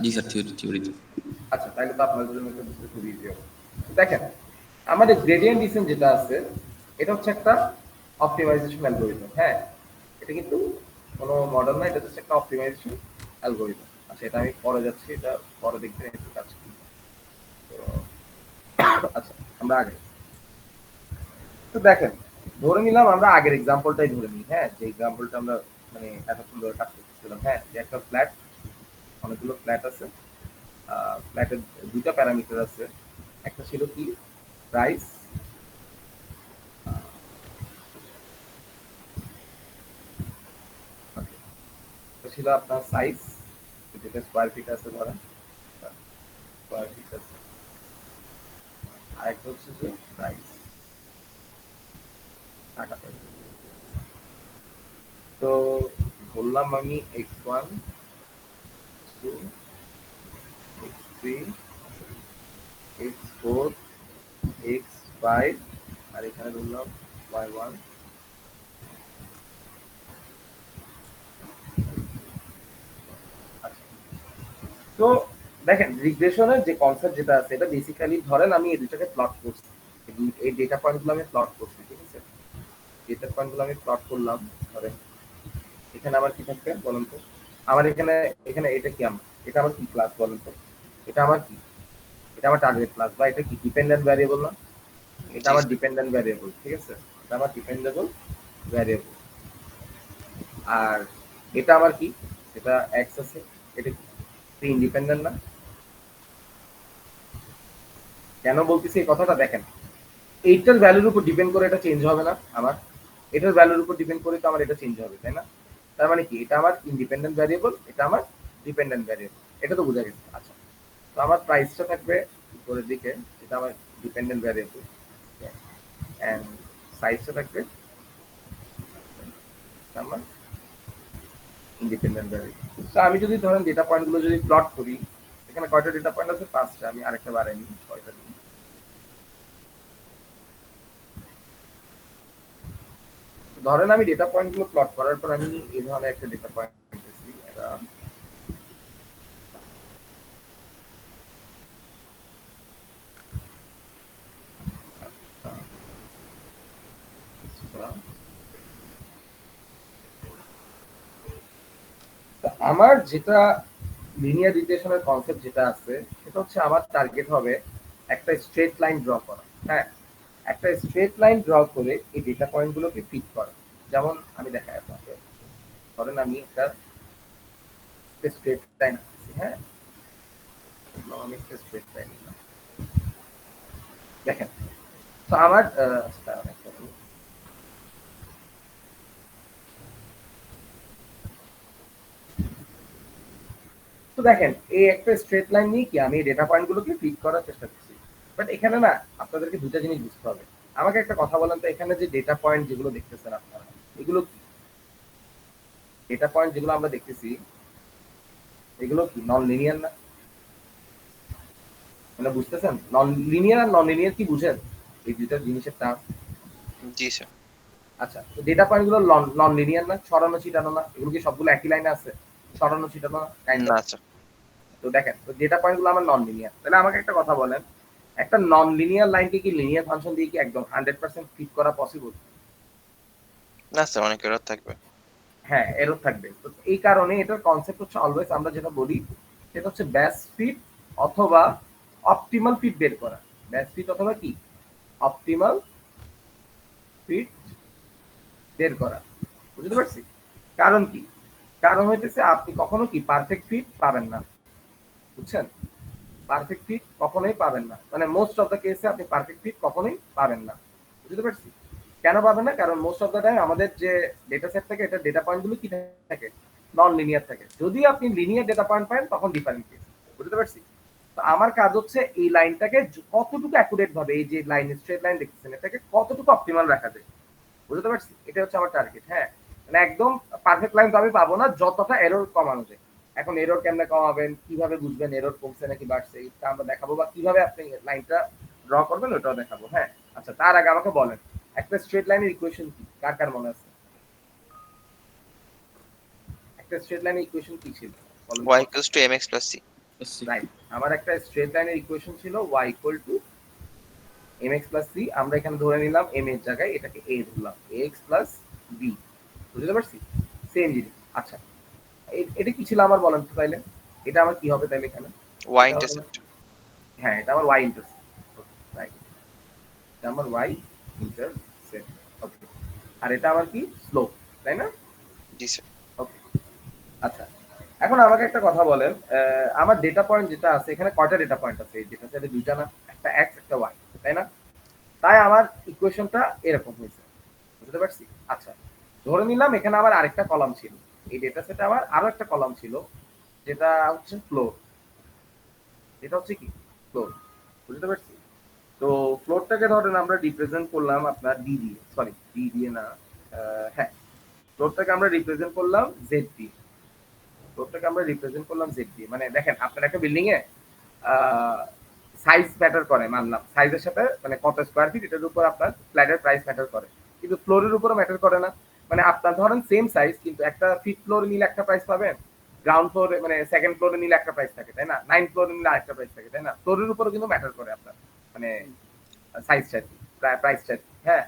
জি sir, থিওরিতে। আচ্ছা, তাহলে তো আপনাদের জন্য এটা বুঝতে খুব ইজি হবে। দেখেন, আমাদের গ্রেডিয়েন্ট ডিসেন্ট যেটা আছে, এটা হচ্ছে একটা অপটিমাইজেশন অ্যালগরিদম। হ্যাঁ, এটা কিন্তু কোনো মডেল না, এটা হচ্ছে একটা অপটিমাইজেশন অ্যালগরিদম। আচ্ছা, এটা আমি পরে যাচ্ছি, এটা পরে দেখবেন একটু কাজ কি। তো আচ্ছা, আমরা আগে তো দেখেন, ধরে নিলাম আমরা আগের এক্সাম্পলটাই ধরে নিই। হ্যাঁ, যে এক্সাম্পলটা আমরা মানে এতক্ষণ ধরে কাজ করতেছিলাম। হ্যাঁ, যে একটা ফ্ল্যাট, অনেকগুলো ফ্ল্যাট আছে। ফ্ল্যাটের দুইটা প্যারামিটার আছে। একটা ছিল কি, প্রাইস, একটা ছিল আপনার সাইজ, যেটা স্কোয়ার ফিট আছে ধরেন, স্কোয়ার ফিট আছে। আর একটা হচ্ছে যে প্রাইস, টাকা পয়সা। তো বললাম আমি x1, x2, x3, x4, x5, আর এখানে বললাম y1। আচ্ছা, তো দেখেন, রিগ্রেশনের যে কনসেপ্ট যেটা আছে, এটা বেসিক্যালি ধরেন আমি এই দুটাকে প্লট করছি, এই ডেটা পয়েন্টগুলো আমি প্লট করছি, ঠিক আছে? ডেটা পয়েন্টগুলো আমি প্লট করলাম। ধরেন এখানে আমার কি থাকবে বলেন তো? আমার এখানে, এখানে এটা কি, আমার এটা আমার কি ক্লাস বলেন তো? এটা আমার কি? এটা আমার টার্গেট ক্লাস, বা এটা কি ডিপেন্ডেন্ট ভ্যারিয়েবল না? এটা জি আমার স্যার। ডিপেন্ডেন্ট ভ্যারিয়েবল, ঠিক আছে? এটা আমার ডিপেন্ডেবল ভ্যারিয়েবল। আর এটা আমার কি? এটা এক্স আছে, এটা কি ইন্ডিপেন্ডেন্ট না? কেন বলতেছি এই কথাটা? দেখেন, এইটার ভ্যালুর উপর ডিপেন্ড করে এটা চেঞ্জ হবে না আমার, এটার ভ্যালুর উপর ডিপেন্ড করে তো আমার এটা চেঞ্জ হবে, তাই না? তার মানে কি, এটা আমার ইন্ডিপেন্ডেন্ট ভ্যারিয়েবল, এটা আমার ডিপেন্ডেন্ট ভ্যারিয়েবল। এটা তো বোঝা গেছে। আচ্ছা, তো আমার প্রাইসটা থাকবে উপরের দিকে, যেটা আমার ডিপেন্ডেন্ট ভ্যারিয়েবল, এন্ড সাইজটা থাকবে আমার ইন্ডিপেন্ডেন্ট ভ্যারিয়েবল। তো আমি যদি ধরেন ডেটা পয়েন্টগুলো যদি প্লট করি, এখানে কয়টা ডেটা পয়েন্ট আছে? 5টা। আমি আরেকটা বাড়াই নিই, 6টা দিই। ধরেন আমি ডেটা পয়েন্টগুলো প্লট করার পর আমি এই ধরনের একটা ডেটা পয়েন্ট পেয়েছি। এটা আমার যেটা লিনিয়ার রিগ্রেশনের কনসেপ্ট যেটা আছে, সেটা হচ্ছে আমার টার্গেট হবে একটা স্ট্রেট লাইন ড্র করা। হ্যাঁ, একটা স্ট্রেট লাইন ড্র করে এই ডেটা পয়েন্টগুলোকে ফিট করা। যেমন আমি দেখাই আপনাকে, ধরেন আমি একটা স্ট্রেট লাইন আঁকছি। হ্যাঁ, আমি একটা স্ট্রেট লাইন নিলাম। দেখেন, তো আমার তো দেখেন, এই একটা স্ট্রেট লাইন নিয়ে কি আমি ডেটা পয়েন্টগুলোকে ফিট করার চেষ্টা করছি। বাট এখানে না, আপনাদেরকে দুটা জিনিস বুঝতে হবে। আমাকে একটা কথা বলেন তো, এখানে যে ডেটা পয়েন্ট যেগুলো দেখতেছেন আপনারা, এগুলো কি? ডেটা পয়েন্ট যেগুলো আমরা দেখতেছি, এগুলো কি নন লিনিয়ার না? মানে বুঝতেছেন, নন লিনিয়ার আর নন লিনিয়ার কি বুঝেন? এই দুইটা জিনিসের টার্ম। জি স্যার। আচ্ছা, তো ডেটা পয়েন্ট গুলো নন লিনিয়ার না? ছড়ানো ছিটানো না? এগুলো কি সবগুলো একই লাইনে আছে? ছড়ানো ছিটানো না কাইন্ড অফ? না স্যার। তো দেখেন, তো ডেটা পয়েন্ট গুলো আমার নন লিনিয়ার। তাহলে আমাকে একটা কথা বলেন, একটা নন লিনিয়ার লাইনকে কি লিনিয়ার ফাংশন দিয়ে কি একদম 100% ফিট করা পসিবল? না স্যার, অনেক এরর থাকবে। হ্যাঁ, এরর থাকবে। তো এই কারণে এটার কনসেপ্ট হচ্ছে অলওয়েজ আমরা যেটা বলি, সেটা হচ্ছে বেস্ট ফিট অথবা অপটিমাল ফিট বের করা। বেস্ট ফিট অথবা কি অপটিমাল ফিট বের করা। বুঝতে পারছি? কারণ কি? কারণ হইতেছে আপনি কখনো কি পারফেক্ট ফিট পাবেন না। বুঝছেন? পারফেক্ট ফিট কখনোই পাবেন না। মানে মোস্ট অফ দ্য কেসে আপনি পারফেক্ট ফিট কখনোই পাবেন না। বুঝতে পারছি? কেন পাবেন না? কারণ মোস্ট অফ দ্য টাইম আমাদের যে ডেটা সেট থাকে, এটা ডেটা পয়েন্ট গুলো কি থাকে? নন লিনিয়ার থাকে। যদি আপনি লিনিয়ার ডেটা পয়েন্ট পান, তখন ডিফারেন্ট কেস। বুঝতে পারছি? তো আমার কাজ হচ্ছে এই লাইনটাকে কতটুকু অ্যাকুরেট ভাবে, এই যে লাইন স্ট্রেট লাইন দেখতেছেন, এটাকে কতটুকু অপটিমাল রাখা যায়। বুঝতে পারছি? এটা হচ্ছে আমার টার্গেট। হ্যাঁ, মানে একদম পারফেক্ট লাইন তো আমি পাবো না, যতটা এরর কমানো যায়। এখন এরর কেমনে কমাবেন, কিভাবে বুঝবেন এরর কমছে নাকি বাড়ছে, এটা আমরা দেখাবো, বা কিভাবে আপনি লাইনটা ড্র করবেন ওটাও দেখাবো। হ্যাঁ, আচ্ছা, তার আগে আমাকে বলেন, একটা স্ট্রেট লাইনের ইকুয়েশন কি? কার কার মনে আছে? একটা স্ট্রেট লাইনের ইকুয়েশন কি ছিল বলেন তো? y = mx + c। রাইট, আমার একটা স্ট্রেট লাইনের ইকুয়েশন ছিল y equal to mx plus c। আমরা এখানে ধরে নিলাম m এর জায়গায় এটাকে a ধরলাম, ax প্লাস b। বুঝতে পারছি? সেম জিনিস। আচ্ছা, এটা কি ছিল আমার বলেন তো তাইলে? এটা আমার কি হবে তাইলে এখানে? y এটা আমার, ইন্টারসেপ্ট। হ্যাঁ এটা আমার y ইন্টারসেপ্ট। রাইট, এটা আমার y ইন্টারসেপ্ট। ওকে, আর এটা আমার কি স্লোপ, তাই না? জি স্যার। ওকে, আচ্ছা, এখন আমাকে একটা কথা বলেন, আমার ডেটা পয়েন্ট যেটা আছে এখানে কয়টা ডেটা পয়েন্ট আছে? এই ডেটা সেটে দুইটা না, একটা x একটা y, তাই না? তাই আমার ইকুয়েশনটা এরকম হয়েছে। বুঝতে পারছি? আচ্ছা, ধরে নিলাম এখানে আবার আরেকটা কলাম ছিল, এই ডেটা সেটে আবার আরো একটা কলাম ছিল যেটা হচ্ছে ফ্লোর। এটা হচ্ছে কি ফ্লোর, বুঝতে পারছি? তো ফ্লোরটাকে ধরেন আমরা রিপ্রেজেন্ট করলাম আপনার ডি দিয়ে, সরি ডি দিয়ে না, হ্যাঁ ফ্লোরটাকে আমরা রিপ্রেজেন্ট করলাম জেড দিয়ে। ফ্লোরটাকে আমরা রিপ্রেজেন্ট করলাম জেড দিয়ে। মানে দেখেন আপনার একটা বিল্ডিং এ সাইজ ম্যাটার করে, মানলাম সাইজের সাথে মানে কত স্কোয়ার ফিট এটার উপর আপনার ফ্ল্যাটের প্রাইস ম্যাটার করে, কিন্তু ফ্লোরের উপরও ম্যাটার করে না? মানে আপনার ধরেন সেম সাইজ কিন্তু একটা ফিফথ ফ্লোরে নিলে একটা প্রাইস পাবেন, গ্রাউন্ড ফ্লোরে মানে সেকেন্ড ফ্লোরে নিলে একটা প্রাইস থাকে, তাই না? নাইন ফ্লোরে নিলে আরেকটা প্রাইস থাকে, তাই না? ফ্লোরের উপরও কিন্তু ম্যাটার করে আপনার মানে সাইজটা, প্রাইসটা। হ্যাঁ,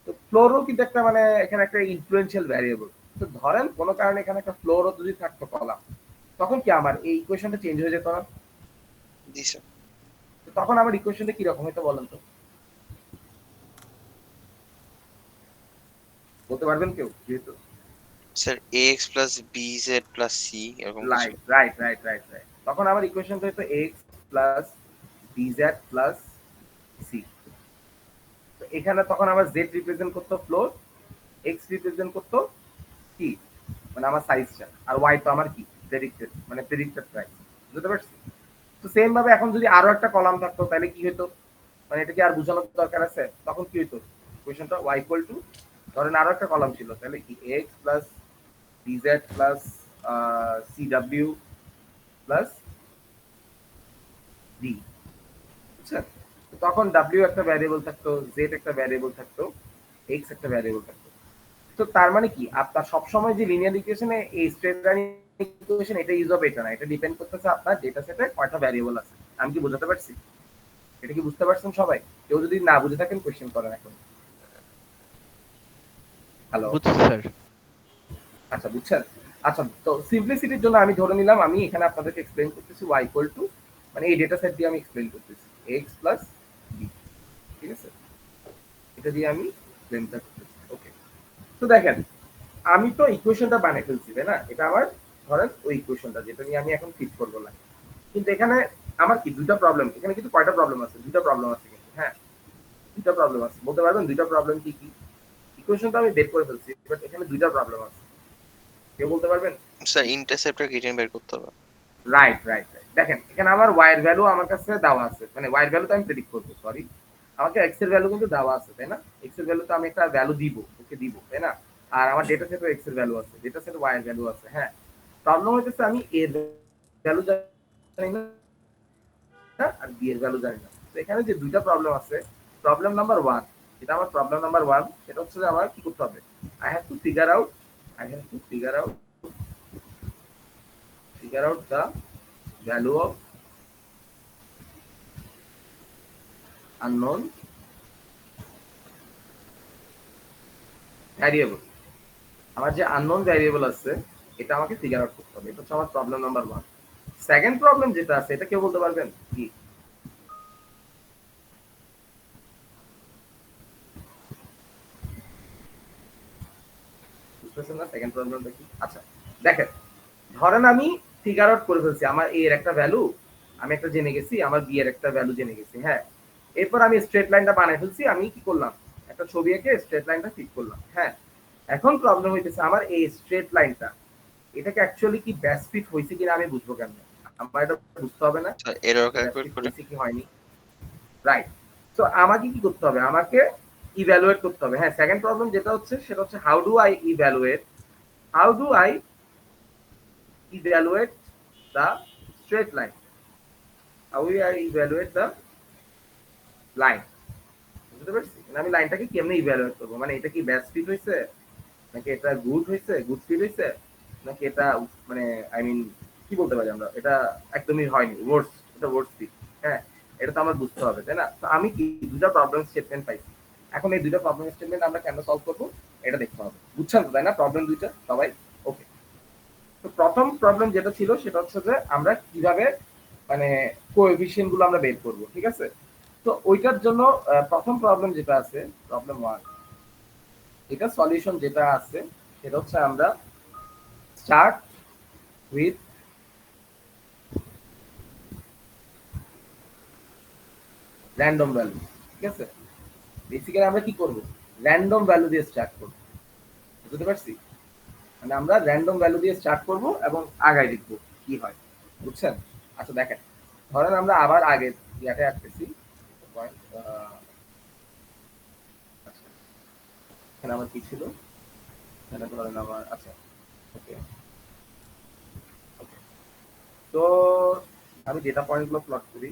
তো ফ্লোরও কিন্তু একটা মানে এখানে একটা ইনফ্লুয়েন্সিয়াল ভ্যারিয়েবল। তো ধরেন কোনো কারণে এখানে একটা ফ্লোরও যদি থাকতো কলাম, তখন কি আমার এই ইকুয়েশনটা চেঞ্জ হয়ে যেত না? জি স্যার। তো তখন আমার ইকুয়েশনটা কিরকম হতো বলেন তো? বলতে পারবেন কেউ যেহেতু? Sir ax plus bz plus c এরকম কিছু। Right right right right right, তখন আমার ইকুয়েশনটা হতো x plus dz plus c. তো এখানে তখন আমার জেড রিপ্রেজেন্ট করতো ফ্লোর, এক্স রিপ্রেজেন্ট করতো কি মানে আমার সাইজটা, আর ওয়াই তো আমার কি প্রেডিক্টেড মানে প্রেডিক্টেড প্রাইস। বুঝতে পারছি? তো সেম ভাবে এখন যদি আরো একটা কলাম থাকতো তাহলে কি হতো? মানে এটা কি আর বোঝানোর দরকার আছে? তখন কি হতো কোয়েশনটা? ওয়াই ইকুয়াল টু, ধরেন আরো একটা কলাম ছিল তাহলে কি x plus dz plus CW plus D. বুঝছেন? তো তখন ডাব্লিউ একটা ভ্যারিয়েবল থাকতো, জেড একটা ভ্যারিয়েবল থাকতো, এক্স একটা ভ্যারিয়েবল থাকতো। তো তার মানে কি আপনার সবসময় যে লিনিয়ার ইকুয়েশনে এই স্ট্রেট লাইন ইকুয়েশন এটা ইউজ হবে এটা না, এটা ডিপেন্ড করতেছে আপনার ডেটা সেটে কয়টা ভ্যারিয়েবল আছে। আমি কি বোঝাতে পারছি? এটা কি বুঝতে পারছেন সবাই? কেউ যদি না বুঝে থাকেন কোয়েশ্চেন করেন এখন। হ্যালো, বুঝছি স্যার। আচ্ছা বুঝছেন? আচ্ছা, তো সিম্পলিসিটির জন্য আমি ধরে নিলাম আমি এখানে আপনাদেরকে এক্সপ্লেইন করতেছি y ইকুয়াল টু, মানে এই ডেটা সেট দিয়ে আমি এক্সপ্লেইন করতেছি x প্লাস b। ঠিক আছে, এটা দিয়ে আমি এক্সপ্লেইনটা করতেছি। ওকে, তো দেখেন আমি তো ইকুয়েশনটা বানিয়ে ফেলছি, তাই না? এটা আমার ধরেন ওই ইকুয়েশনটা যেটা নিয়ে আমি এখন ফিট করবো না। কিন্তু এখানে আমার কি দুইটা প্রবলেম, এখানে কিন্তু কয়টা প্রবলেম আছে? দুইটা প্রবলেম আছে কিন্তু, হ্যাঁ দুইটা প্রবলেম আছে। বলতে পারবেন দুইটা প্রবলেম কি কি? ইকুয়েশনটা আমি বের করে ফেলছি, বাট এখানে দুইটা প্রবলেম আছে, কেউ বলতে পারবেন? স্যার ইন্টারসেপ্টর রিটার্ন বের করতে হবে। রাইট রাইট রাইট, দেখেন এখানে আমার ওয়াই এর ভ্যালু আমার কাছে দেওয়া আছে, মানে ওয়াই এর ভ্যালু তো আমি প্রেডিক্ট করবো, সরি আমাকে এক্স এর ভ্যালু কিন্তু দেওয়া আছে, তাই না? এক্স এর ভ্যালু তো আমি একটা ভ্যালু দিব, ওকে দিব, তাই না? আর আমার ডেটা সেটে এক্স এর ভ্যালু আছে, ডেটা সেটে ওয়াই এর ভ্যালু আছে। হ্যাঁ, প্রবলেম হইতেছে আমি এর ভ্যালু জানি না আর বি এর ভ্যালু জানি না। তো এখানে যে দুইটা প্রবলেম আছে, প্রবলেম নাম্বার ওয়ান, এটা আমার প্রবলেম নাম্বার ওয়ান, সেটা হচ্ছে যে আমার কি করতে হবে? I have to figure out, I have to figure out the value of unknown variable. আমার যে আননোন ভ্যারিয়েবল আছে এটা আমাকে ফিগার আউট করতে হবে, এটা হচ্ছে আমার problem number one. Second problem যেটা আছে এটা কেউ বলতে পারবেন কি? বুঝতেছেন না সেকেন্ড প্রবলেমটা কি? আচ্ছা দেখেন, ধরেন আমি ফিগার আউট করে ফেলছি আমার এ এর একটা ভ্যালু আমি একটা জেনে গেছি, আমার বি এর একটা ভ্যালু জেনে গেছি। হ্যাঁ, এরপর আমি স্ট্রেট লাইনটা বানিয়ে ফেলছি, আমি কি করলাম? একটা ছবি এঁকে স্ট্রেট লাইনটা ঠিক করলাম। হ্যাঁ, এখন প্রবলেম হইতেছে আমার এই স্ট্রেট লাইনটা এটাকে অ্যাকচুয়ালি কি ব্যাস ফিট হয়েছে কিনা আমি বুঝবো কেমনে? আমার এটা বুঝতে হবে না স্যার এরর ব্যাস ক্যালকুলেট ফিট করে। হয়েছে কি হয়নি। রাইট, তো আমাকে কি করতে হবে? আমাকে ইভ্যালুয়েট করতে হবে। হ্যাঁ, সেকেন্ড প্রবলেম যেটা হচ্ছে সেটা হচ্ছে how do I evaluate the straight line, how we are evaluate the line। বুঝতে পারছি? মানে আমি লাইনটাকে কেমনে ইভ্যালুয়েট করবো, মানে এটা কি ব্যাস ফিট হয়েছে নাকি এটা গুড হয়েছে, গুড ফিট হয়েছে নাকি এটা মানে আই মিন কি বলতে পারি আমরা, এটা একদমই হয়নি, ওয়ার্ডস, এটা ওয়ার্ডস ফিট। হ্যাঁ, এটা তো আমার বুঝতে হবে, তাই না? তো আমি কি দুটা প্রবলেম স্টেটমেন্ট পাইছি, এখন এই দুইটা প্রবলেম স্টেটমেন্ট আমরা কেন সলভ করবো এটা দেখতে হবে। বুঝছেন তো, তাই না? প্রবলেম দুইটা সবাই ওকে। তো প্রথম প্রবলেম যেটা ছিল সেটা হচ্ছে যে আমরা কিভাবে মানে কোএফিসিয়েন্ট গুলো আমরা বের করব, ঠিক আছে? তো ওইটার জন্য প্রথম প্রবলেম যেটা আছে, প্রবলেম 1, এটা সলিউশন যেটা আছে সেটা হচ্ছে আমরা স্টার্ট উইথ র্যান্ডম ভ্যালু, ঠিক আছে? বেসিক্যালি আমরা কি করব, র্যান্ডম ভ্যালু দিয়ে স্টার্ট করব, বুঝতে পারছি? মানে আমরা র্যান্ডম ভ্যালু দিয়ে স্টার্ট করব এবং আগায় দেখব কি হয়, বুঝছেন? আচ্ছা দেখেন, ধরেন আমরা আবার আগে ইয়াতে আসতেছি, আচ্ছা এখানে আমার কি ছিল, এখানে ধরেন আমার, আচ্ছা ওকে ওকে, তো আমি ডেটা পয়েন্ট গুলো প্লট করি।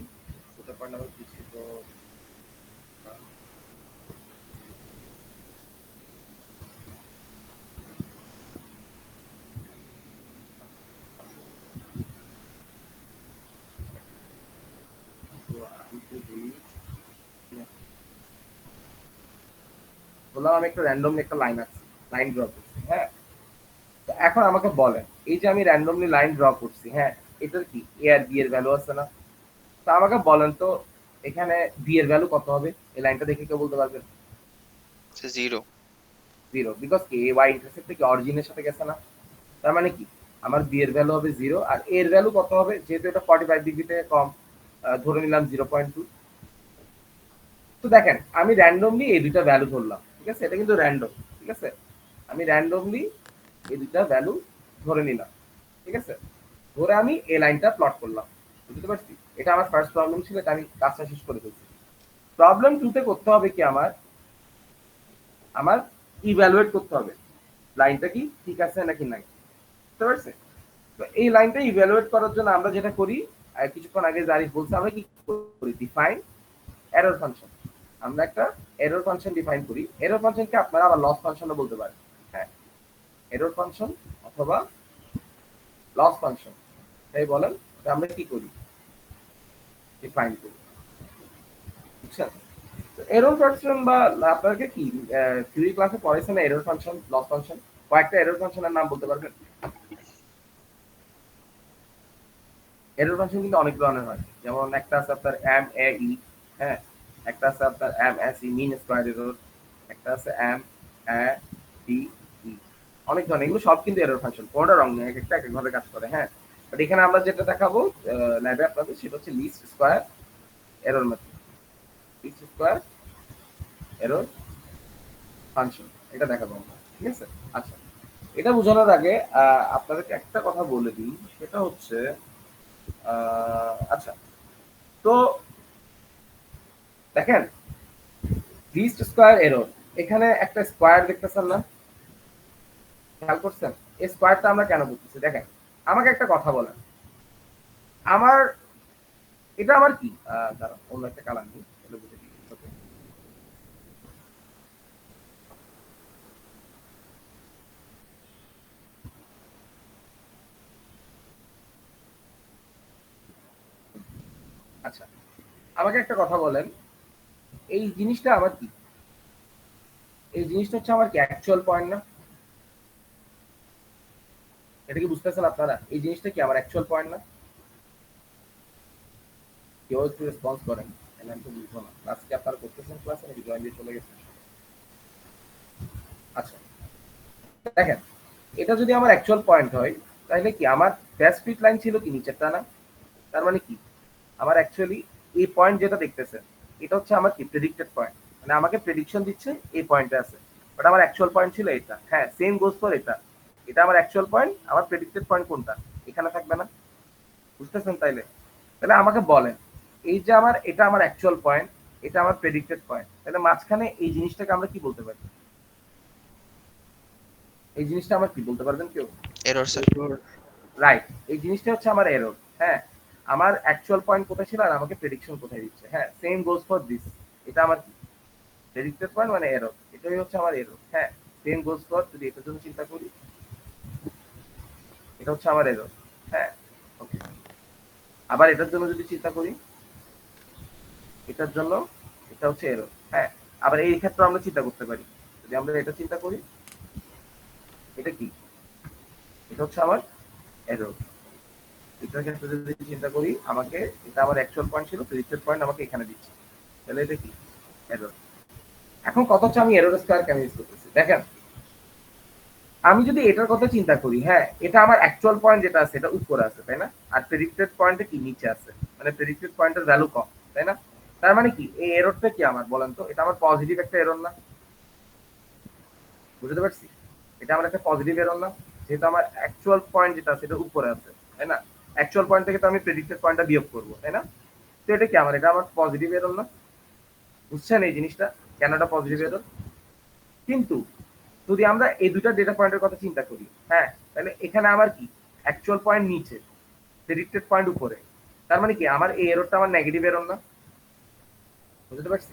ডেটা পয়েন্ট আমার কি ছিল, তো আমি যদি বললাম আমি একটা র্যান্ডমলি একটা লাইন আছে, লাইন ড্র করছি, হ্যাঁ? তো এখন আমাকে বলেন, এই যে আমি র্যান্ডমলি লাইন ড্র করছি, হ্যাঁ, এটার কি এ আর বি এর ভ্যালু আছে না? তো আমাকে বলেন তো এখানে বি এর ভ্যালু কত হবে? এই লাইনটা দেখে কেউ বলতে পারবেন? 0। 0, বিকজ কি ওয়াই ইন্টারসেক্ট থেকে অরিজিনের সাথে গেছে না। তার মানে কি আমার বি এর ভ্যালু হবে 0, আর এর ভ্যালু কত হবে, যেহেতু এটা 45 ডিগ্রি থেকে কম, ধরে নিলাম 0.2। তো দেখেন আমি র্যান্ডমলি এই দুইটা ভ্যালু ধরলাম, ঠিক আছে? এটা কিন্তু র্যান্ডম, ঠিক আছে? আমি র্যান্ডমলি এই দুইটা ভ্যালু ধরে নিলাম, ঠিক আছে? ধরে আমি এই লাইনটা প্লট করলাম, বুঝতে পারছি? এটা আমার ফার্স্ট প্রবলেম ছিল, এটা আমি কাজটা শেষ করে ফেলছি। প্রবলেম 2 তে করতে হবে কি, আমার আমার ইভ্যালুয়েট করতে হবে লাইনটা কি ঠিক আছে নাকি নাই, বুঝতে পারছে? তো এই লাইনটা ইভ্যালুয়েট করার জন্য আমরা যেটা করি, কিছুক্ষণ আগে জারিফ বলছে, আমরা কি করি, ডিফাইন এরর ফাংশন। আমরা একটা এরর ফাংশন ডিফাইন করি। এরর ফাংশনকে আপনারা আবার লস ফাংশনও বলতে পারেন, হ্যাঁ, এরর ফাংশন অথবা লস ফাংশন, তাই বলেন। আমরা কি করি, ডিফাইন করি, বুঝছেন? এরর ফাংশন বা আপনাকে কি থিওরি ক্লাসে পড়াইছে না, এরর ফাংশন, লস ফাংশন? কয়েকটা এরর ফাংশনের নাম বলতে পারবেন? এরর ফাংশন কিন্তু অনেক ধরনের হয়, যেমন একটা আছে আপনার এম এ ই, হ্যাঁ, একটা আছে আপনার এম এস ই, মিন স্কয়ার এরর, একটা আছে এম এ ডি ই, অনেক ধরনের, এগুলো সব কিন্তু এরর ফাংশন, কোনটা রং নেই, এক একটা এক একভাবে কাজ করে, হ্যাঁ। বাট এখানে আমরা যেটা দেখাবো ল্যাবে আপনাদের, সেটা হচ্ছে least square error method, least square error function, এটা দেখাবো আমরা, ঠিক আছে? আচ্ছা, এটা বোঝানোর আগে আপনাদেরকে একটা কথা বলে দিই, সেটা হচ্ছে আচ্ছা, তো দেখেন লিস্ট স্কয়ার এরর, এখানে একটা স্কয়ার দেখতেছেন না, খেয়াল করছেন? এই স্কয়ারটা আমরা কেন করতেছি দেখেন, আমাকে একটা কথা বলেন, আমার এটা আমার কি, দাঁড়ান অন্য একটা কালার নিই, তাহলে বুঝে দিই। Okay. আচ্ছা, আমাকে একটা কথা বলেন, এই জিনিসটা আমার কি, এই জিনিসটা হচ্ছে আমার কি অ্যাকচুয়াল পয়েন্ট না? এটা কি বুঝতেছেন আপনারা, এই জিনিসটা কি আমার অ্যাকচুয়াল পয়েন্ট না? কেউ একটু রেসপন্স করেন, আমি তো বুঝবো না, ক্লাস কি আপনারা করতেছেন, ক্লাসে নাকি জয়েন দিয়ে চলে গেছেন? আচ্ছা দেখেন, এটা যদি আমার অ্যাকচুয়াল পয়েন্ট হয়, তাহলে কি আমার বেস্ট ফিট লাইন ছিল কি নিচেরটা না? তার মানে কি আমার অ্যাকচুয়ালি এই পয়েন্ট যেটা দেখতেছেন, এটা হচ্ছে আমার কি প্রেডিক্টেড পয়েন্ট, মানে আমাকে প্রেডিকশন দিচ্ছে এই পয়েন্টে আছে, বাট আমার অ্যাকচুয়াল পয়েন্ট ছিল এটা, হ্যাঁ, সেম গোজ ফর এটা, এটা আমার অ্যাকচুয়াল পয়েন্ট, আমার প্রেডিক্টেড পয়েন্ট কোনটা, এখানে থাকবে না? বুঝতেছেন? তাইলে তাহলে আমাকে বলেন, এই যে আমার এটা আমার অ্যাকচুয়াল পয়েন্ট, এটা আমার প্রেডিক্টেড পয়েন্ট, তাহলে মাঝখানে এই জিনিসটাকে আমরা কি বলতে পারি, এই জিনিসটা আমার কি বলতে পারবেন কেউ? Error sir. রাইট, এই জিনিসটা হচ্ছে আমার এরর, হ্যাঁ। আমার অ্যাকচুয়াল পয়েন্ট কোথায় ছিল আর আমাকে প্রেডিকশন কোথায় দিচ্ছে, হ্যাঁ, সেম গোজ ফর দিস, এটা আমার প্রেডিক্টেড পয়েন্ট মানে এরর, এটাই হচ্ছে আমার এরর, হ্যাঁ। সেম গোজ ফর, যদি এটার জন্য চিন্তা করি, এটা হচ্ছে আমার এরর, হ্যাঁ। ওকে, আবার এটার জন্য যদি চিন্তা করি, এটার জন্য এটা হচ্ছে এরর। হ্যাঁ, আবার এই ক্ষেত্রে আমরা চিন্তা করতে পারি, যদি আমরা এটা চিন্তা করি, এটা কি, এটা হচ্ছে আমার এরর। এটার ক্ষেত্রে যদি চিন্তা করি, আমাকে এটা আমার অ্যাকচুয়াল পয়েন্ট ছিল, প্রেডিক্টেড পয়েন্ট আমাকে এখানে দিচ্ছে, তাহলে এটা কি এরর। এখন কথা হচ্ছে আমি এরর স্কয়ার কেন ইউজ করতেছি, দেখেন আমি যদি এটার কথা চিন্তা করি, হ্যাঁ এটা আমার অ্যাকচুয়াল পয়েন্ট যেটা আছে এটা উপরে আছে, তাই না, আর প্রেডিক্টেড পয়েন্টে কি নিচে আছে, মানে প্রেডিক্টেড পয়েন্টের ভ্যালু কম, তাই না। তার মানে কি এই এররটা কি আমার বলেন তো, এটা আমার পজিটিভ একটা এরর না, বুঝতে পারছি, এটা আমার একটা পজিটিভ এরর না, যেহেতু আমার অ্যাকচুয়াল পয়েন্ট যেটা আছে এটা উপরে আছে, তাই না, অ্যাকচুয়াল পয়েন্ট থেকে তো আমি প্রেডিক্টেড পয়েন্টটা বিয়োগ করবো, তাই না। তো এটা কি আমার, এটা আমার পজিটিভ এরর না, বুঝছেন এই জিনিসটা কেন এটা পজিটিভ এরর। কিন্তু যদি আমরা এই দুটা ডেটা পয়েন্টের কথা চিন্তা করি, হ্যাঁ তাহলে এখানে আমার কি অ্যাকচুয়াল পয়েন্ট নিচে, প্রেডিক্টেড পয়েন্ট উপরে, তার মানে কি আমার এই এররটা আমার নেগেটিভ এরর না, বুঝতে পারছি।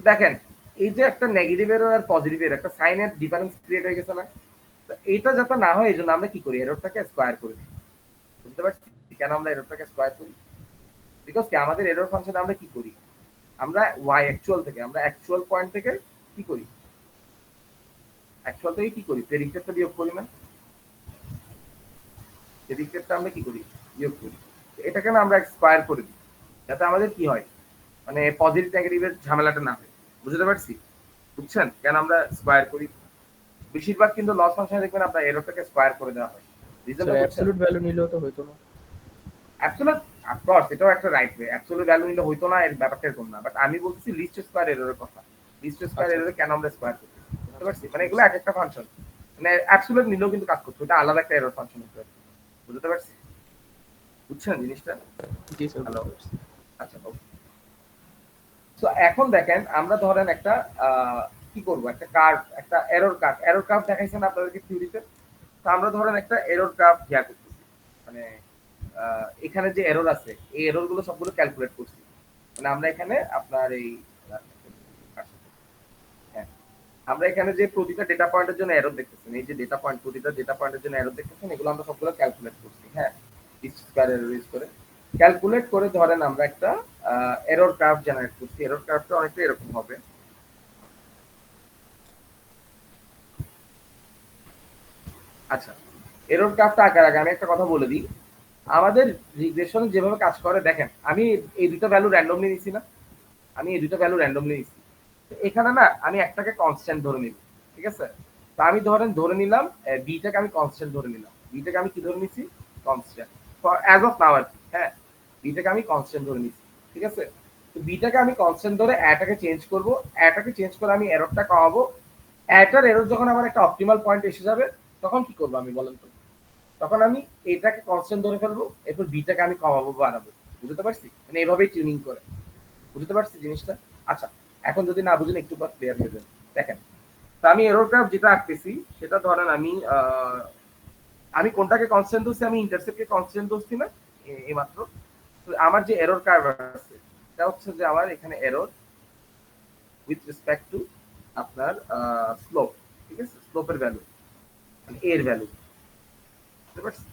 দেখেন এই যে একটা নেগেটিভ এরর আর পজিটিভ এরর, একটা সাইনের ডিফারেন্স ক্রিয়েট হয়ে গেছে না, তো এটা যাতে না হয় এই জন্য আমরা কি করি, এররটাকে স্কোয়ার করে দিই, বুঝতে পারছি কেন আমরা এররটাকে স্কোয়ার করি, বিকজ কি আমাদের এরর ফাংশনে আমরা কি করি, আমরা ওয়াই অ্যাকচুয়াল থেকে, আমরা অ্যাকচুয়াল পয়েন্ট থেকে কি করি, অ্যাকচুয়াল থেকে কি করি, প্রেডিক্টেডটা বিয়োগ করি না, প্রেডিক্টেডটা আমরা কি করি, বিয়োগ করি, এটাকে না আমরা স্কোয়ার করে দিই, যাতে আমাদের কি হয়, মানে পজিটিভ নেগেটিভের ঝামেলাটা না হয়, বুঝতে পারছি, বুঝছেন কেন আমরা স্কোয়ার করি। বেশিরভাগ কিন্তু লস ফাংশনে দেখবেন আপনার এররটাকে স্কোয়ার করে দেওয়া হয়, রিজনটা বুঝছেন। অ্যাবসলিউট ভ্যালু নিলেও তো হইতো না। অ্যাবসলিউট অফকোর্স এটাও একটা রাইট ওয়ে, অ্যাবসলিউট ভ্যালু নিলে হইতো না, এর ব্যাপারটা এরকম না, বাট আমি বলতেছি লিস্ট স্কোয়ার এররের কথা, লিস্ট স্কোয়ার আচ্ছা এররে কেন আমরা স্কোয়ার করি, বুঝতে পারছি, মানে এগুলো এক একটা ফাংশন, মানে অ্যাবসলিউট নিলেও কিন্তু কাজ করতো, এটা আলাদা একটা এরর ফাংশন হতে পারে, বুঝতে পারছি, বুঝছেন জিনিসটা। জি স্যার, হ্যালো, বুঝতে পারছি। আচ্ছা ওকে। তো এখন দেখেন আমরা ধরেন একটা কি করব, একটা কার্ভ, একটা এরর কার্ভ দেখাইছেন আপনাদেরকে থিওরিতে, তো আমরা ধরেন একটা এরর কার্ভ ইয়া করতেছি, মানে এখানে যে এরর আছে এই এরর গুলো সবগুলো ক্যালকুলেট করছি, মানে আমরা এখানে আপনার এই হ্যাঁ, আমরা এখানে যে প্রতিটা ডেটা পয়েন্টের জন্য এরর দেখতেছেন, এই যে ডেটা পয়েন্ট, প্রতিটা ডেটা পয়েন্টের জন্য এরর দেখতেছেন, এগুলো আমরা সবগুলো ক্যালকুলেট করছি, হ্যাঁ স্কয়ার এরর ইউজ করে ক্যালকুলেট করে ধরেন আমরা একটা এরর কার্ভ জেনারেট করছি, এরর কার্ভটা অনেকটা এরকম হবে। আচ্ছা, এরর কার্ভটা আঁকার আগে আমি একটা কথা বলে দিই, আমাদের রিগ্রেশন যেভাবে কাজ করে দেখেন, আমি এই দুটো ভ্যালু র্যান্ডমলি নিছি না, আমি এই দুটো ভ্যালু র্যান্ডমলি নিছি, এখানে না আমি একটাকে কনস্ট্যান্ট ধরে নিব, ঠিক আছে, তো আমি ধরে নিলাম বিটাকে আমি কনস্ট্যান্ট ধরে নিলাম, বিটাকে আমি কি ধরে নিছি, কনস্ট্যান্ট ফর অ্যাজ অফ নাও আর কি, হ্যাঁ বিটাকে আমি কনস্ট্যান্ট ধরে নিছি, ঠিক আছে, তো বিটাকে আমি কনস্ট্যান্ট ধরে অ্যাটাকে চেঞ্জ করব, অ্যাটাকে চেঞ্জ করে আমি এররটা কমাবো, অ্যাটার এরর যখন আমার একটা অপটিমাল পয়েন্ট এসে যাবে তখন কি করবো আমি বলেন তো, তখন আমি এটাকে কনস্ট্যান্ট ধরে ফেলবো, এরপর বিটাকে আমি কমাবো বাড়াবো, বুঝতে পারছি, মানে এইভাবেই টিউনিং করে, বুঝতে পারছি জিনিসটা। আচ্ছা, এখন যদি না বুঝেন একটু পর ক্লিয়ার হয়ে যাবে, দেখেন তো আমি এরর গ্রাফ যেটা আঁকতেছি সেটা ধরেন আমি কোনটাকে কনস্ট্যান্ট ধরছি, আমি ইন্টারসেপ্টকে কনস্ট্যান্ট ধরছি না এই মাত্র, তো আমার যে এরর কার্ভ আছে এটা হচ্ছে যে আমার এখানে এরর উইথ রেসপেক্ট টু আপনার স্লোপ, ঠিক আছে, স্লোপের ভ্যালু মানে এর ভ্যালু, বুঝতে পারছি।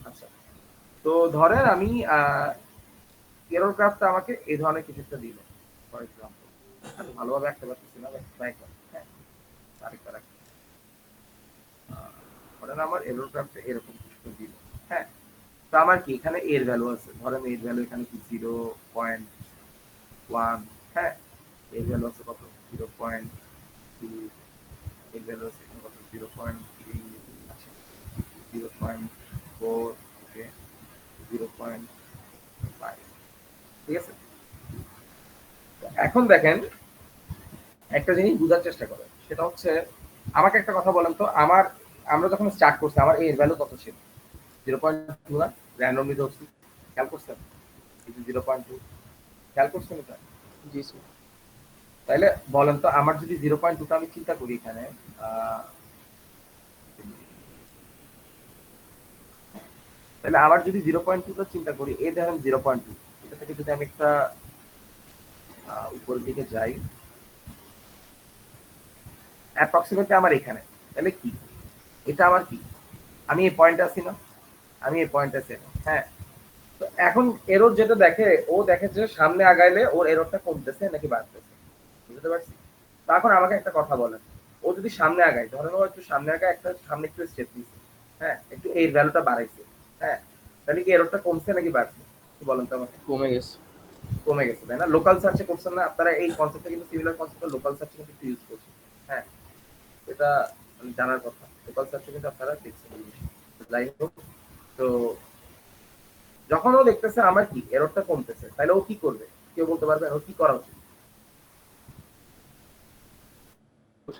আচ্ছা, তো ধরেন আমি এরর গ্রাফটা আমাকে এই ধরনের কিছু একটা দিল, ফর এক্সাম্পল আমি ভালোভাবে আঁকতে পারতেছি না, ট্রাই করি, হ্যাঁ আরেকবার আঁকি। ধরেন আমার এরর গ্রাফটা এরকম কিছু দিল, হ্যাঁ তো আমার কি এখানে এর ভ্যালু আছে, ধরেন এর ভ্যালু এখানে কি 0.1, হ্যাঁ এর ভ্যালু আছে কত 0.2, এর ভ্যালু আছে এখানে কত 0.3, আচ্ছা 0.4, ওকে 0.5, ঠিক আছে। এখন দেখেন একটা জিনিস বোঝার চেষ্টা করেন, সেটা হচ্ছে আমাকে একটা কথা বলেন তো, আমরা যখন স্টার্ট করছি আমার এর ভ্যালু কত ছিল, 0.2 না, র্যান্ডমলি ধরছি, খেয়াল করছেন, 0.2 খেয়াল করছেন এটা, জি স্যার। তাইলে বলেন তো আমার যদি 0.2টা আমি চিন্তা করি এখানে, তাহলে আবার যদি 0.2টা চিন্তা করি, এই ধরেন 0.2, এটা থেকে যদি আমি একটা উপরের দিকে যাই, অ্যাপ্রক্সিমেটলি আমার এখানে, তাহলে কি এটা আমার কি, আমি এই পয়েন্টে আছি না, আমি এই পয়েন্টে সেট। হ্যাঁ, তো এখন এরর যেটা দেখে, ও দেখে যে সামনে আগাইলে ওর এররটা কমতেছে নাকি বাড়তেছে, বুঝতে পারছি? তো এখন আমাকে একটা কথা বলেন, ও যদি সামনে আগায়, ধরেন ও একটু সামনে আগায়, একটা সামনে একটু স্টেপ নিচ্ছে, হ্যাঁ, একটু এর ভ্যালুটা বাড়াইছে, হ্যাঁ, তাহলে কি এররটা কমছে নাকি বাড়ছে? কি বলেন তো আমাকে? কমে গেছে। কমে গেছে, তাই না? লোকাল সার্চে করছেন না আপনারা? এই কনসেপ্টটা কিন্তু সিমিলার কনসেপ্ট লোকাল সার্চে কিন্তু একটু ইউজ করছেন। হ্যাঁ, এটা জানার কথা। লোকাল সার্চে কিন্তু আপনারা দেখছেন এই জিনিসটা। যাই হোক, তো যখন ও দেখতেছে আমার কি এররটা কমতেছে, তাহলে ও কি করবে? কেউ বলতে পারবেন ওর কি করা উচিত?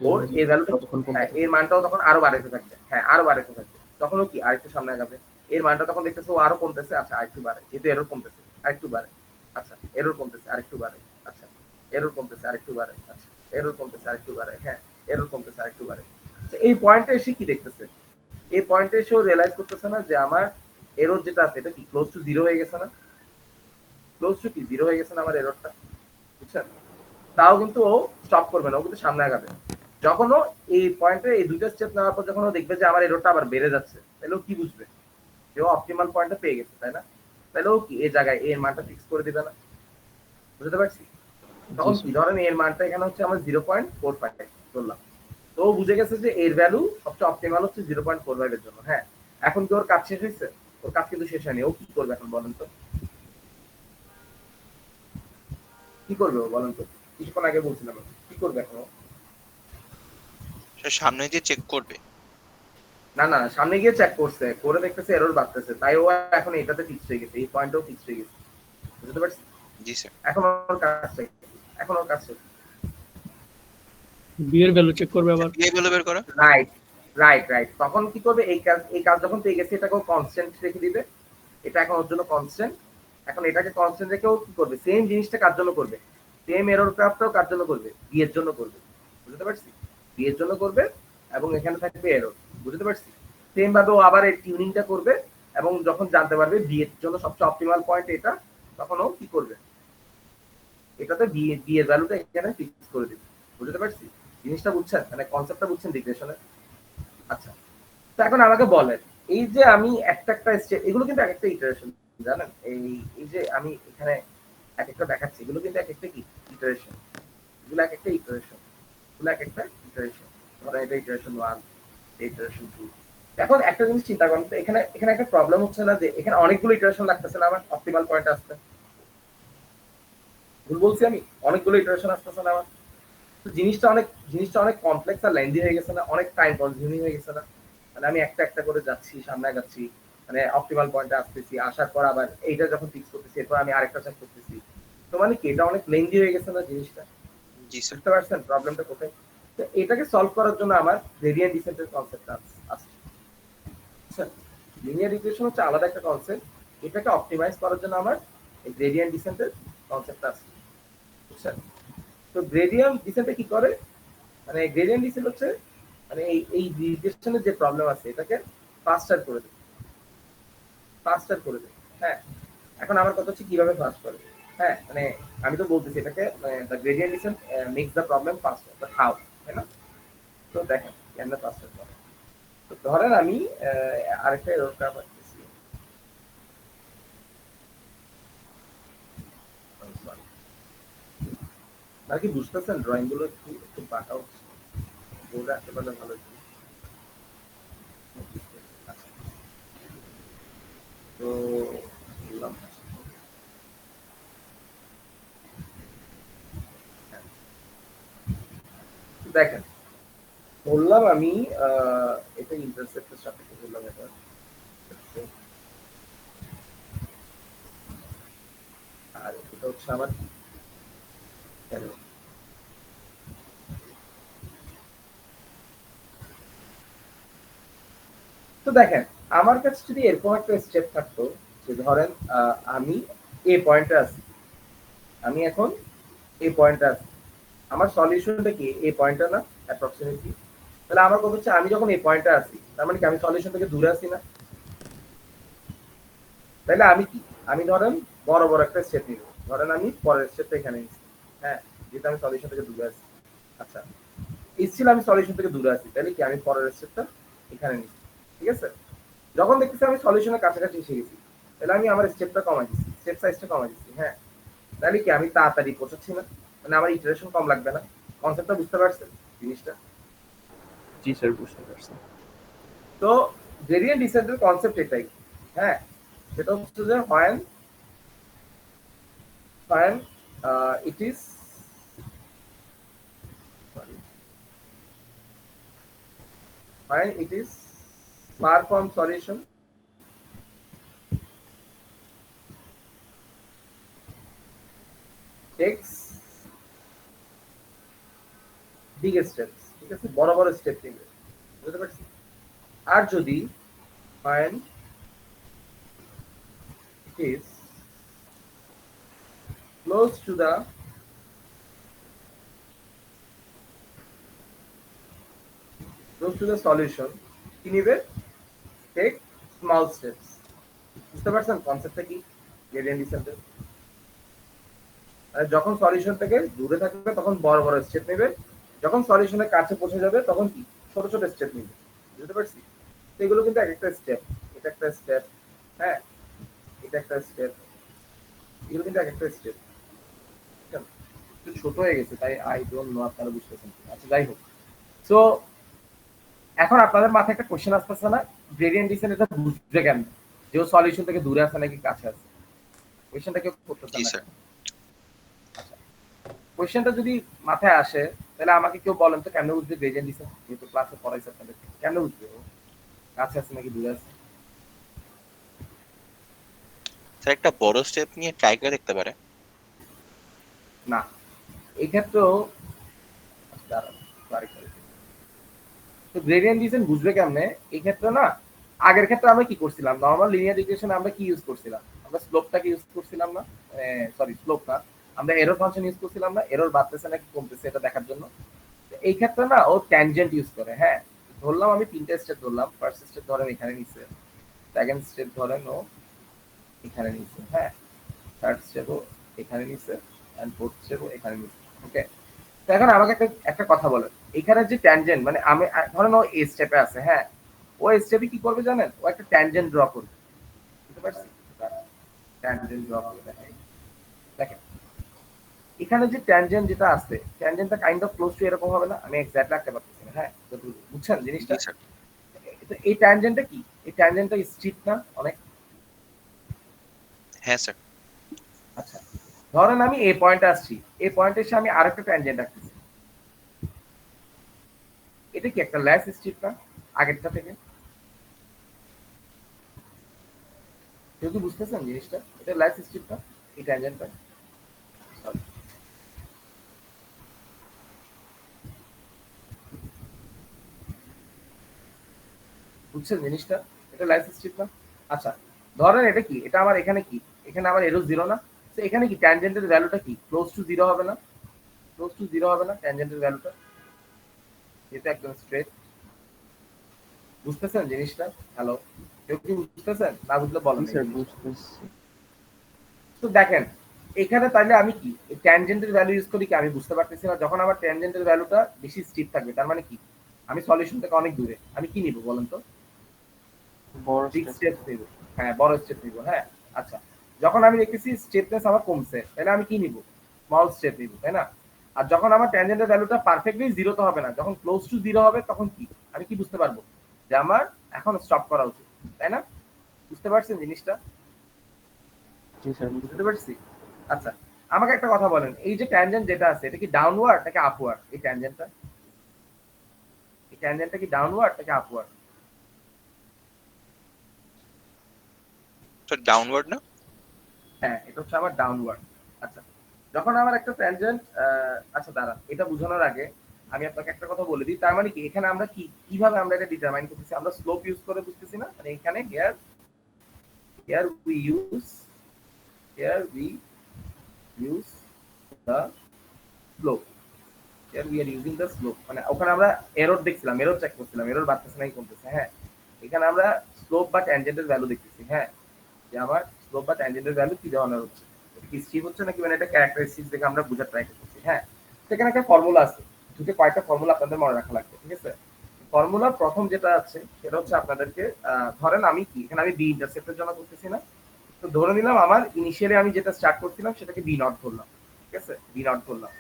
ওর এই ভ্যালুটা, ততক্ষণ কমতে হ্যাঁ, থাকবে। এর মানটাও তখন আরো বাড়াইতে থাকবে। হ্যাঁ, আরো বাড়াইতে থাকবে। তখন ও কি আরেকটু সামনে আগাবে। এর মানটা তখন দেখতেছে ও আরো কমতেছে, আচ্ছা আরেকটু বাড়ে। যেহেতু এরর কমতেছে, আরেকটু বাড়ে। আচ্ছা, এরর কমতেছে, আরেকটু বাড়ে। আচ্ছা, এরর কমতেছে, আরেকটু বাড়ে। আচ্ছা, এরর কমতেছে, আরেকটু বাড়ে। হ্যাঁ, এরর কমতেছে, আরেকটু বাড়ে। আচ্ছা, এই পয়েন্টে এসে কি দেখতেছে? এই পয়েন্টে এসে ও রিয়ালাইজ করতেছে না যে আমার এরর যেটা আছে এটা কি ক্লোজ টু জিরো হয়ে গেছে না? ক্লোজ টু কি জিরো হয়ে গেছে না আমার এররটা? বুঝছেন? তাও কিন্তু ও স্টপ করবে না, ও কিন্তু সামনে আগাবে। যখন ও এই পয়েন্টে এই দুইটা স্টেপ নেওয়ার পর যখন ও দেখবে যে আমার এররটা আবার বেড়ে যাচ্ছে, তাহলে ও কি বুঝবে? যে ও অপটিমাল পয়েন্টটা পেয়ে গেছে, তাই না? তাহলে ও কি এই জায়গায় এর মানটা ফিক্স করে দিবে না? বুঝতে পারছি? জি তখন কি স্যার। ধরেন এর মানটা এখানে হচ্ছে আমার 0.45 ধরলাম। তো ও বুঝে গেছে যে এর ভ্যালু সবচেয়ে অপটিমাল হচ্ছে 0.45 এর জন্য। হ্যাঁ, এখন কি ওর কাজ শেষ হয়েছে? ওর কাজ কিন্তু শেষ হয়নি। ও কি করবে এখন বলেন তো? কি করবে ও বলেন তো? কিছুক্ষণ আগে বলছিলাম আমি। কি করবে এখন ও? সে সামনে দিয়ে চেক করবে। না না না, সামনে গিয়ে চেক করছে, করে দেখতেছে এরর বাড়তেছে, তাই ও এখন এটাতে ফিক্স হয়ে গেছে, এই পয়েন্টও ফিক্স হয়ে গেছে। বুঝতে পারছি? জি স্যার। এখন ওর কাজটা কি? এখন ওর কাজটা বি এর ভ্যালু চেক করবে আবার। পিআই ভ্যালু বের করা। Right, right, right. তখন কি করবে? এই কাজ যখন পেয়ে গেছে এটাকে কনস্ট্যান্ট রেখে দিবে। এটা এখন ওর জন্য কনস্ট্যান্ট। এখন এটাকে কনস্ট্যান্ট রেখে ও কি করবে? সেম জিনিসটা কার জন্য করবে? সেম এরর ক্রাফটটাও কার জন্য করবে? বি এর জন্য করবে। বুঝতে পারছি? বি এর জন্য করবে এবং এখানে থাকবে এরর। বুঝতে পারছি? সেম ভাবে ও আবার এই টিউনিংটা করবে এবং যখন জানতে পারবে বি এর জন্য সবচেয়ে অপটিমাল পয়েন্ট এটা, তখন ও কি করবে? এটাতে বি এর ভ্যালুটা এখানে ফিক্স করে দিবে। বুঝতে পারছি? জিনিসটা বুঝছেন? মানে কনসেপ্টটা বুঝছেন রিগ্রেশনের? আচ্ছা, তো এখন আমাকে বলেন, এই যে আমি একটা একটা স্টেপ, এগুলো কিন্তু এক একটা ইটারেশন, জানেন? এই যে আমি এখানে এক একটা দেখাচ্ছি, এগুলো কিন্তু এক একটা কি ইটারেশন, এগুলো এক একটা ইটারেশন, এগুলো এক একটা ইটারেশন। ধরেন এটা ইটারেশন 1, ইটারেশন 2। এখন একটা জিনিস চিন্তা করেন তো, এখানে এখানে একটা প্রবলেম হচ্ছে না যে এখানে অনেকগুলো ইটারেশন লাগতেছে না আমার অপটিমাল পয়েন্ট আসতে? ভুল বলছি আমি? অনেকগুলো ইটারেশন আসতেছে না আমার? তো জিনিসটা অনেক কমপ্লেক্স আর লেন্দি হয়ে গেছে না? অনেক টাইম কনজিউমিং হয়ে গেছে না? মানে আমি একটা একটা করে যাচ্ছি, সামনে আগাচ্ছি, মানে অপটিমাল পয়েন্টে আসতেছি, আসার পর আবার এইটা যখন ফিক্স করতেছি, এরপর আমি আরেকটা চেক করতেছি। তো মানে কি এটা অনেক লেন্দি হয়ে গেছে না জিনিসটা? জি স্যার। বুঝতে পারছেন প্রবলেমটা কোথায়? তো এটাকে সলভ করার জন্য আমার গ্রেডিয়েন্ট ডিসেন্টের কনসেপ্ট আছে। বুঝছেন? লিনিয়ার ইকুয়েশন হচ্ছে আলাদা একটা কনসেপ্ট, এটাকে অপটিমাইজ করার জন্য আমার গ্রেডিয়েন্ট ডিসেন্টের কনসেপ্ট আছে। বুঝছেন? তো গ্রেডিয়েন্ট ডিসেন্টে কি করে? মানে গ্রেডিয়েন্ট ডিসেন্ট হচ্ছে মানে এই রিগ্রেশনের যে প্রবলেম আছে এটাকে ফাস্টার করে দেবে, ফাস্টার করে দেবে। হ্যাঁ, এখন আমার কথা হচ্ছে কিভাবে ফাস্ট করে। হ্যাঁ, মানে আমি তো বলতেছি এটাকে the gradient descent makes the problem faster, but how, তাই না? তো দেখেন কেমনে ফাস্টার করে। তো ধরেন আমি আরেকটা এরর গ্রাফ আঁকতেছি। আর কি বুঝতেছেন? ড্রয়িং গুলো একটু একটু বাঁকা হচ্ছে, বোর্ডে আসতে পারলে ভালো হতো। আচ্ছা, তো বললাম, হ্যাঁ, দেখেন বললাম আমি এটা ইন্টারসেপ্টের সাপেক্ষে বললাম এটা, আর এটা হচ্ছে আমার error। তো দেখেন আমার কাছে যদি এরকম একটা স্টেপ থাকতো যে ধরেন আমি এ পয়েন্টে আছি, আমি এখন এই পয়েন্টে আছি, আমার সলিউশনটা কি এই পয়েন্টটা না অ্যাপ্রক্সিমেটলি? তাহলে আমার কথা হচ্ছে আমি যখন এই পয়েন্টে আছি, তার মানে কি আমি সলিউশন থেকে দূরে আছি না? তাহলে আমি কি, আমি ধরেন বড় বড় একটা স্টেপ নিব, ধরেন আমি পরের স্টেপটা এখানে নিচ্ছি, হ্যাঁ, যেহেতু আমি সলিউশন থেকে দূরে আছি। আচ্ছা, স্টিল আমি সলিউশন থেকে দূরে আছি, তাহলে কি আমি পরের স্টেপটা এখানে নিচ্ছি, ঠিক আছে? যখন দেখতেছি আমি সলিউশনের কাছাকাছি এসে গেছি, তাহলে আমি আমার স্টেপটা কমাই দিচ্ছি, স্টেপ সাইজটা কমাই দিচ্ছি। হ্যাঁ, তাহলে কি আমি তাড়াতাড়ি পৌঁছাচ্ছি না, মানে আমার ইটারেশন কম লাগবে না। কনসেপ্টটা বুঝতে পারছেন জিনিসটা? জি স্যার, বুঝতে পারছি। তো গ্রেডিয়েন্ট ডিসেন্টের কনসেপ্ট এটাই। হ্যাঁ, সেটা হচ্ছে যে when it is sorry, when it is far from solution, takes big steps, ঠিক আছে, বড় বড় স্টেপ নেবে, বুঝতে পারছি? আর যদি when it is close to the solution, কি নিবে? Take small steps. বুঝতে পারছেন কনসেপ্টটা কি গ্রেডিয়েন্ট ডিসেন্টের? যখন সলিউশন থেকে দূরে থাকবে তখন বড় বড় স্টেপ নেবে, যখন সলিউশনের কাছে পৌঁছে যাবে তখন কি ছোট ছোট স্টেপ নেবে। বুঝতে পারছি? তো এগুলো কিন্তু এক একটা স্টেপ, এটা একটা স্টেপ, হ্যাঁ, এটা একটা স্টেপ, এগুলো কিন্তু এক একটা স্টেপ। একটু ছোট হয়ে গেছে তাই আই ডোন্ট নো আপনারা বুঝতেছেন। আচ্ছা যাই হোক, সো এখন আপনাদের মাথায় একটা কোশ্চেন আসতেছে না, গ্রেডিয়েন্ট ডিসেন্ট এটা বুঝবে কেন, যে সলিউশন থেকে দূরে আছে নাকি কাছে আছে? কোশ্চেনটা কেউ করতেছে জি না? স্যার। আচ্ছা, কোশ্চেনটা যদি মাথায় আসে তাহলে আমাকে কেউ বলেন তো কেমনে বুঝবে গ্রেডিয়েন্ট ডিসেন্ট? যেহেতু ক্লাসে পড়াইছে আপনাদের, কেমনে বুঝবে ও কাছে আছে নাকি দূরে আছে? স্যার একটা বড় স্টেপ নিয়ে ট্রাই করে দেখতে পারে। না, এই ক্ষেত্রেও দাঁড়ান, sorry, sorry। তো গ্রেডিয়েন্ট ডিসেন্ট বুঝবে কেমনে এই ক্ষেত্রে না, আগের ক্ষেত্রে আমরা কি করছিলাম, নরমাল লিনিয়ার ইকুয়েশনে আমরা কি ইউজ করছিলাম? আমরা স্লোপটাকে ইউজ করছিলাম না, সরি স্লোপ না, আমরা এরর ফাংশন ইউজ করছিলাম না, এরর বাড়তেছে নাকি কমতেছে এটা দেখার জন্য। এই ক্ষেত্রে না ও ট্যানজেন্ট ইউজ করে। হ্যাঁ, ধরলাম আমি তিনটা স্টেপ ধরলাম, ফার্স্ট স্টেপ ধরেন এখানে নিচ্ছে, সেকেন্ড স্টেপ ধরেন ও এখানে নিচ্ছে, হ্যাঁ, থার্ড স্টেপও এখানে নিচ্ছে, এন্ড ফোর্থ স্টেপও এখানে নিচ্ছে। ওকে, তো এখন আমাকে একটা একটা কথা বলেন, এখানে যে ট্যানজেন্ট মানে আমি ধরেন ও এ স্টেপে আছে, হ্যাঁ, ও স্টেপে কি করবে জানেন? ও একটা ট্যানজেন্ট ড্র করবে। বুঝতে পারছি? ট্যানজেন্ট ড্র করবে। দেখেন এখানে যে ট্যানজেন্ট যেটা আছে, ট্যানজেন্টটা কাইন্ড অফ ক্লোজ টু এরকম হবে না, আমি এক্স্যাক্টলি রাখতে পারতেছি না। হ্যাঁ, তো বুঝছেন জিনিসটা? জি স্যার। তো এই ট্যানজেন্টটা কি? এই ট্যানজেন্টটা স্ট্রিট না অনেক? হ্যাঁ স্যার। আচ্ছা, ধরেন আমি এই পয়েন্টে আসছি, এই পয়েন্টে এসে আমি আরেকটা ট্যানজেন্ট রাখতেছি, এটা কি একটা লেস স্ট্রিট না আগেরটা থেকে? কেউ কি বুঝতেছেন জিনিসটা? এটা লেস স্ট্রিট না এই ট্যানজেন্টটা? বুঝছেন জিনিসটা? এটা লেস স্ট্রিট না? আচ্ছা, ধরেন এটা কি, এটা আমার এখানে কি, এখানে আমার এরো জিরো না, তো এখানে কি ট্যানজেন্টের ভ্যালুটা কি ক্লোজ টু জিরো হবে না? ক্লোজ টু জিরো হবে না ট্যানজেন্টের ভ্যালুটা? এটা একদম স্ট্রেট। বুঝতেছেন জিনিসটা? হ্যালো, কেউ কি বুঝতেছেন? না বুঝলে বলেন। জি স্যার, বুঝতেছি। তো দেখেন এখানে তাহলে আমি কি ট্যানজেন্টের ভ্যালু ইউজ করি কি আমি বুঝতে পারতেছি না, যখন আমার ট্যানজেন্টের ভ্যালুটা বেশি স্ট্রিপ থাকবে তার মানে কি আমি সলিউশন থেকে অনেক দূরে, আমি কি নিব বলেন তো? বড় বিগ স্টেপ। স্টেপ নিব। হ্যাঁ, বড় স্টেপ নিব। হ্যাঁ, আচ্ছা, যখন আমি দেখতেছি স্টেপনেস আমার কমছে তাহলে আমি কি নিব? স্মল স্টেপ নিব, তাই না? আর যখন আমার ট্যানজেন্টের ভ্যালুটা পারফেক্টলি জিরো তো হবে না, যখন ক্লোজ টু জিরো হবে তখন কি আমি কি বুঝতে পারবো যে আমার এখন স্টপ করা উচিত, তাই না? বুঝতে পারছেন জিনিসটা? জি স্যার, বুঝতে পারছি। আচ্ছা, আমাকে একটা কথা বলেন, এই যে ট্যানজেন্ট যেটা আছে এটা কি ডাউনওয়ার্ড নাকি আপওয়ার্ড? এই ট্যানজেন্টটা, এই ট্যানজেন্টটা কি ডাউনওয়ার্ড নাকি আপওয়ার্ড? স্যার ডাউনওয়ার্ড না? হ্যাঁ, এটা হচ্ছে আমার ডাউনওয়ার্ড। আচ্ছা, যখন আমার একটা ট্যানজেন্ট, আচ্ছা দাঁড়ান, এটা বোঝানোর আগে আমি আপনাকে একটা কথা বলে দিই, তার মানে কি এখানে আমরা কি কিভাবে আমরা এটা ডিটারমাইন করতেছি? আমরা স্লোপ ইউজ করে বুঝতেছি না, মানে এখানে here here we use here we use the slope, here we are using the slope, মানে ওখানে আমরা এরর দেখছিলাম, এরর চেক করছিলাম, এরর বাড়তেছে নাকি কমতেছে। হ্যাঁ, এখানে আমরা স্লোপ বা ট্যানজেন্টের ভ্যালু দেখতেছি। হ্যাঁ, যে আমার স্লোপ বা ট্যানজেন্টের ভ্যালু কি ধরনের হচ্ছে, এটা কি স্ট্রিপ হচ্ছে নাকি, মানে এটা ক্যারেক্টারিস্টিক্স দেখে আমরা বোঝার ট্রাই করতেছি। হ্যাঁ, সেখানে একটা ফর্মুলা আছে, দুটো কয়েকটা ফর্মুলা আপনাদের মনে রাখা লাগবে, ঠিক আছে? ফর্মুলার প্রথম যেটা আছে সেটা হচ্ছে আপনাদেরকে ধরেন আমি কি এখানে আমি বি ইন্টারসেপ্টের জন্য করতেছি না, তো ধরে নিলাম আমার ইনিশিয়ালি আমি যেটা স্টার্ট করছিলাম সেটাকে বি নট ধরলাম, ঠিক আছে, বি নট ধরলাম।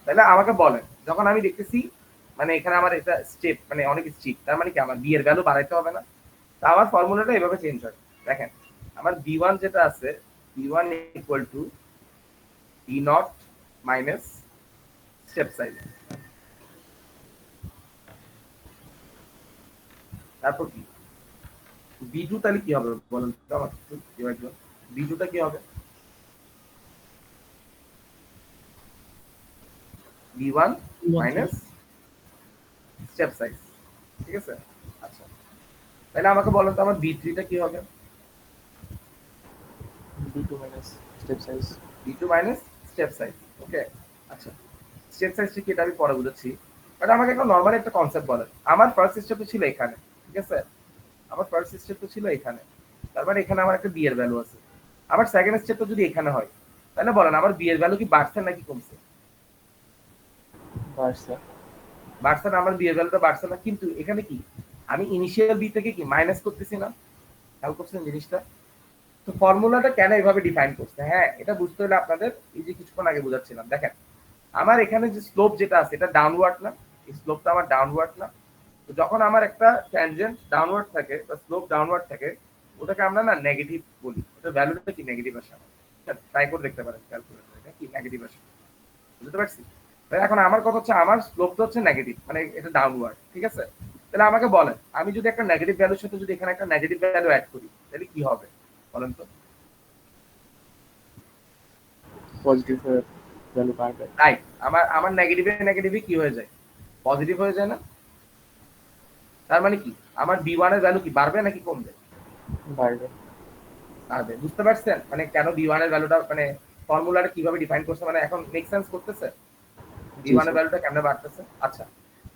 তাহলে আমাকে বলেন যখন আমি দেখতেছি মানে এখানে আমার এটা স্টেপ মানে অনেক স্টেপ, তার মানে কি আমার বি এর ভ্যালু বাড়াইতে হবে না? তা আমার ফর্মুলাটা এভাবে চেঞ্জ হয়। দেখেন আমার বি ওয়ান যেটা আছে, b one equal to b naught minus step size. তারপর কি বি টু তাহলে কি হবে বলেন তো আমার একটু, বি টুটা কি হবে? B one minus step size, ঠিক আছে। আচ্ছা তাহলে আমাকে বলেন তো আমার বি থ্রিটা কি হবে? B2 minus step size. B two minus step size, okay. আচ্ছা স্টেপ সাইজটা কি এটা আমি পরে বুঝাচ্ছি, বাট আমাকে একটা নর্মাল একটা কনসেপ্ট বলেন। আমার ফার্স্ট স্টেপটা ছিল এখানে, ঠিক আছে, আমার ফার্স্ট স্টেপটা ছিল এখানে, তার মানে এখানে আমার একটা বি এর ভ্যালু আছে। আমার সেকেন্ড স্টেপটা যদি এখানে হয় তাহলে বলেন আমার বি এর ভ্যালু কি বাড়ছে নাকি কমছে? Barca. বাড়ছে না, আমার বি এর ভ্যালুটা বাড়ছে না, কিন্তু এখানে কি আমি ইনিশিয়াল বি থেকে কি মাইনাস করতেছি না? খেয়াল করছেন জিনিসটা? তো ফর্মুলাটা কেন এভাবে ডিফাইন করছে, হ্যাঁ এটা বুঝতে হলে আপনাদের এই যে কিছুক্ষণ আগে বোঝাচ্ছিলাম, দেখেন আমার এখানে যে স্লোপ যেটা আছে এটা ডাউনওয়ার্ড না, এই স্লোপটা আমার ডাউনওয়ার্ড না। তো যখন আমার একটা ট্যানজেন্ট ডাউনওয়ার্ড থাকে বা স্লোপ ডাউনওয়ার্ড থাকে ওটাকে আমরা না নেগেটিভ বলি, ওটার ভ্যালুটা কি নেগেটিভ আসে। ট্রাই করে দেখতে পারেন ক্যালকুলেটর, এটা কি নেগেটিভ আসে, বুঝতে পারছি? এখন আমার কথা হচ্ছে আমার স্লোপটা হচ্ছে নেগেটিভ মানে এটা ডাউনওয়ার্ড, ঠিক আছে। তাহলে আমাকে বলেন আমি যদি একটা নেগেটিভ ভ্যালুর সাথে যদি এখানে একটা নেগেটিভ ভ্যালু অ্যাড করি তাহলে কি হবে বলেন তো? Positive value বাড়বে। রাইট, আমার আমার নেগেটিভে নেগেটিভে কি হয়ে যায়, পজিটিভ হয়ে যায় না? তার মানে কি আমার বি ওয়ান এর ভ্যালু কি বাড়বে নাকি কমবে? বাড়বে। বাড়বে, বুঝতে পারছেন মানে কেন বি ওয়ান এর ভ্যালুটা মানে ফর্মুলাটা কিভাবে ডিফাইন করছে, মানে এখন মেক সেন্স করতেছে বি জি ওয়ান এর স্যার। ভ্যালুটা কেমনে বাড়তেছে। আচ্ছা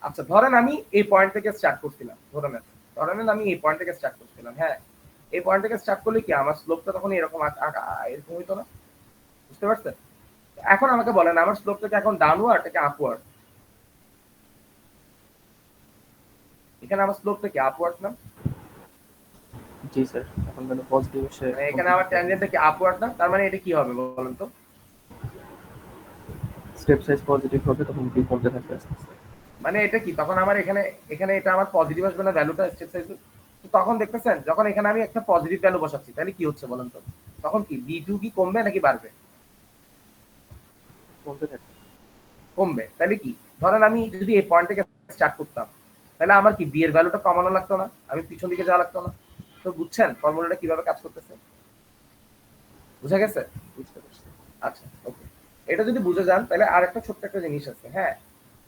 আচ্ছা ধরেন আমি এই পয়েন্ট থেকে স্টার্ট করছিলাম, ধরেন আমি এই পয়েন্ট থেকে স্টার্ট করছিলাম, হ্যাঁ এই পয়েন্ট থেকে স্টার্ট করলে কি আমার স্লোপটা তখন এরকম এরকম হইতো না, বুঝতে পারছেন? এখন আমাকে বলেন আমার স্লোপটা কি এখন ডাউনওয়ার্ড নাকি আপওয়ার্ড? এখানে আমার স্লোপটা কি আপওয়ার্ড না? জি স্যার, এখন কেন পজিটিভ এসে মানে এখানে আমার ট্যানজেন্টটা কি আপওয়ার্ড না, তার মানে এটা কি হবে বলেন তো? স্টেপ সাইজ পজিটিভ হবে তখন বি কমতে থাকবে আস্তে আস্তে। মানে এটা কি তখন আমার এখানে এখানে এটা আমার পজিটিভ আসবে না ভ্যালুটা স্টেপ সাইজ? তো তখন দেখতেছেন যখন এখানে আমি একটা পজিটিভ ভ্যালু বসাচ্ছি তাহলে কি হচ্ছে বলেন তো? তখন কি বি টু কি কমবে নাকি বাড়বে? কমতে থাকবে। কমবে। তাহলে কি ধরেন আমি যদি এই পয়েন্ট থেকে স্টার্ট করতাম তাহলে আমার কি বি এর ভ্যালুটা কমানো লাগতো না, আমি পিছন দিকে যাওয়া লাগতো না। তো বুঝছেন ফর্মুলাটা কিভাবে কাজ করতেছে, বুঝা গেছে? বুঝতে পারছি। আচ্ছা ওকে, এটা যদি বুঝে যান তাহলে আর একটা ছোট্ট একটা জিনিস আছে, হ্যাঁ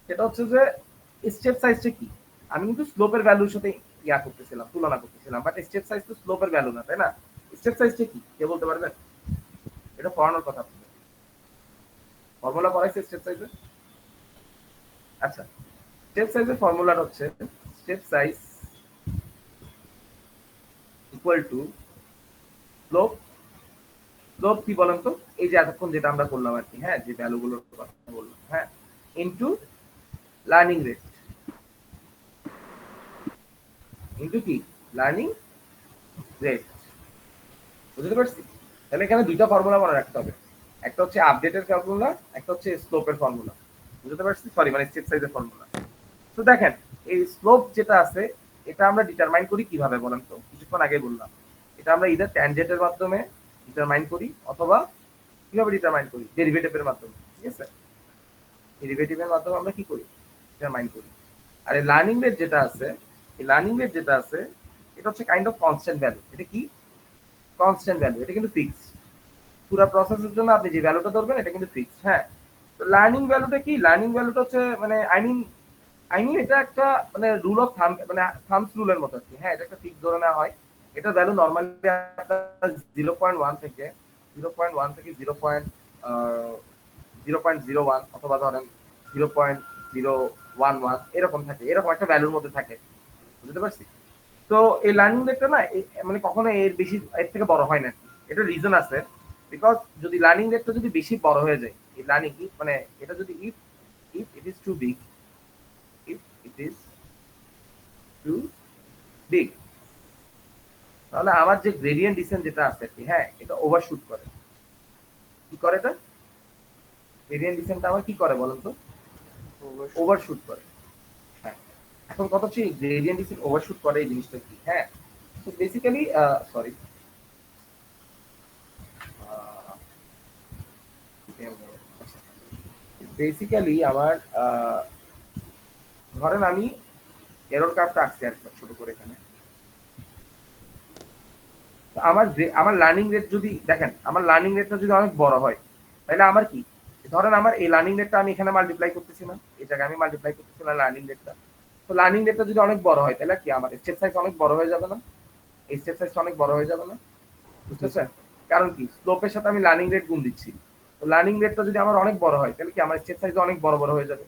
সেটা হচ্ছে যে স্টেপ সাইজটা কি, আমি কিন্তু স্লোপের ভ্যালুর সাথে ইয়া করতেছিলাম, তুলনা করতেছিলাম, বাট স্টেপ সাইজ তো স্লোপের ভ্যালু না, তাই না? স্টেপ সাইজটা কি কে বলতে পারবেন? এটা পড়ানোর কথা, ফর্মুলা পড়াইছে স্টেপ সাইজে। আচ্ছা স্টেপ সাইজের ফর্মুলা হচ্ছে step size equal to slope, slope কি বলেন তো, এই যে এতক্ষণ যেটা আমরা করলাম আর কি, হ্যাঁ যে ভ্যালুগুলোর কথা বললাম, হ্যাঁ ইনটু লার্নিং রেট, ইনটু কি লার্নিং রেট, বুঝতে পারছি? তাহলে এখানে দুইটা ফর্মুলা মনে রাখতে হবে, একটা হচ্ছে আপডেটের ফর্মুলা, একটা হচ্ছে স্লোপের ফর্মুলা, বুঝতে পারছি? সরি মানে স্টেপ সাইজের ফর্মুলা। তো দেখেন এই স্লোপ যেটা আছে এটা আমরা ডিটারমাইন করি কিভাবে বলেন তো, কিছুক্ষণ আগে বললাম এটা আমরা ইদার ট্যানজেন্টের মাধ্যমে ডিটারমাইন করি অথবা কিভাবে ডিটারমাইন করি, ডেরিভেটিভের মাধ্যমে, ঠিক আছে, ডেরিভেটিভের মাধ্যমে আমরা কি করি ডিটারমাইন করি। আর এই লার্নিং রেট যেটা আছে, এই লার্নিং রেট যেটা আছে এটা হচ্ছে কাইন্ড অফ কনস্ট্যান্ট ভ্যালু, এটা কি কনস্ট্যান্ট ভ্যালু, এটা কিন্তু ফিক্সড, পুরো প্রসেসের জন্য আপনি যে ভ্যালুটা ধরবেন এটা কিন্তু ফিক্সড, হ্যাঁ। তো লার্নিং ভ্যালুটা কি, লার্নিং ভ্যালুটা হচ্ছে মানে আই মিন এটা একটা মানে রুল অফ থাম মানে থামস রুলের মতো আর কি, হ্যাঁ এটা একটা ফিক্স ধরে নেওয়া হয়। এটা ভ্যালু নরমালি আপনার 0.1 থেকে 0.1 থেকে 0.01 অথবা ধরেন 0.011 এরকম থাকে, এরকম একটা ভ্যালুর মধ্যে থাকে, বুঝতে পারছি? তো এই লার্নিং রেটটা না মানে কখনো এর বেশি এর থেকে বড় হয় না, এটা রিজন আছে। বিকজ যদি লার্নিং রেটটা যদি বেশি বড় হয়ে যায়, এই লার্নিং মানে এটা যদি if if it is too big, if it is too big, তাহলে আমার যে গ্রেডিয়েন্ট ডিসেন্ট যেটা আছে কি, হ্যাঁ এটা ওভারশুট করে। কি করে এটা? গ্রেডিয়েন্ট ডিসেন্টটা আমার কি করে বলেন তো? ওভারশুট করে। হ্যাঁ, এখন কথা হচ্ছে গ্রেডিয়েন্ট ডিসেন্ট ওভারশুট করে এই জিনিসটা কি? হ্যাঁ, তো বেসিক্যালি সরি বেসিক্যালি আমার ধরেন আমি এরর কার্ভটা আঁকছি আর ছোট করে এখানে। আমার লার্নিং রেট যদি দেখেন, আমার লার্নিং রেটটা যদি অনেক বড় হয়, তাহলে আমার কি, ধরেন আমার এই লার্নিং রেটটা আমি এখানে মাল্টিপ্লাই করতেছি না, এই জায়গায় আমি মাল্টিপ্লাই করতেছি না লার্নিং রেটটা। তো লার্নিং রেটটা যদি অনেক বড় হয় তাহলে কি আমার স্টেপ সাইজ অনেক বড় হয়ে যাবে না? এই স্টেপ সাইজটা অনেক বড় হয়ে যাবে না? বুঝতেছেন? কারণ কি, স্লোপের সাথে আমি লার্নিং রেট গুণ দিচ্ছি। তো লার্নিং রেটটা যদি আমার অনেক বড় হয় তাহলে কি আমার স্টেপ সাইজ অনেক বড় বড় হয়ে যাবে।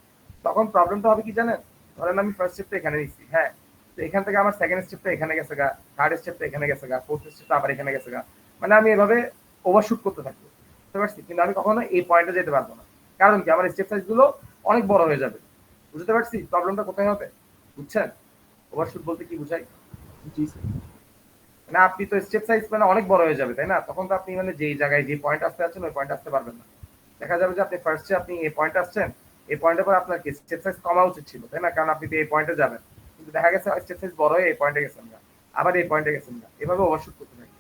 তখন প্রবলেমটা হবে কি জানেন? ধরেন আমি ফার্স্ট স্টেপটা এখানে নিচ্ছি, হ্যাঁ, তো এখান থেকে আমার সেকেন্ড স্টেপটা এখানে গেছে গা, থার্ড স্টেপটা এখানে গেছে গা, ফোর্থ স্টেপটা আবার এখানে গেছে গা, মানে আমি এভাবে ওভারশুট করতে থাকবো, বুঝতে পারছি? কিন্তু আমি কখনো এই পয়েন্টে যেতে পারবো না। কারণ কি, আমার স্টেপ সাইজ গুলো অনেক বড় হয়ে যাবে। বুঝতে পারছি প্রবলেমটা কোথায় হবে? বুঝছেন ওভারশুট বলতে কি বুঝাই? জি স্যার। মানে আপনি তো স্টেপ সাইজ মানে অনেক বড় হয়ে যাবে, তাই না? তখন তো আপনি মানে যেই জায়গায় যে পয়েন্ট আসতে আছেন ওই পয়েন্ট আসতে পারবেন না। দেখা যাবে যে আপনি ফার্স্টে আপনি এই পয়েন্ট আসছেন, এই পয়েন্টের পর আপনার কি স্টেপ সাইজ কমা উচিত ছিল, তাই না? কারণ আপনি তো এই পয়েন্টে যাবেন, কিন্তু দেখা গেছে স্টেপ সাইজ বড় হয়ে এই পয়েন্টে গেছেন না, আবার এই পয়েন্টে গেছেন না, এভাবে ওভারশুট করতে থাকি।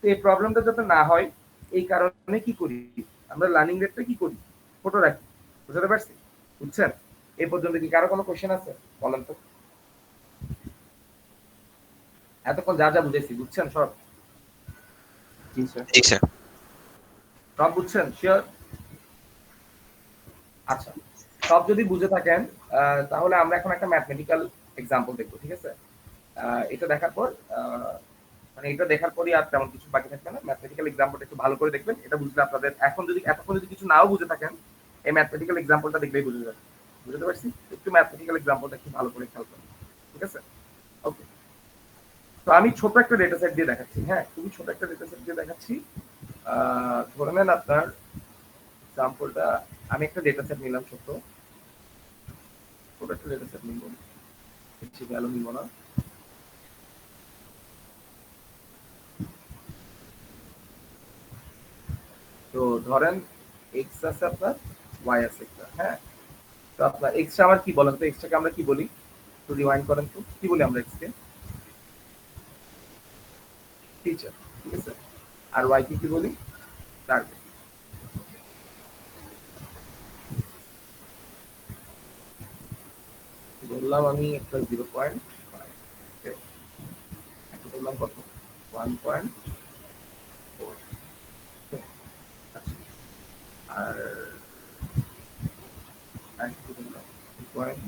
তো এই প্রবলেমটা যাতে না হয় এই কারণে কি করি, আমরা লার্নিং রেটটা কি করি, ছোট রাখি। বুঝতে পারছি? বুঝছেন? এই পর্যন্ত কি কারো কোনো কোশ্চেন আছে বলেন তো? এতক্ষণ যা যা বুঝেছি বুঝছেন সব? জি স্যার। জি স্যার। সব বুঝছেন শিওর? আচ্ছা, সব যদি বুঝে থাকেন তাহলে আমরা এখন একটা ম্যাথমেটিক্যাল এক্সাম্পল দেখবো, ঠিক আছে? এটা দেখার পর মানে এটা দেখার পরই আর তেমন কিছু বাকি থাকবে না। ম্যাথমেটিক্যাল এক্সাম্পলটা একটু ভালো করে দেখবেন, এটা বুঝলে আপনাদের এখন যদি এতক্ষণ যদি কিছু নাও বুঝে থাকেন, এই ম্যাথমেটিক্যাল এক্সাম্পলটা দেখলেই বুঝে যাবে। বুঝতে পারছি? একটু ম্যাথমেটিক্যাল এক্সাম্পলটা একটু ভালো করে খেয়াল করুন, ঠিক আছে? ওকে, তো আমি ছোট একটা ডেটা সেট দিয়ে দেখাচ্ছি, হ্যাঁ খুবই ছোট একটা ডেটা সেট দিয়ে দেখাচ্ছি। ধরে নেন আপনার এক্সাম্পলটা, আমি একটা ডেটা সেট নিলাম ছোট একটা ডেটা সেট নিব, বেশি ভ্যালু নিব না। তো ধরেন এক্স আছে আপনার, ওয়াই আছে একটা, হ্যাঁ। তো আপনার এক্সটা আমার কি বলেন তো, এক্সটাকে আমরা কি বলি? একটু রিমাইন্ড করেন তো, কি বলি আমরা এক্সকে? টিচার, ঠিক আছে। আর ওয়াই কে কি বলি? টার্গেট। বললাম আমি একটা 0.5, একটা বললাম কত 1.4, আর আরেকটু বললাম 2.3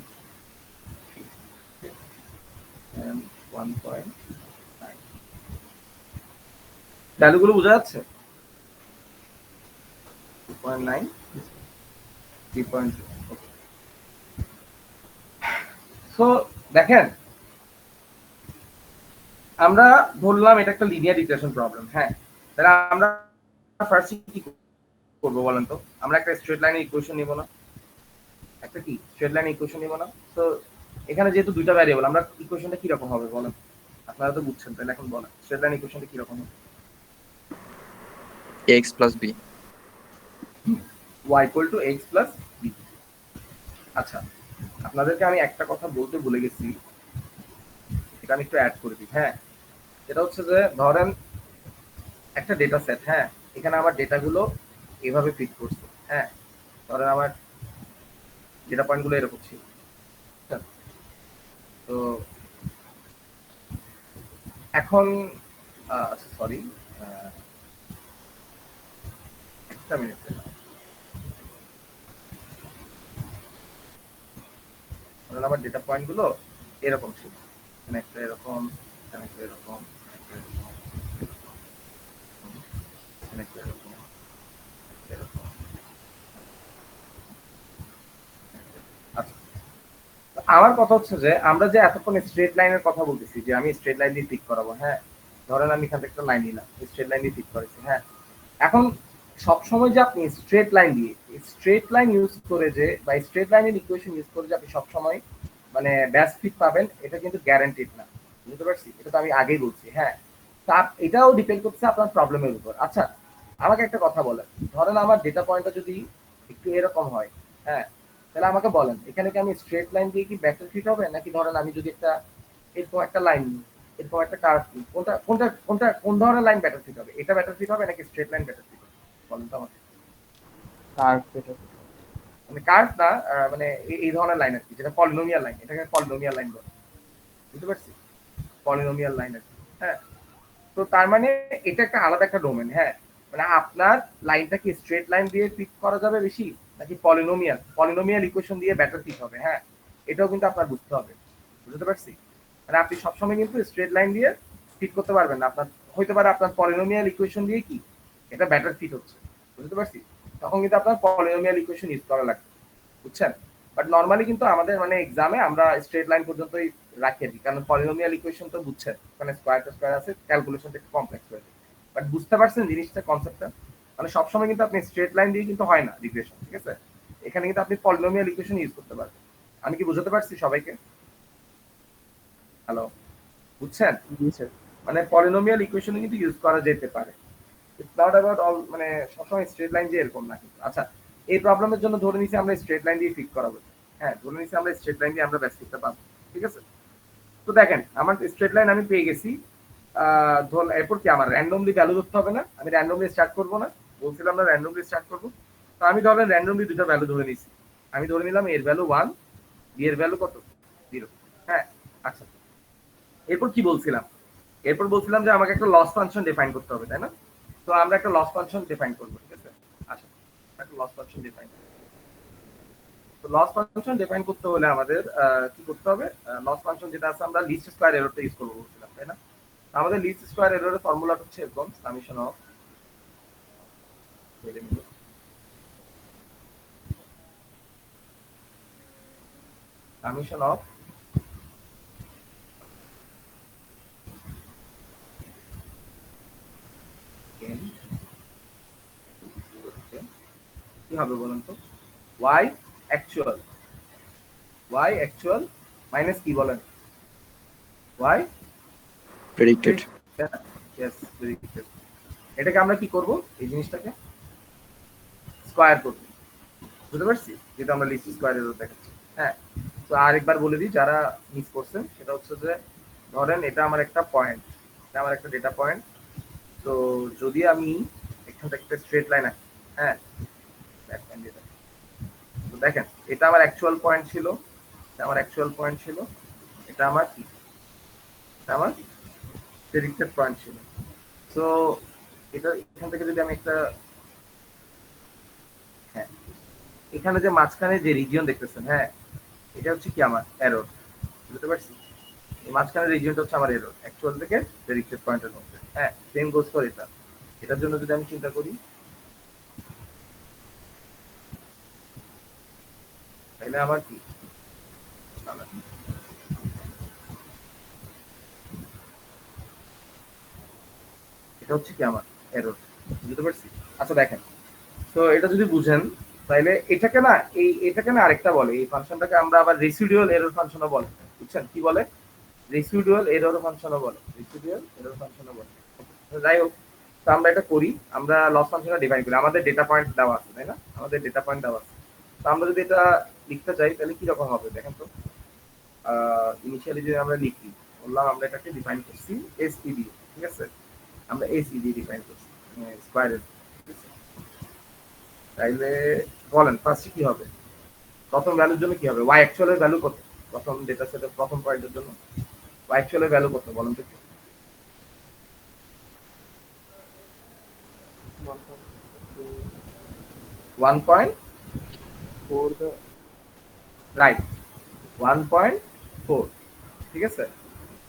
and 1.9। ভ্যালুগুলো বোঝা যাচ্ছে? 2.9, 3.2। সো দেখেন, আমরা ধরলাম এটা একটা লিনিয়ার ইকুয়েশন প্রবলেম, হ্যাঁ। তাহলে আমরা ফার্স্ট কি করবো বলেন তো? আমরা একটা স্ট্রেট লাইনের ইকুয়েশন নিব না? একটা কি স্ট্রেট লাইনের ইকুয়েশন নিব না? তো এখানে যেহেতু দুইটা ভ্যারিয়েবল, আমরা ইকুয়েশনটা কি রকম হবে বলেন? আপনারা তো বুঝছেন, তাহলে এখন বলেন স্ট্রেট লাইন ইকুয়েশনটা কি রকম হবে? x plus b। y equal to x plus b। আচ্ছা, আপনাদেরকে আমি একটা কথা বলতে ভুলে গেছি, এটা আমি একটু অ্যাড করে দিই, হ্যাঁ। এটা হচ্ছে যে ধরেন একটা ডেটা সেট, হ্যাঁ, এখানে আমার ডেটাগুলো এভাবে ফিট করছে, হ্যাঁ। ধরেন আমার ডেটা পয়েন্টগুলো এরকম ছিল। তো এখন সরি, একটা মিনিট, ধরেন আমার ডেটা পয়েন্টগুলো এরকম ছিল, এখানে একটা এরকম, এখানে একটা এরকম, এখানে একটা এরকম, এরকম। আচ্ছা, আমার কথা হচ্ছে যে আমরা যে এতক্ষণ স্ট্রেট লাইনের কথা বলতেছি, যে আমি স্ট্রেট লাইন দিয়ে ঠিক করাবো, হ্যাঁ। ধরেন আমি এখান থেকে একটা লাইন নিলাম, স্ট্রেট লাইন দিয়ে ঠিক করেছি, হ্যাঁ। এখন সবসময় যে আপনি স্ট্রেট লাইন দিয়ে স্ট্রেট লাইন ইউজ করে যে, বা স্ট্রেট লাইনের ইকুয়েশন ইউজ করে যে আপনি সবসময় মানে ব্যাস ফিট পাবেন এটা কিন্তু গ্যারান্টিড না, বুঝতে পারছি? এটা তো আমি আগেই বলছি। হ্যাঁ, তা এটাও ডিপেন্ড করছে আপনার প্রবলেমের উপর। আচ্ছা, আমাকে একটা কথা বলেন, ধরেন আমার ডেটা পয়েন্টটা যদি একটু এরকম হয়, হ্যাঁ, তাহলে আমাকে বলেন এখানে কি আমি স্ট্রেট লাইন দিয়ে কি ব্যাটার ফিট হবে, নাকি ধরেন আমি যদি একটা এরকম একটা লাইন, এরকম একটা কার্ভ, কোনটা কোনটা কোনটা কোন ধরনের লাইন ব্যাটার ফিট হবে? এটা ব্যাটার ফিট হবে নাকি স্ট্রেট লাইন ব্যাটার ফিট হবে? বলেন তো আমাকে। Curve better. মানে কার্ভ না, মানে এই ধরনের লাইন আর কি, যেটা পলিনোমিয়াল লাইন, এটাকে পলিনোমিয়াল লাইন বলে, বুঝতে পারছি? পলিনোমিয়াল লাইন আর কি। হ্যাঁ, তো তার মানে এটা একটা আলাদা একটা ডোমেন। হ্যাঁ, মানে আপনার লাইনটা কি স্ট্রেট লাইন দিয়ে ফিট করা যাবে বেশি, নাকি পলিনোমিয়াল পলিনোমিয়াল ইকুয়েশন দিয়ে ব্যাটার ফিট হবে? হ্যাঁ, এটাও কিন্তু আপনার বুঝতে হবে, বুঝতে পারছি? মানে আপনি সবসময় কিন্তু স্ট্রেট লাইন দিয়ে ফিট করতে পারবেন না, আপনার হইতে পারে আপনার পলিনোমিয়াল ইকুয়েশন দিয়ে কি এটা ব্যাটার ফিট হচ্ছে, বুঝতে পারছি? তখন কিন্তু আপনার পলিনোমিয়াল ইকুয়েশন ইউজ করা লাগবে, বুঝছেন? বাট নর্মালি কিন্তু আমাদের মানে এক্সামে আমরা স্ট্রেট লাইন পর্যন্তই রাখি আর কি, কারণ পলিনোমিয়াল ইকুয়েশন তো বুঝছেন, ওখানে স্কোয়ার টু স্কোয়ার আছে, ক্যালকুলেশনটা একটু কমপ্লেক্স হয়ে যায়। বাট বুঝতে পারছেন জিনিসটা, কনসেপ্টটা? মানে সবসময় কিন্তু আপনি স্ট্রেট লাইন দিয়ে কিন্তু হয় না রিগ্রেশন, ঠিক আছে? এখানে কিন্তু আপনি পলিনোমিয়াল ইকুয়েশন ইউজ করতে পারবেন। আমি কি বুঝাতে পারছি সবাইকে? হ্যালো, বুঝছেন? জি স্যার। মানে পলিনোমিয়াল ইকুয়েশন কিন্তু ইউজ করা যেতে পারে। ইটস নট অ্যাবাউট অল, মানে সবসময় স্ট্রেট লাইন যে এরকম না কিন্তু। আচ্ছা, এই প্রবলেমের জন্য ধরে নিছি আমরা স্ট্রেট লাইন দিয়ে ফিট করাবো। হ্যাঁ, ধরে নিছি আমরা স্ট্রেট লাইন দিয়ে আমরা ব্যাস ফিটটা পাবো, ঠিক আছে? তো দেখেন আমার স্ট্রেট লাইন আমি পেয়ে গেছি। ধরুন এরপর কি আমার র্যান্ডমলি ভ্যালু ধরতে হবে না? আমি র্যান্ডমলি স্টার্ট করবো না? বলছিলাম না র্যান্ডমলি স্টার্ট করবো। তো আমি ধরেন র্যান্ডমলি দুটো ভ্যালু ধরে নিছি। আমি ধরে নিলাম এর ভ্যালু 1, বি এর ভ্যালু কত? 0। হ্যাঁ, আচ্ছা। এরপর কি বলছিলাম? এরপর বলছিলাম যে আমাকে একটা লস ফাংশন ডিফাইন করতে হবে, তাই না? তো আমরা একটা লস ফাংশন ডিফাইন করবো, ঠিক আছে? আচ্ছা, একটা লস ফাংশন ডিফাইন। তো লস ফাংশন ডিফাইন করতে হলে আমাদের কি করতে হবে? লস ফাংশন যেটা আছে আমরা লিস্ট স্কয়ার এররটা ইউজ করবো বলছিলাম, তাই না? আমাদের লিস্ট স্কয়ার এররের ফর্মুলাটা হচ্ছে এরকম, সামেশন অফ সামেশন অফ কি হবে বলুন তো? y actual, y actual minus কি বলেন? y predicted. yes, predicted। এটাকে আমরা কি করব? এই জিনিসটাকে স্কয়ার করব, বুঝতে পারছি? যেটা আমরা লিস্ট স্কয়ার এরর দেখাচ্ছি। হ্যাঁ, তো আরেকবার বলে দিই যারা মিস করছেন, সেটা হচ্ছে যে ধরেন এটা আমার একটা পয়েন্ট, এটা আমার একটা ডেটা পয়েন্ট। তো যদি আমি এখান থেকে একটা স্ট্রেট লাইন আঁকি, হ্যাঁ, তো দেখেন এটা আমার অ্যাকচুয়াল পয়েন্ট ছিল, এটা আমার অ্যাকচুয়াল পয়েন্ট ছিল, এটা আমার কি, এটা আমার প্রেডিক্টেড পয়েন্ট ছিল। তো এটা এখান থেকে যদি আমি একটা, হ্যাঁ, এখানে যে মাঝখানে যে রিজিয়ন দেখতেছেন, হ্যাঁ, এটা হচ্ছে কি আমার এরর, বুঝতে পারছি? এই মাঝখানের রিজিয়নটা হচ্ছে আমার এরর অ্যাকচুয়াল থেকে প্রেডিক্টেড পয়েন্টের মধ্যে। হ্যাঁ, সেম গোজ ফর এটা। এটার জন্য যদি আমি চিন্তা করি, তাহলে আমার কি, এটা হচ্ছে কি আমার এরর, বুঝতে পারছি? আচ্ছা দেখেন, তো এটা যদি বুঝেন তাহলে এটাকে না, এটাকে না আরেকটা বলে, এই ফাংশনটাকে আমরা আবার রেসিডুয়াল এরর ফাংশনও বলে, বুঝছেন? কি বলে? রেসিডুয়াল এরর ফাংশনও বলে, রেসিডুয়াল এরর ফাংশনও বলে। তো যাই হোক, তো আমরা এটা করি, আমরা লস ফাংশনটা ডিফাইন করি। আমাদের ডেটা পয়েন্ট দেওয়া আছে, তাই না? আমাদের ডেটা পয়েন্ট দেওয়া আছে। তো আমরা যদি এটা লিখতে চাই তাহলে কি রকম হবে দেখেন তো। ইনিশিয়ালি যদি আমরা লিখি, বললাম আমরা এটাকে ডিফাইন করছি এসইডি, ঠিক আছে? আমরা এসইডি ডিফাইন করছি, স্কয়ার এর। তাইলে বলেন ফার্স্টে কি হবে? প্রথম ভ্যালুর জন্য কি হবে? y অ্যাকচুয়াল এর ভ্যালু কত? প্রথম ডেটা সেটের প্রথম পয়েন্টের জন্য y অ্যাকচুয়াল এর ভ্যালু কত বলেন তো? 1.4, the রাইট, 1.4, ঠিক আছে?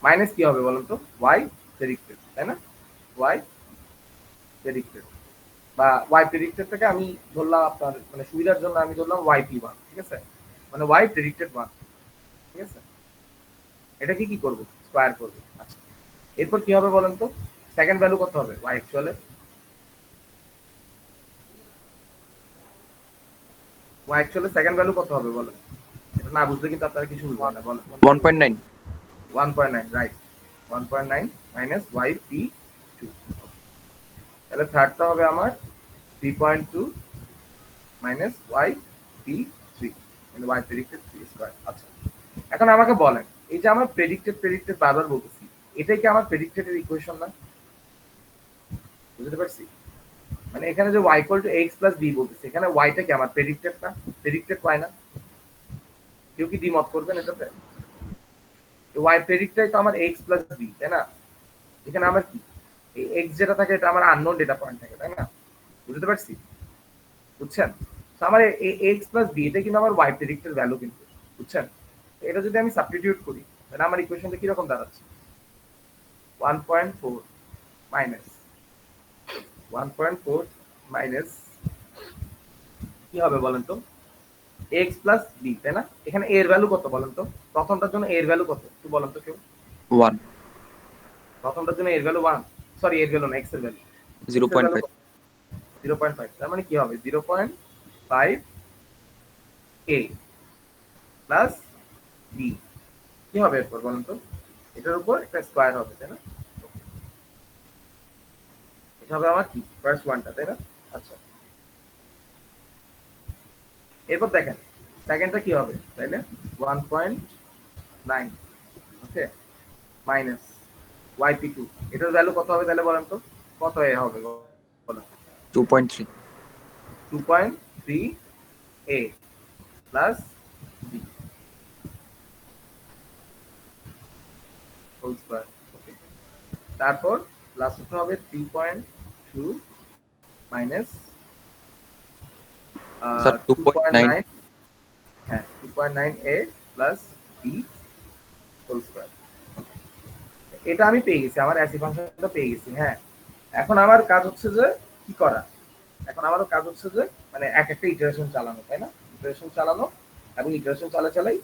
মাইনাস কি হবে বলেন তো? y প্রেডিক্টেড, তাই না? y প্রেডিক্টেড বা y প্রেডিক্টেড থেকে আমি ধরলাম আপনার মানে সুবিধার জন্য আমি ধরলাম yp1, ঠিক আছে? মানে y প্রেডিক্টেড 1, ঠিক আছে? এটাকে কি করব? স্কয়ার করব। আচ্ছা, এরপর কি হবে বলেন তো? সেকেন্ড ভ্যালু কত হবে y অ্যাকচুয়ালে? y অ্যাকচুয়ালে সেকেন্ড ভ্যালু কত হবে বলেন? এটা না বুঝলে কিন্তু আপনারা কিছু বুঝবেন না। বলেন 1.9 1.9 right 1.9 minus y p two. তাহলে থার্ডটা হবে আমার 3.2 মাইনাস ওয়াই পি থ্রি মানে ওয়াই প্রেডিক্টেড থ্রি স্কোয়ার। আচ্ছা এখন আমাকে বলেন এই যে আমার প্রেডিক্টেড বারবার বলতেছি এটাই কি আমার প্রেডিক্টেডের ইকুয়েশন না? বুঝতে পারছি? মানে এখানে যে y equal to x plus b বলতেছে এখানে yটা কি আমার প্রেডিক্টেড না? প্রেডিক্টেড y না? কেউ কি দ্বিমত করবেন এটাতে? y প্রেডিক্টেড তো আমার x প্লাস b তাই না? এখানে আমার কি এই x যেটা থাকে এটা আমার আননোন ডেটা পয়েন্ট থাকে তাই না? বুঝতে পারছি? বুঝছেন? তো আমার এই x প্লাস b এটা কিন্তু আমার y প্রেডিক্টেড ভ্যালু কিন্তু বুঝছেন? এটা যদি আমি সাবস্টিটিউট করি তাহলে আমার ইকুয়েশনটা কি রকম দাঁড়াচ্ছে 1.4 মাইনাস 1.4 মাইনাস কি হবে বলেন তো x প্লাস b তাই না? এখানে a এর ভ্যালু কত বলেন তো? প্রথমটার জন্য a এর ভ্যালু কত একটু বলেন তো কেউ? 1 প্রথমটার জন্য a এর ভ্যালু 1 সরি a এর ভ্যালু না x এর ভ্যালু 0.5 0.5 তার মানে কি হবে 0.5 a প্লাস b কি হবে এরপর বলেন তো? এটার উপর একটা স্কয়ার হবে তাই না? এটা হবে আমার কি ফার্স্ট ওয়ানটা তাই না? আচ্ছা এরপর দেখেন সেকেন্ডটা কি হবে তাইলে 1.9 ওকে মাইনাস yp2 এটার ভ্যালু কত হবে তাহলে বলেন তো কত এ হবে বলেন 2.3 2.3 a plus b whole square okay তারপর লাস্টটা হবে 3.2 মাইনাস স্যার 2.9 হ্যাঁ 2.9 a plus b whole square এটা আমি পেয়ে গেছি আমার অ্যাসি ফাংশনটা পেয়ে গেছি হ্যাঁ এখন আমার কাজ হচ্ছে যে কি করা এখন আমারও কাজ হচ্ছে যে মানে এক একটা ইটারেশন চালানো তাই না ইটারেশন চালানো এবং ইটারেশন চালাই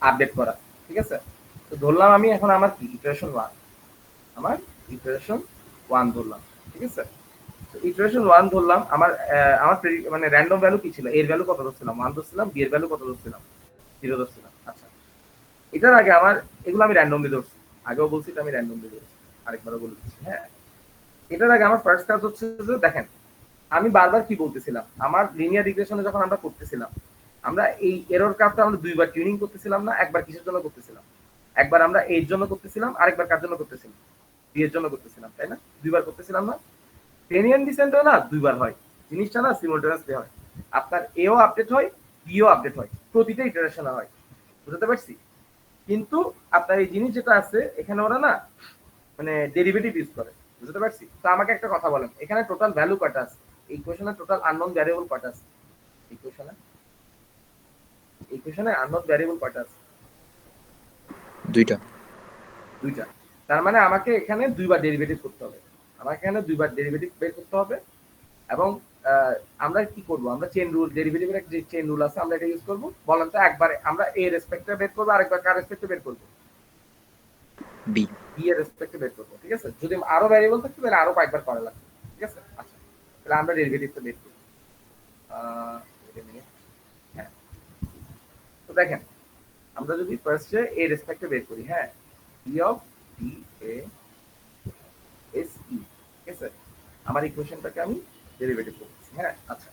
আপডেট করা ঠিক আছে তো ধরলাম আমি এখন আমার কি ইটারেশন 1 আমার ইটারেশন 1 ধরলাম ঠিক আছে তো ইটারেশন 1 ধরলাম আমার আমার মানে র্যান্ডম ভ্যালু কি ছিল এর ভ্যালু কত ধরছিলাম 1 ধরছিলাম বি এর ভ্যালু কত ধরছিলাম 0 ধরছিলাম আচ্ছা এটার আগে আমার এগুলো আমি র্যান্ডমলি ধরছি আগেও বলছি এটা আমি র্যান্ডমলি ধরছি আরেকবারও বলে দিচ্ছি হ্যাঁ এটার আগে আমার ফার্স্ট কাজ হচ্ছে যে দেখেন আমি বারবার কি বলতেছিলাম আমার লিনিয়ার রিগ্রেশনে যখন আমরা করতেছিলাম আমরা এই এরর কার্ভটা আমরা দুইবার টিউনিং করতেছিলাম না একবার কিসের জন্য করতেছিলাম একবার আমরা এর জন্য করতেছিলাম আরেকবার কার জন্য করতেছিলাম বি এর জন্য করতেছিলাম তাই না দুইবার করতেছিলাম না টেনিয়ান ডিসেন্টও না দুইবার হয় জিনিসটা না সিমultaneously হয় আপনার এও আপডেট হয় বিও আপডেট হয় প্রতিটা ইটারেশনে হয় বুঝতে পারছি কিন্তু আপনার এই জিনিস যেটা আছে এখানে ওরা না মানে ডেরিভেটিভ ইউজ করে বুঝতে পারছি তো আমাকে একটা কথা বলেন এখানে টোটাল ভ্যালু কয়টা আছে এই ইকুয়েশনে টোটাল আননোন ভ্যারিয়েবল কয়টা আছে ইকুয়েশনে আননোন ভ্যারিয়েবল কয়টা আছে দুইটা তার মানে আমাকে এখানে দুইবার ডেরিভেটিভ করতে হবে আমাকে এখানে দুইবার ডেরিভেটিভ বের করতে হবে এবং আমরা কি করব আমরা চেইন রুল ডেরিভেটিভের যে চেইন রুল আছে আমরা এটা ইউজ করব বলেন তো একবার আমরা a রেসপেক্টে বের করব আরেকবার কার রেসপেক্টে বের করব b বি এর রেসপেক্টে বের করব ঠিক আছে যদি আরো ভ্যারিয়েবল থাকতো তাহলে আরো কয়েকবার করা লাগবে ঠিক আছে আচ্ছা তাহলে আমরা ডেরিভেটিভটা বের করি হ্যাঁ তো দেখেন আমরা যদি ফার্স্টে a রেসপেক্টে বের করি হ্যাঁ b of b a s e ঠিক আছে আমার ইকুয়েশনটাকে আমি ডেরিভেটিভ করতেছি হ্যাঁ আচ্ছা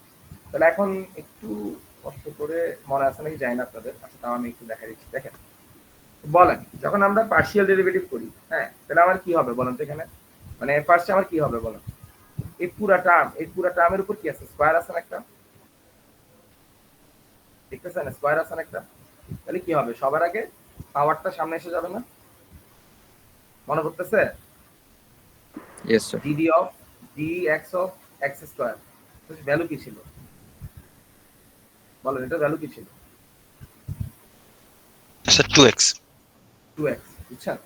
তাহলে এখন একটু কষ্ট করে মনে আছে নাকি জানি না আপনাদের আচ্ছা তাও আমি একটু দেখা দিচ্ছি দেখেন বলেন যখন আমরা পার্শিয়াল ডেরিভেটিভ করি হ্যাঁ তাহলে আমার কি হবে বলেন তো এখানে মানে ফার্স্টে আমার কি হবে বলেন এই পুরা টার্মের উপর কি আছে স্কয়ার আছে না একটা ঠিক আছে না স্কয়ার আছে না একটা তাহলে কি হবে সবার আগে পাওয়ারটা সামনে এসে যাবে না মনে করতেছে yes sir dx of x square value কি ছিল বলেন এটা ভ্যালু কি ছিল স্যার 2x 2x বুঝছেন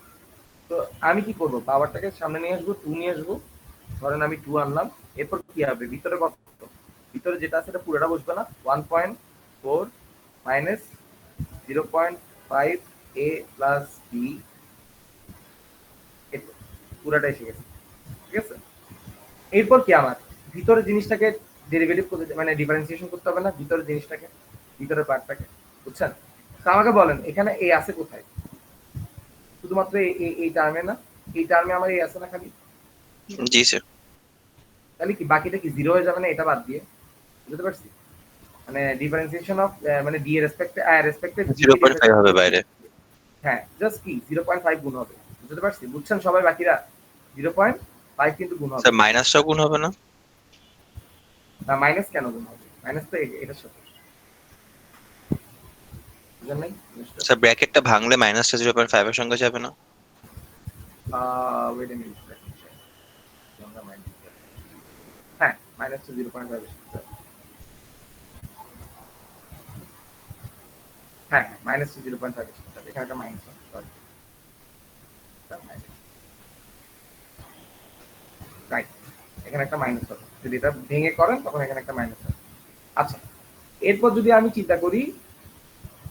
তো আমি কি করব পাওয়ারটাকে সামনে নিয়ে আসবো 2 নিয়ে আসবো ধরেন আমি 2 আনলাম এরপর কি হবে ভিতরে কত ভিতরে যেটা আছে এটা পুরোটা বসবে না 1.4 মাইনাস 0.5 a প্লাস b পুরোটা এসে গেছে ঠিক আছে এরপর কি আমার ভিতরে জিনিসটাকে ডেরিভেটিভ করতে মানে ডিফারেন্সিয়েশন করতে হবে না ভিতরে জিনিসটাকে ভিতরের পার্টটাকে বুঝছেন তো আমাকে বলেন এখানে এ আছে কোথায়? শুধুমাত্র এই টার্মে না, এই টার্মে আমার এই আছে না খালি? জি স্যার। তাহলে কি বাকিটা কি জিরো হয়ে যাবে না এটা বাদ দিয়ে? বুঝতে পারছি? মানে ডিফারেন্সিয়েশন অফ মানে ডি এর রেসপেক্টে 0.5 হবে বাইরে। হ্যাঁ জাস্ট কি 0.5 গুণ হবে। বুঝতে পারছি? বুঝছেন সবাই বাকিরা? 0.5 কিন্তু গুণ হবে। স্যার মাইনাসটাও গুণ হবে না? না মাইনাস কেন গুণ হবে? মাইনাস তো এটার সাথে। বুঝেন নাই? স্যার ব্র্যাকেটটা ভাঙলে মাইনাসটা 0.5 এর সঙ্গে যাবে না? Wait a minute. হ্যাঁ মাইনাস টু 0.5 হ্যাঁ মাইনাস টু 0.5 এখানে একটা মাইনাস সরি রাইট, এখানে একটা মাইনাস হবে। যদি এটা ভেঙে করেন তখন এখানে একটা মাইনাস হবে। আচ্ছা এরপর যদি আমি চিন্তা করি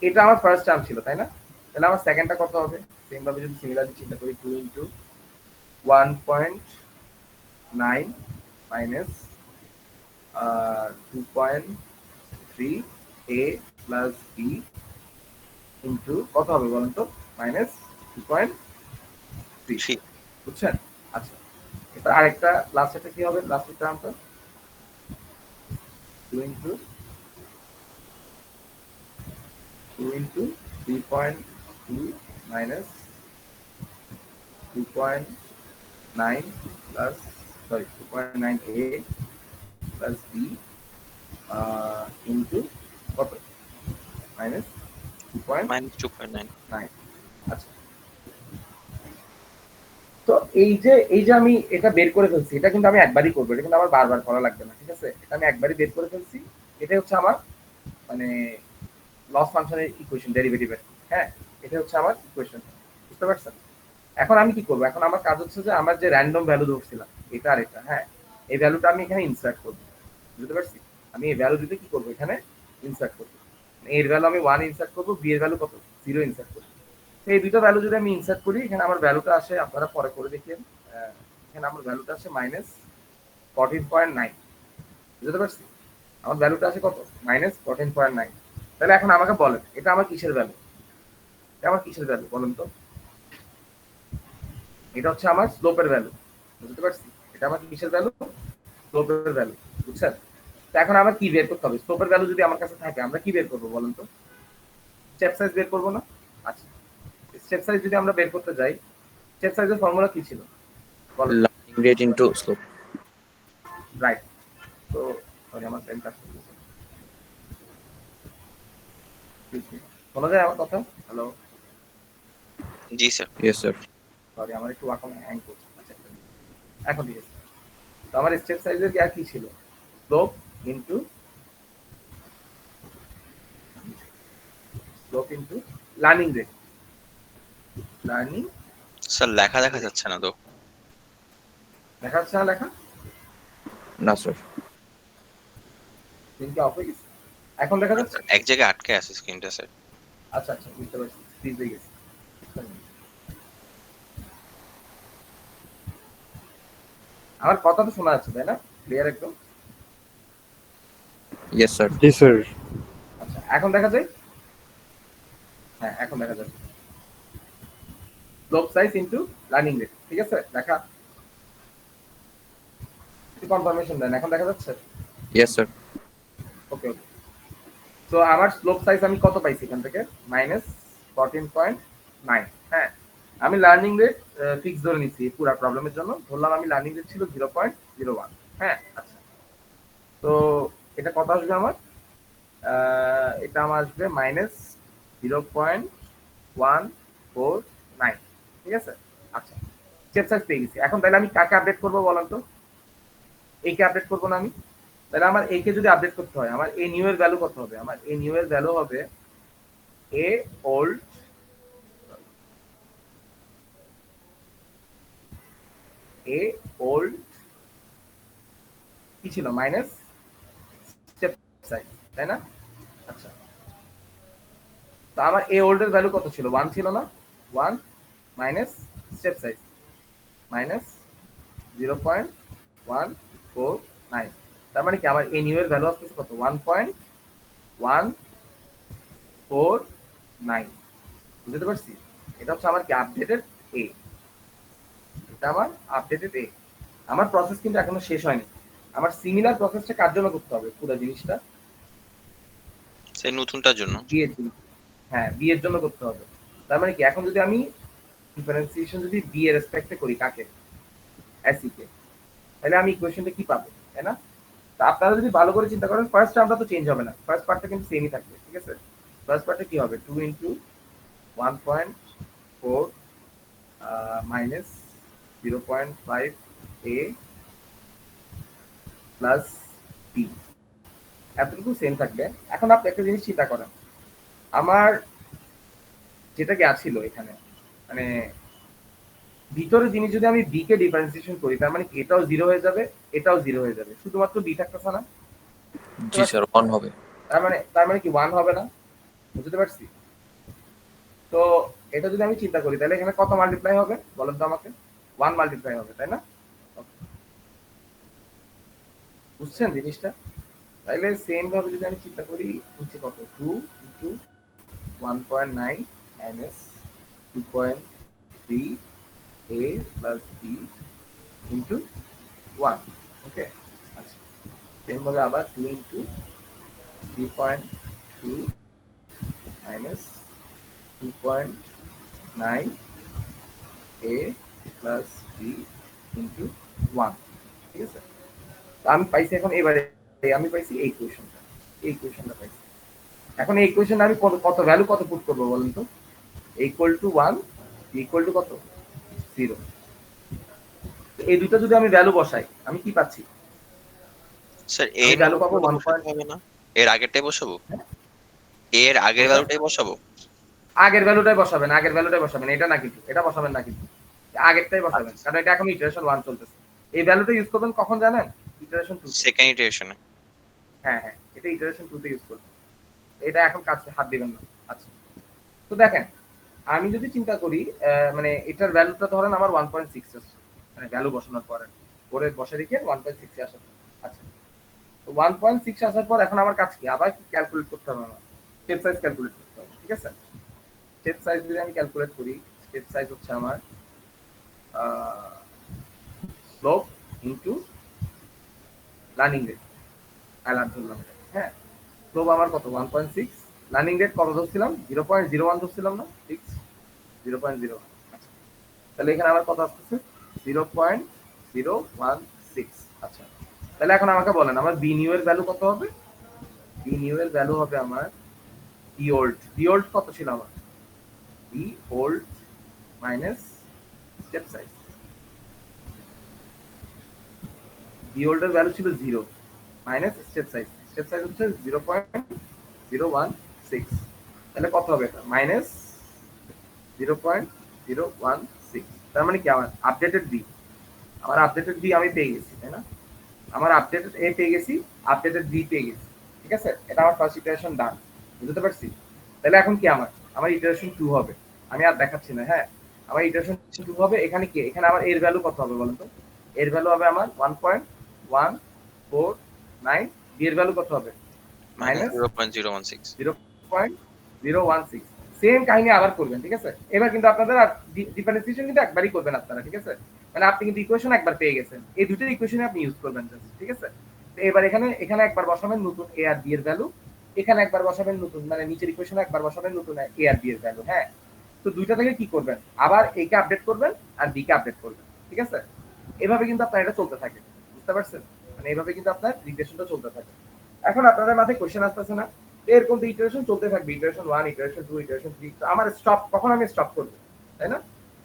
এটা আমার ফার্স্ট টার্ম ছিল তাই না, তাহলে আমার সেকেন্ডটা কত হবে? সেম ভাবে যদি সিমিলারলি চিন্তা করি 2 into 1.9 minus 2.3 a plus b into কত হবে বলেন তো? মাইনাস 2.3। 3। বুঝছেন? আচ্ছা এবার আরেকটা লাস্ট এটা কি হবে? লাস্টের টার্মটা 2 into 3.2 minus 2.9 plus sorry 2.9 a plus b into কত? মাইনাস 2.9। -2.9। আচ্ছা তো এই যে আমি এটা বের করে ফেলছি, এটা কিন্তু আমি একবারই করবো, এটা কিন্তু আমার বারবার করা লাগবে না, ঠিক আছে? এটা আমি একবারই বের করে ফেলছি। এটা হচ্ছে আমার মানে লস ফাংশনের ইকুয়েশন ডেরিভেটিভের। হ্যাঁ এটা হচ্ছে আমার ইকুয়েশন। বুঝতে পারছেন? এখন আমি কি করবো? এখন আমার কাজ হচ্ছে যে আমার যে র্যান্ডম ভ্যালু ধরছিলাম এটা আর এটা, হ্যাঁ এই ভ্যালুটা আমি এখানে ইনসার্ট করবো। বুঝতে পারছি? আমি এই ভ্যালু দিতে কি করবো? এখানে ইনসার্ট করবো। এর ভ্যালু আমি 1 ইনসার্ট করবো, বি এর ভ্যালু কত? 0 ইনসার্ট করবো। এই দুটো ভ্যালু যদি আমি ইনসার্ট করি এখানে আমার ভ্যালুটা আসে, আপনারা পরে করে দেখেন। এখানে আমার ভ্যালুটা আসে মাইনাস 14.9। বুঝতে পারছি? আমার ভ্যালুটা আসে কত? মাইনাস 14.9। তাহলে এখন আমাকে বলেন এটা আমার কিসের ভ্যালু? এটা আমার কিসের ভ্যালু বলেন তো? এটা হচ্ছে আমার স্লোপের ভ্যালু। বুঝতে পারছি? এটা আমার কিসের ভ্যালু? স্লোপের ভ্যালু। বুঝছেন? তো এখন আমার কি বের করতে হবে? স্লোপের ভ্যালু যদি আমার কাছে থাকে আমরা কি বের করবো বলেন তো? স্টেপ সাইজ বের করবো না? আচ্ছা স্টেপ সাইজ যদি আমরা বের করতে যাই, স্টেপ সাইজের ফর্মুলা কি ছিল বলেন? Learning rate into slope. Right. তো সরি আমার পেন কাজ করতেছে। শোনা যায় আমার কথা? হ্যালো জি স্যার। Yes sir. সরি আমার একটু এখন হ্যাং করছে। আচ্ছা এখন ঠিক আছে। তো আমার স্টেপ সাইজের কি ছিল? Slope into learning rate. Learning sir লেখা দেখা যাচ্ছে না তো। দেখা যাচ্ছে না লেখা? না স্যার। স্ক্রিন কি অফ হয়ে গেছে? এখন দেখা যাচ্ছে? এক জায়গায় আটকে আছে স্ক্রিনটা স্যার। আচ্ছা আচ্ছা বুঝতে পারছি, ফ্রিজ হয়ে গেছে। আমার কথা তো শোনা যাচ্ছে তাই না? ক্লিয়ার একদম? Yes sir. জি স্যার। আচ্ছা এখন দেখা যায়? হ্যাঁ এখন দেখা যাচ্ছে। Slope size into learning rate, ঠিক আছে? দেখা কনফার্মেশন দেন, এখন দেখা যাচ্ছে? Yes sir. Okay okay. তো আমার স্লোপ সাইজ আমি কত পাইছি এখান থেকে? মাইনাস 14.9। হ্যাঁ আমি লার্নিং রেট ফিক্স ধরে নিচ্ছি পুরো প্রবলেমের জন্য, ধরলাম আমি লার্নিং রেট ছিল 0.01। হ্যাঁ আচ্ছা তো এটা কত আসবে আমার? এটা আমার আসবে মাইনাস 0.149। ঠিক আছে? আচ্ছা স্টেপ সাইজ পেয়ে গেছি। এখন তাহলে আমি কাকে আপডেট করবো বলেন তো? এইকে আপডেট করবো না আমি? তাহলে আমার এইকে যদি আপডেট করতে হয় আমার এ নিউ এর ভ্যালু কত হবে? আমার এ নিউ এর ভ্যালু হবে এ ওল্ড এ ওল্ড কি ছিল? মাইনাস স্টেপ সাইজ, তাই না? আচ্ছা তো আমার এ ওল্ড এর ভ্যালু কত ছিল? 1 ছিল না? 1 মাইনাস স্টেপ সাইজ মাইনাস 0.149। তার মানে কি আমার এ নিউ এর ভ্যালু আসছে কত? 1.149। 9। বুঝতে পারছি? এটা হচ্ছে আমার কি আপডেটেড এ। এটা আমার আপডেটেড এ। আমার প্রসেস কিন্তু এখনো শেষ হয়নি। আমার সিমিলার প্রসেসটা কার জন্য করতে হবে পুরো জিনিসটা? সেই নতুনটার জন্য। বি এর জন্য। হ্যাঁ, বি এর জন্য করতে হবে। তার মানে কি এখন যদি আমি ডিফারেন্সিয়েশন যদি বি এর রেসপেক্টে করি কাকে? এসি কে। তাহলে আমি ইকুয়েশনটা কি পাবো? তাই না? তো আপনারা যদি ভালো করে চিন্তা করেন ফার্স্ট টার্মটা তো চেঞ্জ হবে না। ফার্স্ট পার্টটা কিন্তু সেমই থাকবে। ঠিক আছে? ফার্স্ট পার্টে কি হবে? 2 ইনটু 1.4 মাইনাস 0.5 এ প্লাস বি। এতটুকু সেম থাকবে। এখন আপনি একটা জিনিস চিন্তা করেন। আমার যেটা কি আছিল এখানে মানে ভিতরে জিনিস যদি আমি বি কে ডিফারেন্সিয়েশন করি তার মানে এটাও 0 হয়ে যাবে, এটাও 0 হয়ে যাবে। শুধুমাত্র বি থাকতেছে না? জি স্যার 1 হবে। তার মানে কি 1 হবে না? বুঝতে পারছি? তো এটা যদি আমি চিন্তা করি তাহলে এখানে কত মাল্টিপ্লাই হবে বলেন তো আমাকে? 1 মাল্টিপ্লাই হবে, তাই না? বুঝছেন জিনিসটা? তাইলে সেম ভাবে যদি আমি চিন্তা করি হচ্ছে কত 2 into 1.9 minus 2.3 a plus b into 1। ওকে, আচ্ছা সেম ভাবে আবার 2 into 3.2 minus 2.9 a plus b into 1। ঠিক আছে? তো আমি পাইছি এখন এবারে আমি পাইছি এই ইকুয়েশনটা পাইছি। এখন এই ইকুয়েশনে আমি কত ভ্যালু কত পুট করব বলেন তো? ইকুয়াল টু 1 ইকুয়াল টু কত? 0। এই দুটো যদি আমি ভ্যালু বসাই আমি কি পাচ্ছি? স্যার আমি এর ভ্যালু পাবো মধ্যে 1 বসাতে হবে না? এর আগেরটাই বসাবো? হ্যাঁ? এর আগের কোনটা? ভ্যালুটাই বসাবো? আগের ভ্যালুটাই বসাবেন, আগের ভ্যালুটাই বসাবেন। এটা না কিন্তু, এটা বসাবেন না কিন্তু। আগেরটাই বসাবেন। আচ্ছা, কারণ এটা এখন ইটারেশন 1 চলতেছে। এই ভ্যালুটা ইউজ করবেন কখন জানেন? ইটারেশন 2 তে। সেকেন্ড ইটারেশনে। হ্যাঁ, হ্যাঁ। এটা ইটারেশন 2 তে ইউজ করবেন। এটা এখন কাছে হাত দিবেন না। আচ্ছা। তো দেখেন, আমি যদি চিন্তা করি মানে এটার ভ্যালুটা ধরেন আমার 1.6 আসছে। মানে ভ্যালু বসানোর পরে করে বসে রেখে 1.6 এ আসে। আচ্ছা। তো 1.6 আসার পর এখন আমার কাজ কি? আবার ক্যালকুলেট করতে হবে আমার। স্টেপ সাইজ ক্যালকুলেট করতে হবে। ঠিক আছে? স্টেপ সাইজ যদি আমি ক্যালকুলেট করি, স্টেপ সাইজ হচ্ছে আমার slope into learning rate. Alert ধরলাম। হ্যাঁ, স্লোপ আমার কত? 1.6। লার্নিং রেট কত ধরছিলাম? 0.01 ধরছিলাম না? ঠিক 0.01। আচ্ছা, তাহলে এখানে আমার কত আসতেছে? 0.016। আচ্ছা, তাহলে এখন আমাকে বলেন আমার বি নিউ এর ভ্যালু কত হবে? বি নিউ এর ভ্যালু হবে আমার বি ওল্ড কত ছিল আমার? B old minus step size. B old এর ভ্যালু ছিল 0 minus step size. Step size হচ্ছে 0.016। তাহলে কত হবে এটা? মাইনাস 0.016। তার মানে কি আমার আপডেটেড বি, আমার আপডেটেড বি আমি পেয়ে গেছি, তাই না? আমার আপডেটেড এ পেয়ে গেছি, আপডেটেড বি পেয়ে গেছি। ঠিক আছে? এটা আমার ফার্স্ট ইটারেশন ডান। বুঝতে পারছি? তাহলে এখন কি আমার ইটারেশন 2 হবে। আমি আর দেখাচ্ছি না। হ্যাঁ, আমার ইটারেশন 2 হবে। এখানে কি? এখানে আমার এর ভ্যালু কত হবে বলেন তো? এর ভ্যালু হবে আমার 1.149। বি এর ভ্যালু কত হবে? Minus minus 0.016। 0.016। সেম কাহিনী আবার করবেন। ঠিক আছে? এবার কিন্তু আপনাদের আর ডিফারেন্সিয়েশন কিন্তু একবারই করবেন আপনারা। ঠিক আছে? মানে আপনি কিন্তু ইকুয়েশন একবার পেয়ে গেছেন। এই দুটো ইকুয়েশনে আপনি ইউজ করবেন জাস্ট। ঠিক আছে? তো এবার এখানে একবার বসাবেন নতুন এ আর বি এর ভ্যালু। এখানে একবার বসাবেন নতুন মানে নিচের ইকুয়েশনে একবার বসাবেন নতুন এ আর বি এর ভ্যালু। হ্যাঁ, তো দুইটা থেকে কি করবেন? আবার এ কে আপডেট করবেন আর বি কে আপডেট করবেন। ঠিক আছে? এভাবে কিন্তু আপনার এটা চলতে থাকে। বুঝতে পারছেন? মানে এইভাবে কিন্তু আপনার রিগ্রেশনটা চলতে থাকে। এখন আপনাদের মাথায় কোশ্চেন আসতেছে না? এরকম তো ইটারেশন চলতে থাকবে। Iteration 1, iteration 2, iteration 3। তো আমার স্টপ কখন আমি স্টপ করব? তাই না?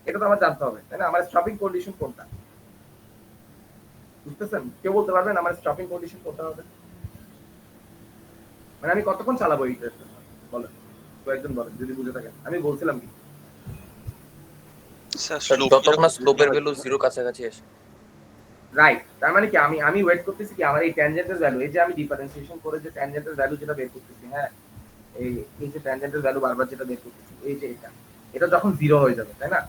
এটা তো আমার জানতে হবে। তাই না? আমার স্টপিং কন্ডিশন কোনটা? বুঝতেছেন? কেউ বলতে পারবেন আমার স্টপিং কন্ডিশন কোনটা হবে? মানে আমি কতক্ষণ চালাবো এই ইটারেশন? বলেন। কয়েকজন বলেন যদি বুঝে থাকেন। আমি বলছিলাম কি? স্যার স্যার স্লোপ যতক্ষণ না স্লোপের ভ্যালু 0 কাছাকাছি আসে। রাইট। তার মানে কি আমি ওয়েট করতেছি কি আমার এই ট্যানজেন্টের ভ্যালু, এই যে আমি ডিফারেন্সিয়েশন করে যে ট্যানজেন্টের ভ্যালু যেটা বের করতেছি, হ্যাঁ, এই যে ট্যানজেন্টের ভ্যালু বারবার যেটা বের করতেছি, এই যে এটা যখন 0 হয়ে যাবে, তাই না?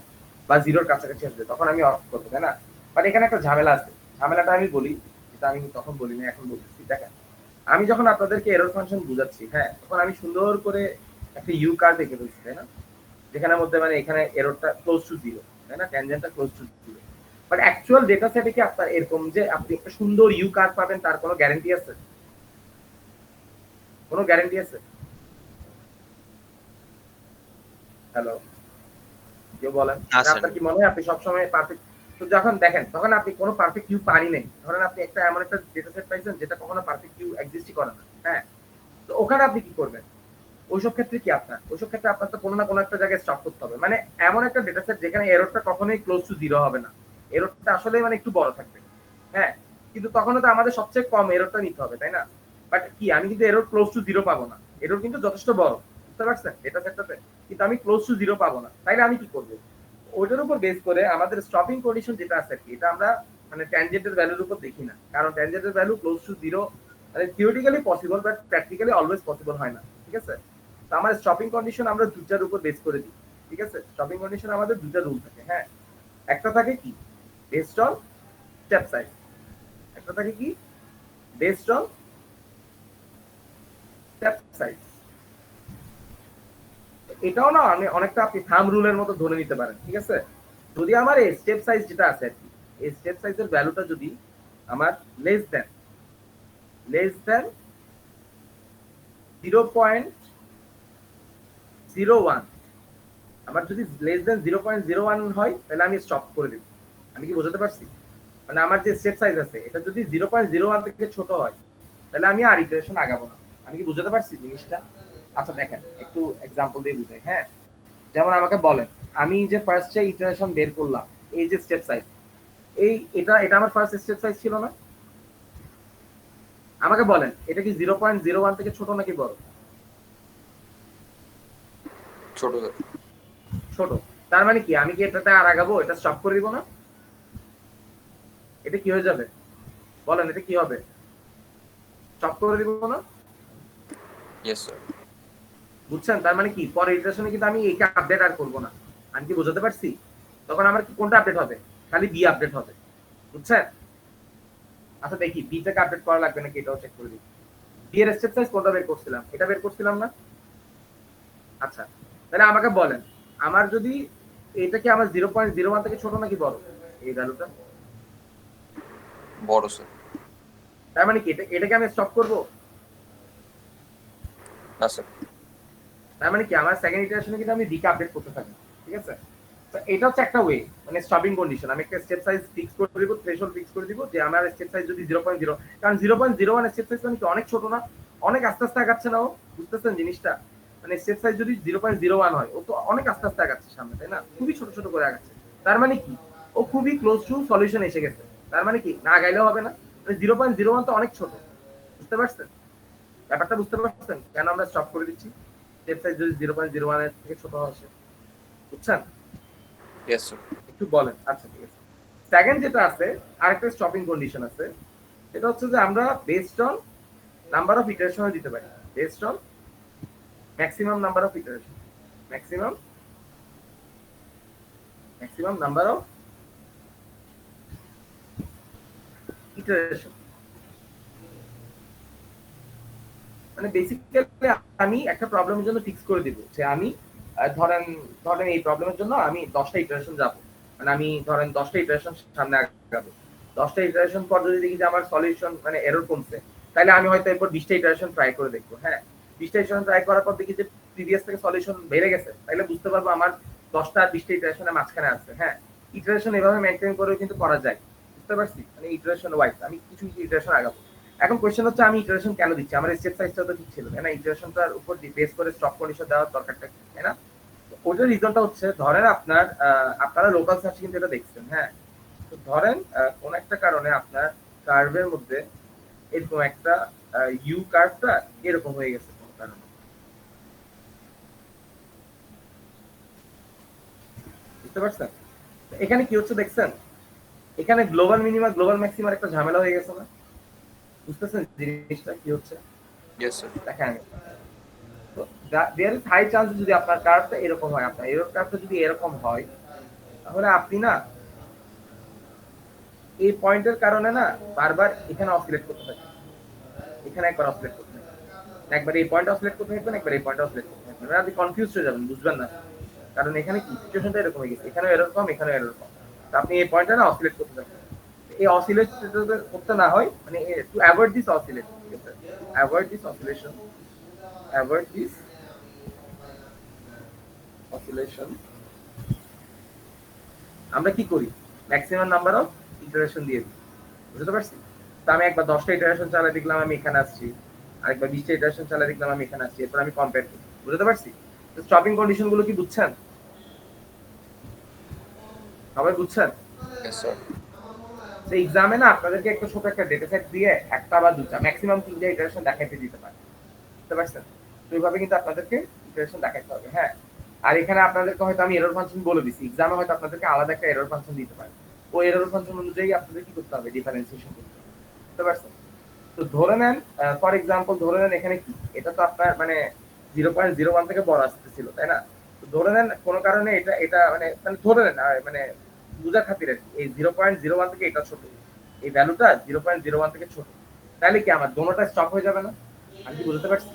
বা 0-র কাছাকাছি আসবে তখন আমি অফ করবো, তাই না? বাট এখানে একটা ঝামেলা আছে। ঝামেলাটা আমি বলি, যেটা আমি তখন বলিনি এখন বলতেছি। দেখেন, আমি যখন আপনাদেরকে এরর ফাংশন বুঝাচ্ছি, হ্যাঁ, তখন আমি সুন্দর করে একটা ইউ কার্ভ এঁকে ফেলছি, তাই না? যেখানের মধ্যে মানে এখানে এররটা ক্লোজ টু জিরো, তাই না? ট্যানজেন্টটা close to zero. But actual data সেটে কি আপনার এরকম যে আপনি একটা সুন্দর ইউ কার্ভ পাবেন তার কোনো গ্যারান্টি আছে? কোনো গ্যারান্টি আছে? হ্যালো, কেউ বলেন। না স্যার। আপনার কি মনে হয় আপনি সবসময় পারফেক্ট? তো যখন দেখেন তখন আপনি কোনো পারফেক্ট ইউ পারি নাই, ধরেন আপনি একটা এমন একটা ডেটা সেট পাইছেন যেটা কখনো পারফেক্ট ইউ এক্সিস্টই করে না, হ্যাঁ? তো ওখানে আপনি কি করবেন? ওইসব ক্ষেত্রে কি আপনার ওইসব ক্ষেত্রে আপনার তো কোনো না কোনো একটা জায়গায় স্টপ করতে হবে, মানে এমন একটা ডেটা সেট যেখানে এররটা কখনোই ক্লোজ টু জিরো হবে না, এররটা আসলে মানে একটু বড় থাকবে, হ্যাঁ? কিন্তু তখনও তো আমাদের সবচেয়ে কম এররটা নিতে হবে, তাই না? বাট কি আমি কিন্তু এরর ক্লোজ টু জিরো পাবো না, এরর কিন্তু যথেষ্ট বড়, বুঝতে পারছেন ডেটা সেটটাতে, কিন্তু আমি ক্লোজ টু জিরো পাবো না, তাইলে আমি কি করবো? ওইটার উপর বেস করে আমাদের স্টপিং কন্ডিশন যেটা আছে কি, এটা আমরা মানে ট্যানজেন্টের ভ্যালুর উপর দেখি না, কারণ ট্যানজেন্টের ভ্যালু ক্লোজ টু জিরো মানে theoretically possible but practically always possible হয় না, ঠিক আছে? তো আমার স্টপিং কন্ডিশন আমরা দুটার উপর বেস করে দিই, ঠিক আছে? স্টপিং কন্ডিশন আমাদের দুটা রুল থাকে, হ্যাঁ? একটা থাকে কি বেসড অন স্টেপ সাইজ, একটা থাকে কি বেসড অন স্টেপ সাইজ। এটাও না আমি অনেকটা আপনি থাম রুলের মতো ধরে নিতে পারেন, ঠিক আছে? যদি আমার এই স্টেপ সাইজ যেটা আছে আর কি, এই স্টেপ সাইজের ভ্যালুটা যদি আমার লেস দেন 0.01, আমার যদি লেস দেন 0.01 হয় তাহলে আমি স্টপ করে দেব। আমি কি বোঝাতে পারছি? মানে আমার যে স্টেপ সাইজ আছে এটা যদি 0.01 থেকে ছোট হয় তাহলে আমি আর ইটারেশন আগাবো না। আমি কি বুঝাতে পারছি জিনিসটা? আচ্ছা দেখেন একটু এক্সাম্পল দিয়ে বুঝাই, হ্যাঁ? যেমন আমাকে বলেন আমি যে ফার্স্ট যে ইটারেশন বের করলাম, এই যে স্টেপ সাইজ, এটা আমার ফার্স্ট স্টেপ সাইজ ছিল না? আমাকে বলেন এটা কি 0.01 থেকে ছোট নাকি বড়? ছোট ছোট। তার মানে কি আমি কি এটাতে আর আগাবো, এটা স্টপ করে দিব না? এটা কি হয়ে যাবে বলেন, এটা কি হবে? স্টপ করে দিব না? Yes sir. বুঝছেন? তার মানে কি পরের ইটারেশনে কিন্তু আমি এইটা আপডেট আর করব না। আমি কি বোঝাতে পারছি? তখন আমার কি কোনটা আপডেট হবে? খালি বি আপডেট হবে, বুঝছেন? আচ্ছা দেখি বি থেকে আপডেট করা লাগবে নাকি এটাও চেক করে দিই। বি এর স্টেপ সাইজ কোনটা বের করছিলাম? এটা বের করছিলাম না? আচ্ছা তাহলে আমাকে বলেন আমার যদি এটা কি আমার 0.01 থেকে ছোট নাকি বড় এই ভ্যালুটা? বড় স্যার। তার মানে কি এটাকে আমি স্টপ করব? না স্যার। তার মানে কি আমার সেকেন্ড ইটারেশনে কিন্তু আমি ডিকে আপডেট করতে থাকি, ঠিক আছে? তো এটা হচ্ছে একটা ওয়ে, মানে স্টপিং কন্ডিশন। আমি একটা স্টেপ সাইজ ফিক্স করে দিব, থ্রেশহোল্ড ফিক্স করে দিব যে আমার স্টেপ সাইজ যদি 0.0, কারণ 0.01 স্টেপ সাইজ মানে কি অনেক ছোট না? অনেক আস্তে আস্তে আগাচ্ছে না ও, বুঝতেছেন জিনিসটা? মানে স্টেপ সাইজ যদি 0.01 হয় ও তো অনেক আস্তে আস্তে আগাচ্ছে সামনে, তাই না? খুবই ছোট ছোট করে আগাচ্ছে। তার মানে কি ও খুবই ক্লোজ টু সলিউশন এসে গেছে। তার মানে কি না গাইলেও হবে না? মানে 0.01 তো অনেক ছোট, বুঝতে পারছেন ব্যাপারটা? বুঝতে পারছেন কেন আমরা স্টপ করে দিচ্ছি? স্টেপ সাইজ যদি 0.01 এর থেকে ছোট আসে, বুঝছেন? Yes sir. একটু বলেন। আচ্ছা ঠিক আছে। সেকেন্ড যেটা আছে আরেকটা স্টপিং কন্ডিশন আছে, এটা হচ্ছে যে আমরা based on number of iteration দিতে পারি, based on maximum number of iteration, maximum number of iteration. মানে বেসিক্যালি আমি একটা প্রবলেমের জন্য ফিক্স করে দিব যে আমি ধরেন ধরেন এই প্রবলেমের জন্য আমি 10টা ইটারেশন যাব, মানে আমি ধরেন 10টা ইটারেশন সামনে আগাবো। 10টা ইটারেশন পর যদি দেখি যে আমার সলিউশন মানে এরর কমছে, তাহলে আমি হয়তো এরপর 20টা ইটারেশন ট্রাই করে দেখবো, হ্যাঁ? 20টা ইটারেশন ট্রাই করার পর দেখি যে প্রিভিয়াস থেকে সলিউশন বেড়ে গেছে, তাহলে বুঝতে পারবো আমার 10টা আর 20টা ইটারেশনের মাঝখানে আছে, হ্যাঁ? ইটারেশন এভাবে মেনটেন করেও কিন্তু করা যায়, বুঝতে পারছি? মানে ইটারেশন ওয়াইজ আমি কিছু কিছু ইটারেশন আগাবো। এখন কোশ্চেন হচ্ছে আমি ইটারেশন কেন দিচ্ছি? আমার স্টেপ সাইজটা তো ঠিক ছিল, তাই না? ইটারেশনটার উপর বেস করে স্টপ কন্ডিশন দেওয়ার দরকারটা কি, তাই না? ওটার রিজনটা হচ্ছে ধরেন আপনারা লোকাল সার্চ কিন্তু এটা দেখছেন, হ্যাঁ? তো ধরেন কোন একটা কারণে আপনার কার্ভের মধ্যে এরকম একটা ইউ কার্ভটা এরকম হয়ে গেছে কোন কারণে, বুঝতে পারছেন? এখানে কি হচ্ছে দেখছেন? এখানে গ্লোবাল মিনিমা গ্লোবাল ম্যাক্সিমার একটা ঝামেলা হয়ে গেছে না? বুঝতেছেন জিনিসটা কি হচ্ছে? Yes sir. দেখেন দেয়ার ইজ হাই চান্স যদি আপনার কার্ভটা এরকম হয়, আপনার এরর কার্ভটা যদি এরকম হয়, তাহলে আপনি না এই পয়েন্টের কারণে না বারবার এখানে অসিলেট করতে থাকবেন, এখানে একবার অসিলেট করতে থাকবেন, একবার এই পয়েন্ট অসিলেট করতে থাকবেন, একবার এই পয়েন্ট অসিলেট করতে থাকবেন। মানে আপনি কনফিউজ হয়ে যাবেন, বুঝবেন না, কারণ এখানে কি সিচুয়েশনটা এরকম হয়ে গেছে, এখানেও এরর কম, এখানেও এরর কম। তো আপনি এই পয়েন্টটা না অসিলেট করতে থাকবেন। এই অসিলেট করতে না হয় মানে টু অ্যাভয়েড দিস অসিলেট, ঠিক আছে, avoid this oscillation, avoid this oscillation আমরা কি করি, ম্যাক্সিমাম নাম্বার অফ ইটারেশন দিয়ে দিই, বুঝতে পারছি। তো আমি একবার 10টা ইটারেশন চালিয়ে দেখলাম আমি এখানে আসছি, আরেকবার 20টা ইটারেশন চালিয়ে দেখলাম আমি এখানে আসছি, এরপর আমি কম্পেয়ার করি, বুঝতে পারছি। তো স্টপিং কন্ডিশন গুলো কি বুঝছেন, সবাই বুঝছেন? Yes, sir. সেই এক্সামে না আপনাদেরকে একটা ছোট একটা ডেটা সেট দিয়ে একটা বা দুটা ম্যাক্সিমাম 3টা ইটারেশন দেখাইতে দিতে পারে, বুঝতে পারছেন। তো এইভাবে কিন্তু আপনাদেরকে ইটারেশন দেখাইতে হবে, হ্যাঁ। আর এখানে আপনাদেরকে হয়তো আমি এরর ফাংশন বলে দিছি, এক্সামে হয়তো আপনাদেরকে আলাদা একটা এরর ফাংশন দিতে পারে, ওই এরর ফাংশন অনুযায়ী আপনাদের কি করতে হবে, ডিফারেন্সিয়েশন করতে হবে, বুঝতে পারছেন। তো ধরে নেন ফর এক্সাম্পল ধরে নেন এখানে কি, এটা তো আপনার মানে 0.01 থেকে বড় আসতেছিল, তাই না। তো ধরে নেন কোনো কারণে এটা এটা মানে মানে ধরে নেন মানে বুঝার খাতিরে এই 0.01 থেকে এটা ছোট, এই ভ্যালুটা 0.01 থেকে ছোট, তাহলে কি আমার দোনোটা স্টপ হয়ে যাবে না, আমি কি বুঝতে পারছি,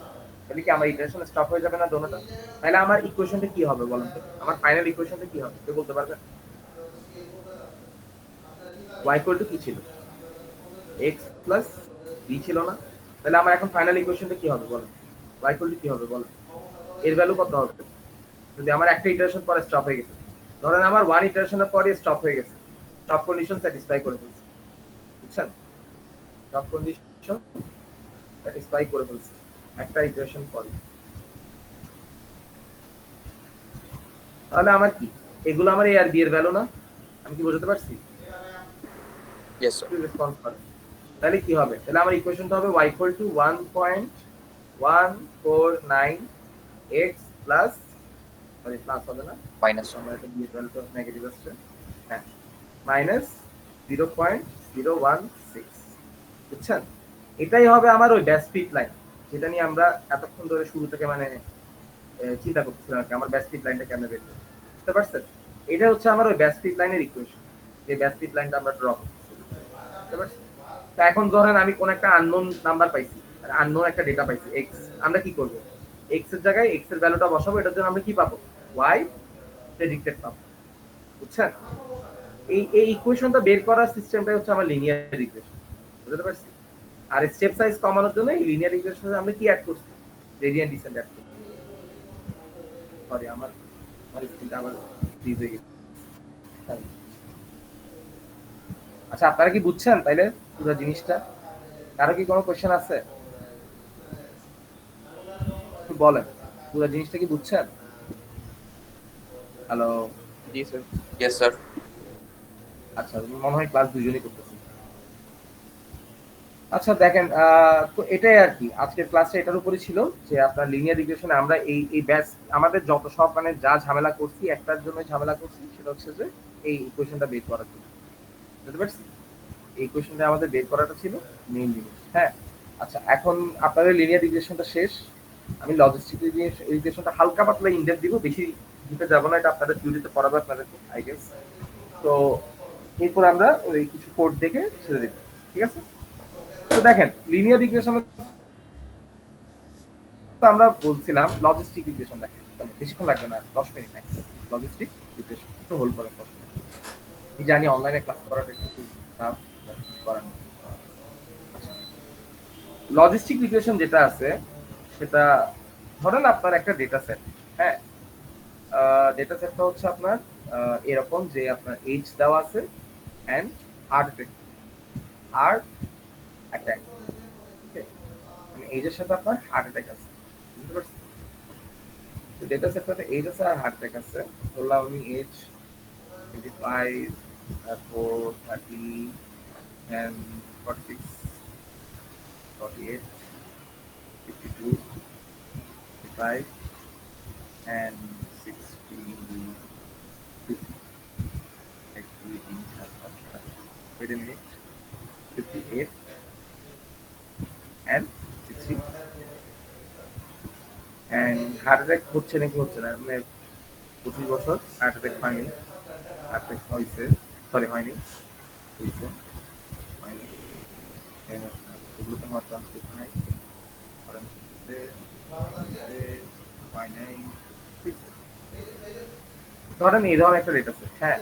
তাহলে কি আমার ইটারেশন স্টপ হয়ে যাবে না দোনোটা, তাহলে আমার ইকুয়েশনটা কি হবে বলুন তো, আমার ফাইনাল ইকুয়েশনটা কি হবে কেউ বলতে পারবেন? y কি ছিল, x প্লাস b ছিল না, তাহলে আমার এখন ফাইনাল ইকুয়েশনটা কি হবে বলেন, y কি হবে বলেন, এর ভ্যালু কত হবে, যদি আমার একটা ইটারেশন পরে স্টপ হয়ে গেছে, ধরেন আমার ওয়ান ইটারেশনের পরে স্টপ হয়ে গেছে, স্টপ কন্ডিশন স্যাটিসফাই করে ফেলছে, বুঝছেন, স্টপ কন্ডিশন স্যাটিসফাই করে ফেলছে একটা ইটারেশন পরে, তাহলে আমার কি এগুলো আমার a আর b এর ভ্যালু না, আমি কি বুঝতে পারছি? Yes, sir. রেসপন্স করে, তাহলে কি হবে, তাহলে আমার ইকুয়েশনটা হবে y 1.149x plus, sorry plus হবে না, Minus, sir. আমরা এটা দিয়ে ভ্যালু তো নেগেটিভ আসছে, হ্যাঁ, মাইনাস 0.016, বুঝছেন। এটাই হবে আমার ওই ব্যাস ফিট লাইন, যেটা নিয়ে আমরা এতক্ষণ ধরে শুরু থেকে মানে চিন্তা করতেছিলাম আর কি, আমার ব্যাস ফিট লাইনটা কেমনে বের করব, বুঝতে পারছেন। এটা হচ্ছে আমার ওই ব্যাস ফিট লাইনের ইকুয়েশন, যে ব্যাস ফিট লাইনটা আমরা ড্র করতেছি, বুঝতে পারছেন। তো এখন ধরেন আমি কোন একটা আননোন নাম্বার পাইছি, আননোন একটা ডেটা পাইছি x, আমরা কি করব, x এর জায়গায় x এর ভ্যালুটা বসাবো, এটার জন্য আমরা কি পাবো, y প্রেডিক্টেড পাবো, বুঝছেন। এই ইকুয়েশনটা বের করার সিস্টেমটাই হচ্ছে আমার লিনিয়ার ইকুয়েশন, বুঝতে পারছি। আর স্টেপ সাইজ কমানোর জন্য এই লিনিয়ার ইকুয়েশনে আমরা কি অ্যাড করছি, রেডিয়ান্ট ডিসেন্ট অ্যাড করছি, সরি আমার স্ক্রিনটা আবার ফ্রিজ হয়ে গেছে। আচ্ছা আপনারা কি বুঝছেন তাইলে পুরো জিনিসটা, কারো কি কোনো কোশ্চেন আছে, বলেন পুরো জিনিসটা কি বুঝছেন? হ্যালো, জি স্যার। Yes, sir. আচ্ছা মনে হয় ক্লাস দুজনেই করতেছি। আচ্ছা দেখেন তো এটাই আর কি আজকের ক্লাসটা এটার উপরে ছিল, যে আপনার লিনিয়ার রিগ্রেশনে আমরা এই ব্যাস আমাদের যত সব মানে যা ঝামেলা করছি একটার জন্য ঝামেলা করছি, সেটা হচ্ছে যে এই ইকুয়েশনটা বের করার জন্য, বুঝতে পারছি। এই কোশ্চেনটা আমাদের বের করাটা ছিল মেইন জিনিস, হ্যাঁ। আচ্ছা এখন আপনাদের লিনিয়ার রিগ্রেশনটা শেষ, আমি লজিস্টিক রিগ্রেশনটা হালকা পাতলা ইনডেপথ দিব, বেশি দিতে যাব না, এটা আপনাদের থিওরিতে পড়াবে আপনাদেরকে আই গেস। তো এরপর আমরা ওই কিছু কোড দেখে ছেড়ে দেব, ঠিক আছে। তো দেখেন লিনিয়ার রিগ্রেশন তো আমরা বলছিলাম লজিস্টিক রিগ্রেশন, দেখেন বেশিক্ষণ লাগবে না, 10 মিনিট ম্যাক্স। লজিস্টিক রিগ্রেশন একটু হোল্ড করেন, আমি জানি অনলাইনে ক্লাস করাটা একটু টাফ, করার নেই। লজিস্টিক রিগ্রেশন যেটা আছে সেটা ধরেন আপনার একটা ডেটা সেট, হ্যাঁ, ডেটা সেটটা হচ্ছে আপনার এরকম যে আপনার এজ দেওয়া আছে এন্ড হার্ট অ্যাটাক, মানে এজের সাথে আপনার হার্ট অ্যাটাক আছে, বুঝতে পারছেন। তো ডেটা সেটটাতে এজ আছে আর হার্ট অ্যাটাক আছে, ধরলাম আমি এজ 25, তারপর 30 and 46, 48, 52, 55 and 60, 50. Actually, wait a minute. 58 and 60. And heart attack হচ্ছে নাকি হচ্ছে না, মানে 25 বছর হার্ট অ্যাটাক হয়নি, হার্ট অ্যাটাক হয়েছে, সরি হয়নি, হয়েছে হয়নি, এগুলো তো আমার ট্রান্সক্রিপ্ট নাই, বাইনারি ধরেন এই ধরনের একটা ডেটা সেট, হ্যাঁ,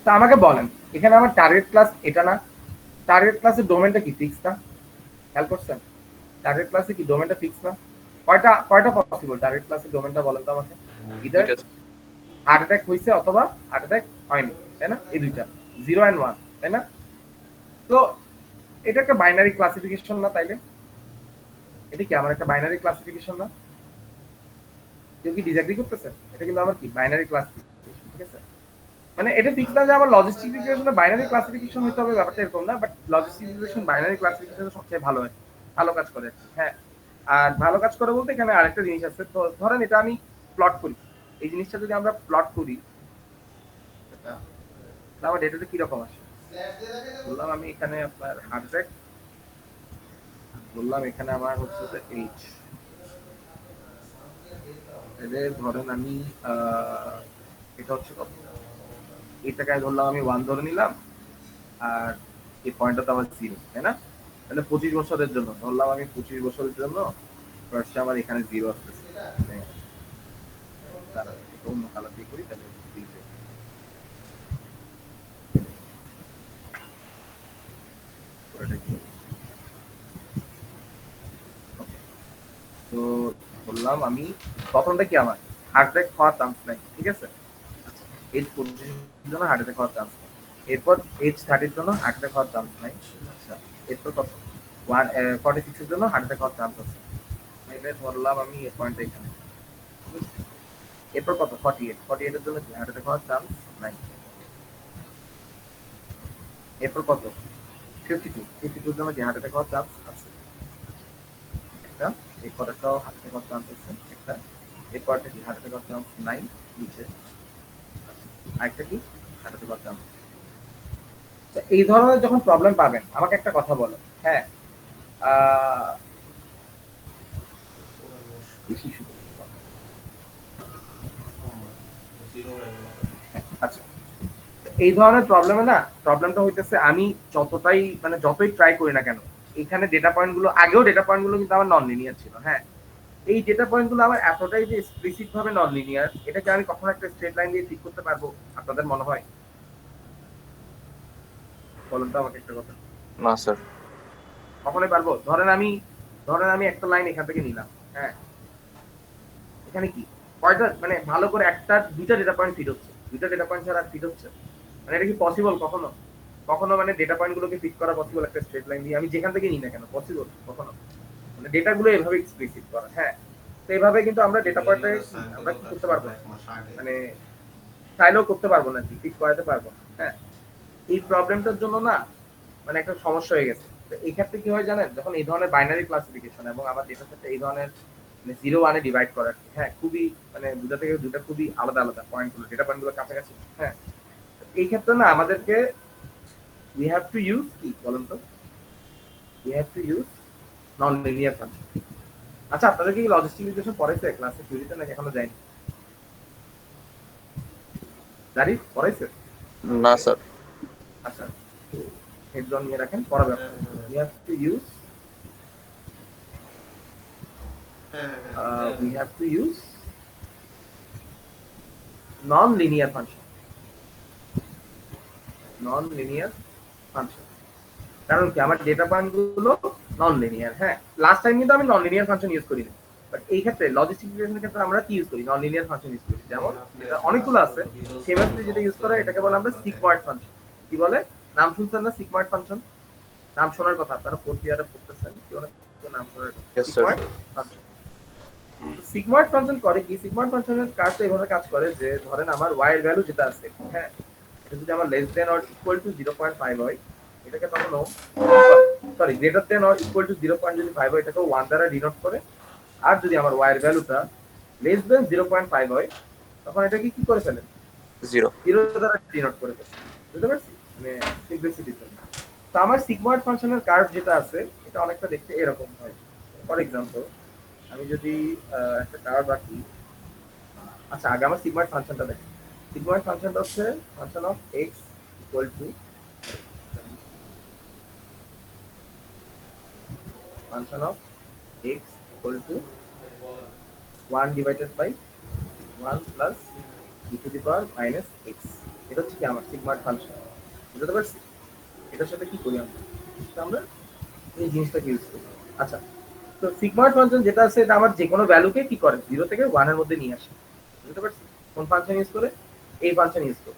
তা আমাকে বলেন এখানে আমার টার্গেট ক্লাস এটা না, টার্গেট ক্লাসের ডোমেনটা কি ফিক্স না? খেয়াল করছেন টার্গেট ক্লাসে কি ডোমেনটা ফিক্স না? কয়টা কয়টা পসিবল টার্গেট ক্লাসের ডোমেনটা বলেন তো আমাকে। ইদার হার্ট অ্যাটাক হয়েছে অথবা হার্ট অ্যাটাক হয়নি, তাই না? এই দুইটা 0 and 1, তাই না? তো এটা একটা বাইনারি ক্লাসিফিকেশন না? তাইলে এটা কি আমার একটা বাইনারি ক্লাসিফিকেশন না? কেউ কি ডিসএগ্রি করতেছে? এটা কিন্তু আমার কি বাইনারি ক্লাসিফিকেশন, ঠিক আছে? মানে এটা ফিক্স না যে আমার লজিস্টিক রিগ্রেশনে বাইনারি ক্লাসিফিকেশন হতে হবে, ব্যাপারটা এরকম না, but logistic regression binary classification সবচেয়ে ভালো হয়, ভালো কাজ করে, হ্যাঁ। আর ভালো কাজ করে বলতে এখানে আরেকটা জিনিস আছে, তো ধরেন এটা আমি প্লট করি, এই জিনিসটা যদি আমরা প্লট করি তাহলে আমার ডেটাতে কি রকম আসে? বললাম আমি এখানে আপনার হার্ট অ্যাটাক, বললাম এখানে আমার হচ্ছে এইচ, এদের ধরেন আমি এটা হচ্ছে কত, এই টাকায় ধরলাম আমি 1 ধরে নিলাম, আর এই পয়েন্টটা তো আমার 0, তাই না? তাহলে 25 বছরের জন্য ধরলাম আমি 25 বছরের জন্য ফার্স্টে আমার এখানে 0 আসতেছে, তারা অন্য কালার দিয়ে করি তাহলে তো বললাম আমি প্রথমটা কি আমার হার্ট অ্যাটাক হওয়ার চান্স নাই, ঠিক আছে? এজ 25 জন্য হার্ট অ্যাটাক হওয়ার চান্স, এরপর এজ 30 জন্য হার্ট অ্যাটাক হওয়ার চান্স নাই, আচ্ছা এরপর কত 46 এর জন্য হার্ট অ্যাটাক হওয়ার চান্স আছে, এটা ধরলাম আমি এই পয়েন্টটা এখানে, এরপর কত 48 এর জন্য হার্ট অ্যাটাক হওয়ার চান্স নাই, এরপর কত 52 এর জন্য হার্ট অ্যাটাক হওয়ার চান্স আছে একটা, এরপর একটাও হার্ট অ্যাটাক হওয়ার চান্স আছে একটা, এরপরটা কি হার্ট অ্যাটাক হওয়ার চান্স নাই নিচে, আরেকটা কি হার্ট অ্যাটাক হওয়ার চান্স। এই ধরনের যখন প্রবলেম পাবেন আমাকে একটা কথা বলো, হ্যাঁ, আচ্ছা এই ধরনের প্রবলেমে না, প্রবলেমটা হইতেছে আমি যতটাই মানে যতই ট্রাই করি না কেন, এখানে ডেটা পয়েন্ট গুলো আগেও ডেটা পয়েন্ট গুলো কিন্তু আমার নন লিনিয়ার ছিল, হ্যাঁ, এই ডেটা পয়েন্ট গুলো আমার এতটাই যে এক্সপ্লিসিট ভাবে নন লিনিয়ার, এটাকে আমি কখনো একটা স্ট্রেট লাইন দিয়ে ঠিক করতে পারবো আপনাদের মনে হয়? বলুন তো আমাকে একটা কথা। না স্যার। কখনোই পারবো? ধরেন আমি একটা লাইন এখান থেকে নিলাম, হ্যাঁ, এখানে কি কয়টা মানে ভালো করে একটা দুইটা ডেটা পয়েন্ট ফিট হচ্ছে, দুইটা ডেটা পয়েন্ট ছাড়া ফিট হচ্ছে, মানে এটা কি পসিবল কখনো? কখনো মানে ডেটা পয়েন্ট গুলোকে ফিট করা পসিবল একটা স্ট্রেট লাইন দিয়ে, আমি যেখান থেকে নিই না কেন পসিবল কখনো? মানে ডেটা গুলো এভাবে এক্সপ্লিসিট করা, হ্যাঁ, তো এইভাবে কিন্তু আমরা ডেটা পয়েন্টে আমরা কি করতে পারবো, মানে চাইলেও করতে পারবো না, ফিট করাতে পারবো, হ্যাঁ। এই প্রবলেমটার জন্য না মানে একটা সমস্যা হয়ে গেছে। তো এই ক্ষেত্রে কি হয় জানেন, যখন এই ধরনের বাইনারি ক্লাসিফিকেশন এবং আমার ডেটা সেটটা এই ধরনের মানে 0-1 ডিভাইড করা, হ্যাঁ, খুবই মানে দুটা থেকে দুটা খুবই আলাদা আলাদা পয়েন্টগুলো, ডেটা পয়েন্টগুলো কাছাকাছি, হ্যাঁ, এই ক্ষেত্রে না আমাদেরকে we have to use কি বলেন তো, we have to use non linear function. আচ্ছা আপনাদের কি লজিস্টিক রিগ্রেশন পড়াইছে ক্লাসে থিওরিতে নাকি এখনো যায়নি? জানি পড়াইছে? না স্যার। আচ্ছা হেডজন নিয়ে রাখেন, পড়াবে আপনাদের। we have to use non-linear function, কারণ কি আমার ডেটা পয়েন্ট গুলো নন লিনিয়ার, হ্যাঁ, লাস্ট টাইম কিন্তু আমি নন লিনিয়ার ফাংশন ইউজ করিনি, বাট এই ক্ষেত্রে লজিস্টিক রিগ্রেশনের ক্ষেত্রে আমরা কি ইউজ করি, নন লিনিয়ার ফাংশন ইউজ করি, যেমন এটা অনেকগুলো আছে, ফেমাসলি যেটা ইউজ করে এটাকে বলে আমরা সিগময়েড ফাংশন। কি বলে, নাম শুনছেন না সিগময়েড ফাংশন? নাম শোনার কথা, আপনারা ফোর্থ ইয়ারে পড়তেছেন, কি অনেক নাম শোনার কথা, সিগময়েড ফাংশন। সিগময়েড ফাংশন করে কি, সিগময়েড ফাংশনের কাজটা এইভাবে কাজ করে যে ধরেন আমার y এর ভ্যালু যেটা আছে, হ্যাঁ, এটা যদি আমার less than or equal to 0.5 হয়, এটাকে তখন sorry greater than or equal to 0.5 হয়, এটাকে 1 দ্বারা ডিনোট করে, আর যদি আমার y এর ভ্যালুটা লেস দেন 0.5 হয় তখন এটাকে কি করে ফেলে, 0 দ্বারা ডিনোট করে ফেলে, বুঝতে পারছি, মানে সিম্পলিসিটির জন্য। তো আমার সিগময়েড ফাংশনের কার্ভ যেটা আছে এটা অনেকটা দেখতে এরকম হয়। ফর এক্সাম্পল আমি যদি একটা কার্ভ রাখি, আচ্ছা আগে আমার সিগময়েড ফাংশনটা দেখি, সিগময়েড ফাংশনটা হচ্ছে function of x equal to function of x equal to 1 divided by 1 plus e to the power minus x. এটা হচ্ছে কি আমার সিগমার ফাংশন, বুঝতে পারছি? এটার সাথে কি করি আমরা, আমরা এই জিনিসটাকে ইউজ করি। আচ্ছা, তো সিগমার ফাংশন যেটা আছে এটা আমার যে কোনো ভ্যালুকে কি করে 0 থেকে 1 এর মধ্যে নিয়ে আসে, বুঝতে পারছি? কোন ফাংশন ইউজ করে? এই ফাংশন ইউজ করে,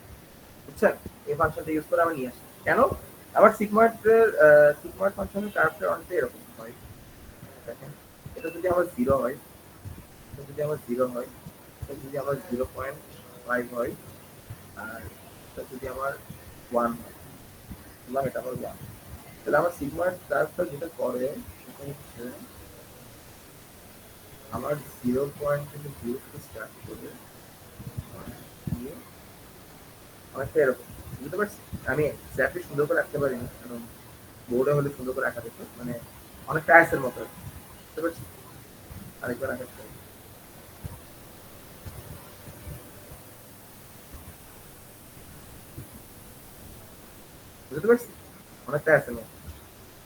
বুঝছেন? এই ফাংশনটা ইউজ করে আমরা নিয়ে আসি। কেন? আমার সিগমার ফাংশনের ক্যারেক্টার অনেকটা এরকম হয়। দেখেন, এটা যদি আমার 0 হয়, এটা যদি আমার 0 হয়, এটা যদি আমার 0.5 হয়, আর এটা যদি আমার 1 হয়, বললাম এটা আমার 1, তাহলে আমার সিগমার ক্যারেক্টার যেটা করে সেটা হচ্ছে আমার 0 পয়েন্ট থেকে 0 থেকে স্টার্ট করে দিয়ে অনেকটা এরকম, বুঝতে পারছি? আমি এক্স্যাক্টলি সুন্দর করে রাখতে পারিনি, কারণ বোর্ডে হলে সুন্দর করে রাখা যেত, মানে অনেকটা আইসের মতো, বুঝতে পারছি? আরেকবার রাখা চাই। বুঝতে পারছি? অনেকটা আইসের মতো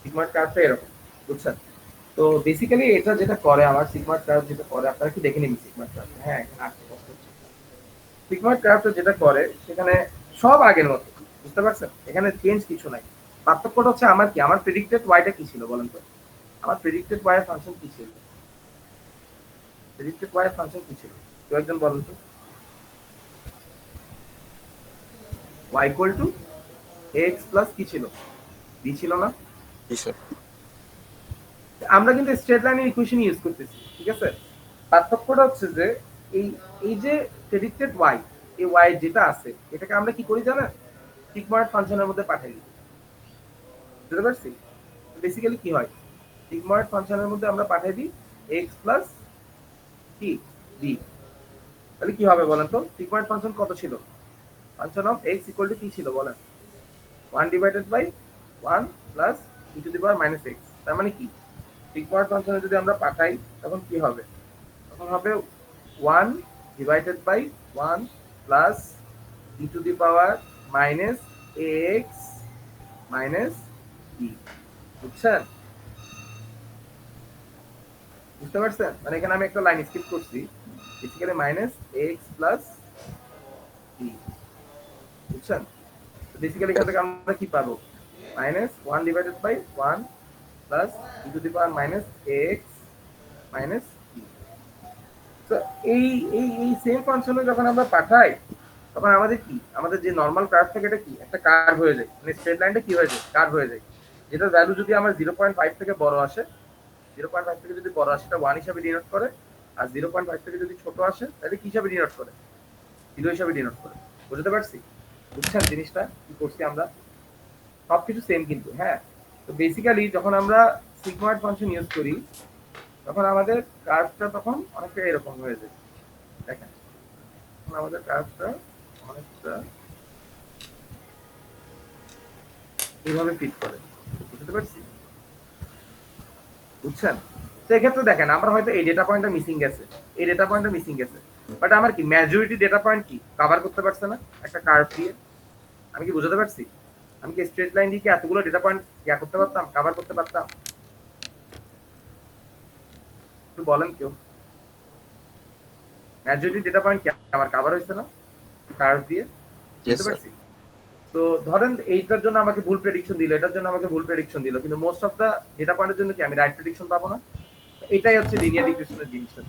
সিগমার কার্ভটা এরকম, বুঝছেন? তো বেসিক্যালি এটা যেটা করে আমার সিগমার কার্ভ যেটা করে, আপনারা কি দেখে নিবি সিগমার কার্ভ? হ্যাঁ, এখানে আসতে কষ্ট হচ্ছে। সিগমার কার্ভটা যেটা করে সেখানে সব আগের মতো, বুঝতে পারছেন? এখানে চেঞ্জ কিছু নাই। পার্থক্যটা হচ্ছে আমার কি, আমার প্রেডিক্টেড ওয়াইটা কি ছিল বলেন তো? আমার প্রেডিক্টেড ওয়াই এর ফাংশন কি ছিল? প্রেডিক্টেড ওয়াই এর ফাংশন কি ছিল? কেউ একজন বলেন তো। Y equal to x plus কি ছিল? বি ছিল না? জি স্যার। আমরা কিন্তু স্ট্রেট লাইনের ইকুয়েশন ইউজ করতেছি, ঠিক আছে? পার্থক্যটা হচ্ছে যে এই এই যে প্রেডিক্টেড ওয়াই, এই ওয়াই যেটা আছে এটাকে আমরা কি করি জানেন? সিগময়েড ফাংশনের মধ্যে পাঠাই দিই, বুঝতে পারছি? বেসিক্যালি কি হয়, সিগময়েড ফাংশনের মধ্যে আমরা পাঠাই দিই এক্স প্লাস কি বি। তাহলে কি হবে বলেন তো? সিগময়েড ফাংশন কত ছিল? Function of x equal to কি ছিল বলেন? 1 divided by 1 plus e to the power minus x. তার মানে কি, সিগময়েড ফাংশনে যদি আমরা পাঠাই তখন কি হবে? তখন হবে 1 divided by 1 plus e to the power minus x minus e, বুঝছেন? বুঝতে পারছেন? মানে এখানে আমি একটা লাইন স্কিপ করছি, basically minus x plus e, বুঝছেন? বেসিক্যালি এখান থেকে আমরা কি পাবো? Minus 1 divided by 1 plus e to the power minus x minus e. তো এই এই এই সেম ফাংশনে যখন আমরা পাঠাই তখন আমাদের কি, আমাদের যে নরমাল কার্ভ থাকে এটা কি একটা কার্ভ হয়ে যায়, মানে স্ট্রেট লাইনটা কি হয়ে যায়? কার্ভ হয়ে যায়। যেটার ভ্যালু যদি আমার 0.5 থেকে বড় আসে, 0.5 থেকে যদি বড় আসে এটা 1 হিসাবে ডিনোট করে, আর 0.5 থেকে যদি ছোট আসে তাহলে কি হিসাবে ডিনোট করে? 0 হিসাবে ডিনোট করে। বুঝতে পারছি? বুঝছেন জিনিসটা কি করছি আমরা? সবকিছু সেম কিন্তু, হ্যাঁ। তো বেসিক্যালি যখন আমরা সিগময়েড ফাংশন ইউজ করি তখন আমাদের কার্ভটা তখন অনেকটা এরকম হয়ে যায়। দেখেন, তখন আমাদের কার্ভটা অনেকটা এইভাবে ফিট করে, বুঝতে পারছি? বুঝছেন? তো এক্ষেত্রে দেখেন আমরা হয়তো এই ডেটা পয়েন্টটা মিসিং গেছে, এই ডেটা পয়েন্টটা মিসিং গেছে, বাট আমার কি মেজরিটি ডেটা পয়েন্ট কি কভার করতে পারছে না একটা কার্ভ দিয়ে? আমি কি বুঝতে পারছি? আমি কি স্ট্রেট লাইন দিয়ে কি এতগুলো ডেটা পয়েন্ট ইয়া করতে পারতাম, কভার করতে পারতাম? একটু বলেন কেউ। মেজরিটি ডেটা পয়েন্ট কি আমার কভার হয়েছে না কার্ভ দিয়ে? Yes, বুঝতে sir. পারছি? তো ধরেন এইটার জন্য আমাকে ভুল প্রেডিকশন দিল, এটার জন্য আমাকে ভুল প্রেডিকশন দিল, কিন্তু মোস্ট অফ দা ডেটা পয়েন্টের জন্য কি আমি রাইট প্রেডিকশন পাবো না? এটাই হচ্ছে লিনিয়ার ইকুয়েশনের জিনিসটা,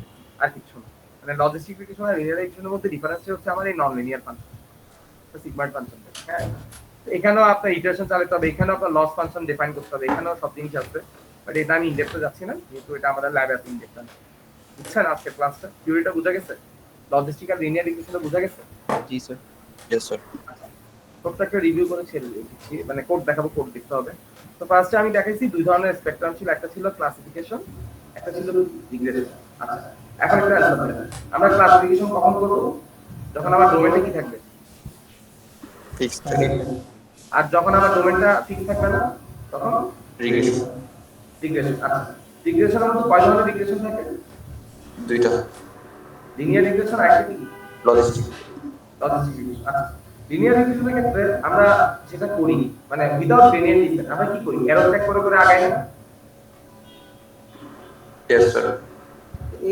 আর কিছু না। মানে লজিস্টিক ইকুয়েশন আর লিনিয়ার ইকুয়েশনের মধ্যে ডিফারেন্স হচ্ছে আমার এই নন লিনিয়ার ফাংশন, সিগমার ফাংশন। হ্যাঁ, এখানেও আপনার ইটারেশন চালাতে হবে, এখানেও আপনার লস ফাংশন ডিফাইন করতে হবে, এখানেও সব জিনিস আছে, বাট এটা আমি ইনডেপথে যাচ্ছি না যেহেতু এটা আমাদের ল্যাবে আছে ইনডেপথ। বুঝছেন আজকের ক্লাসটা থিওরিটা বোঝা গেছে? লজিস্টিক আর লিনিয়ার ইকুয়েশনটা বোঝা গেছে? জি স্যার। Yes, sir. কোডটা একটা রিভিউ করে ছেড়ে দিচ্ছি, মানে কোড দেখাবো, কোড দেখতে হবে। তো ফার্স্টে আমি দেখাইছি দুই ধরনের স্পেকট্রাম ছিল, একটা ছিল ক্লাসিফিকেশন, একটা ছিল রিগ্রেশন। আচ্ছা, এখন একটা আসলে আমরা ক্লাসিফিকেশন কখন করব? যখন আমার ডোমেইনটা কি থাকবে, Fixed. আর যখন আমার ডোমেইনটা ফিক্স থাকবে না তখন Regression. রিগ্রেশন। আচ্ছা, রিগ্রেশন আমাদের কয় ধরনের রিগ্রেশন থাকে? দুইটা। লিনিয়ার রিগ্রেশন আর একটা কি? Logistic. Logistic regression. আচ্ছা, লিনিয়ার রিগ্রেশনের ক্ষেত্রে আমরা যেটা করি, মানে উইদাউট লিনিয়ার রিগ্রেশন আমরা কি করি? এরর ট্র্যাক করে করে আগাই না, Yes, sir.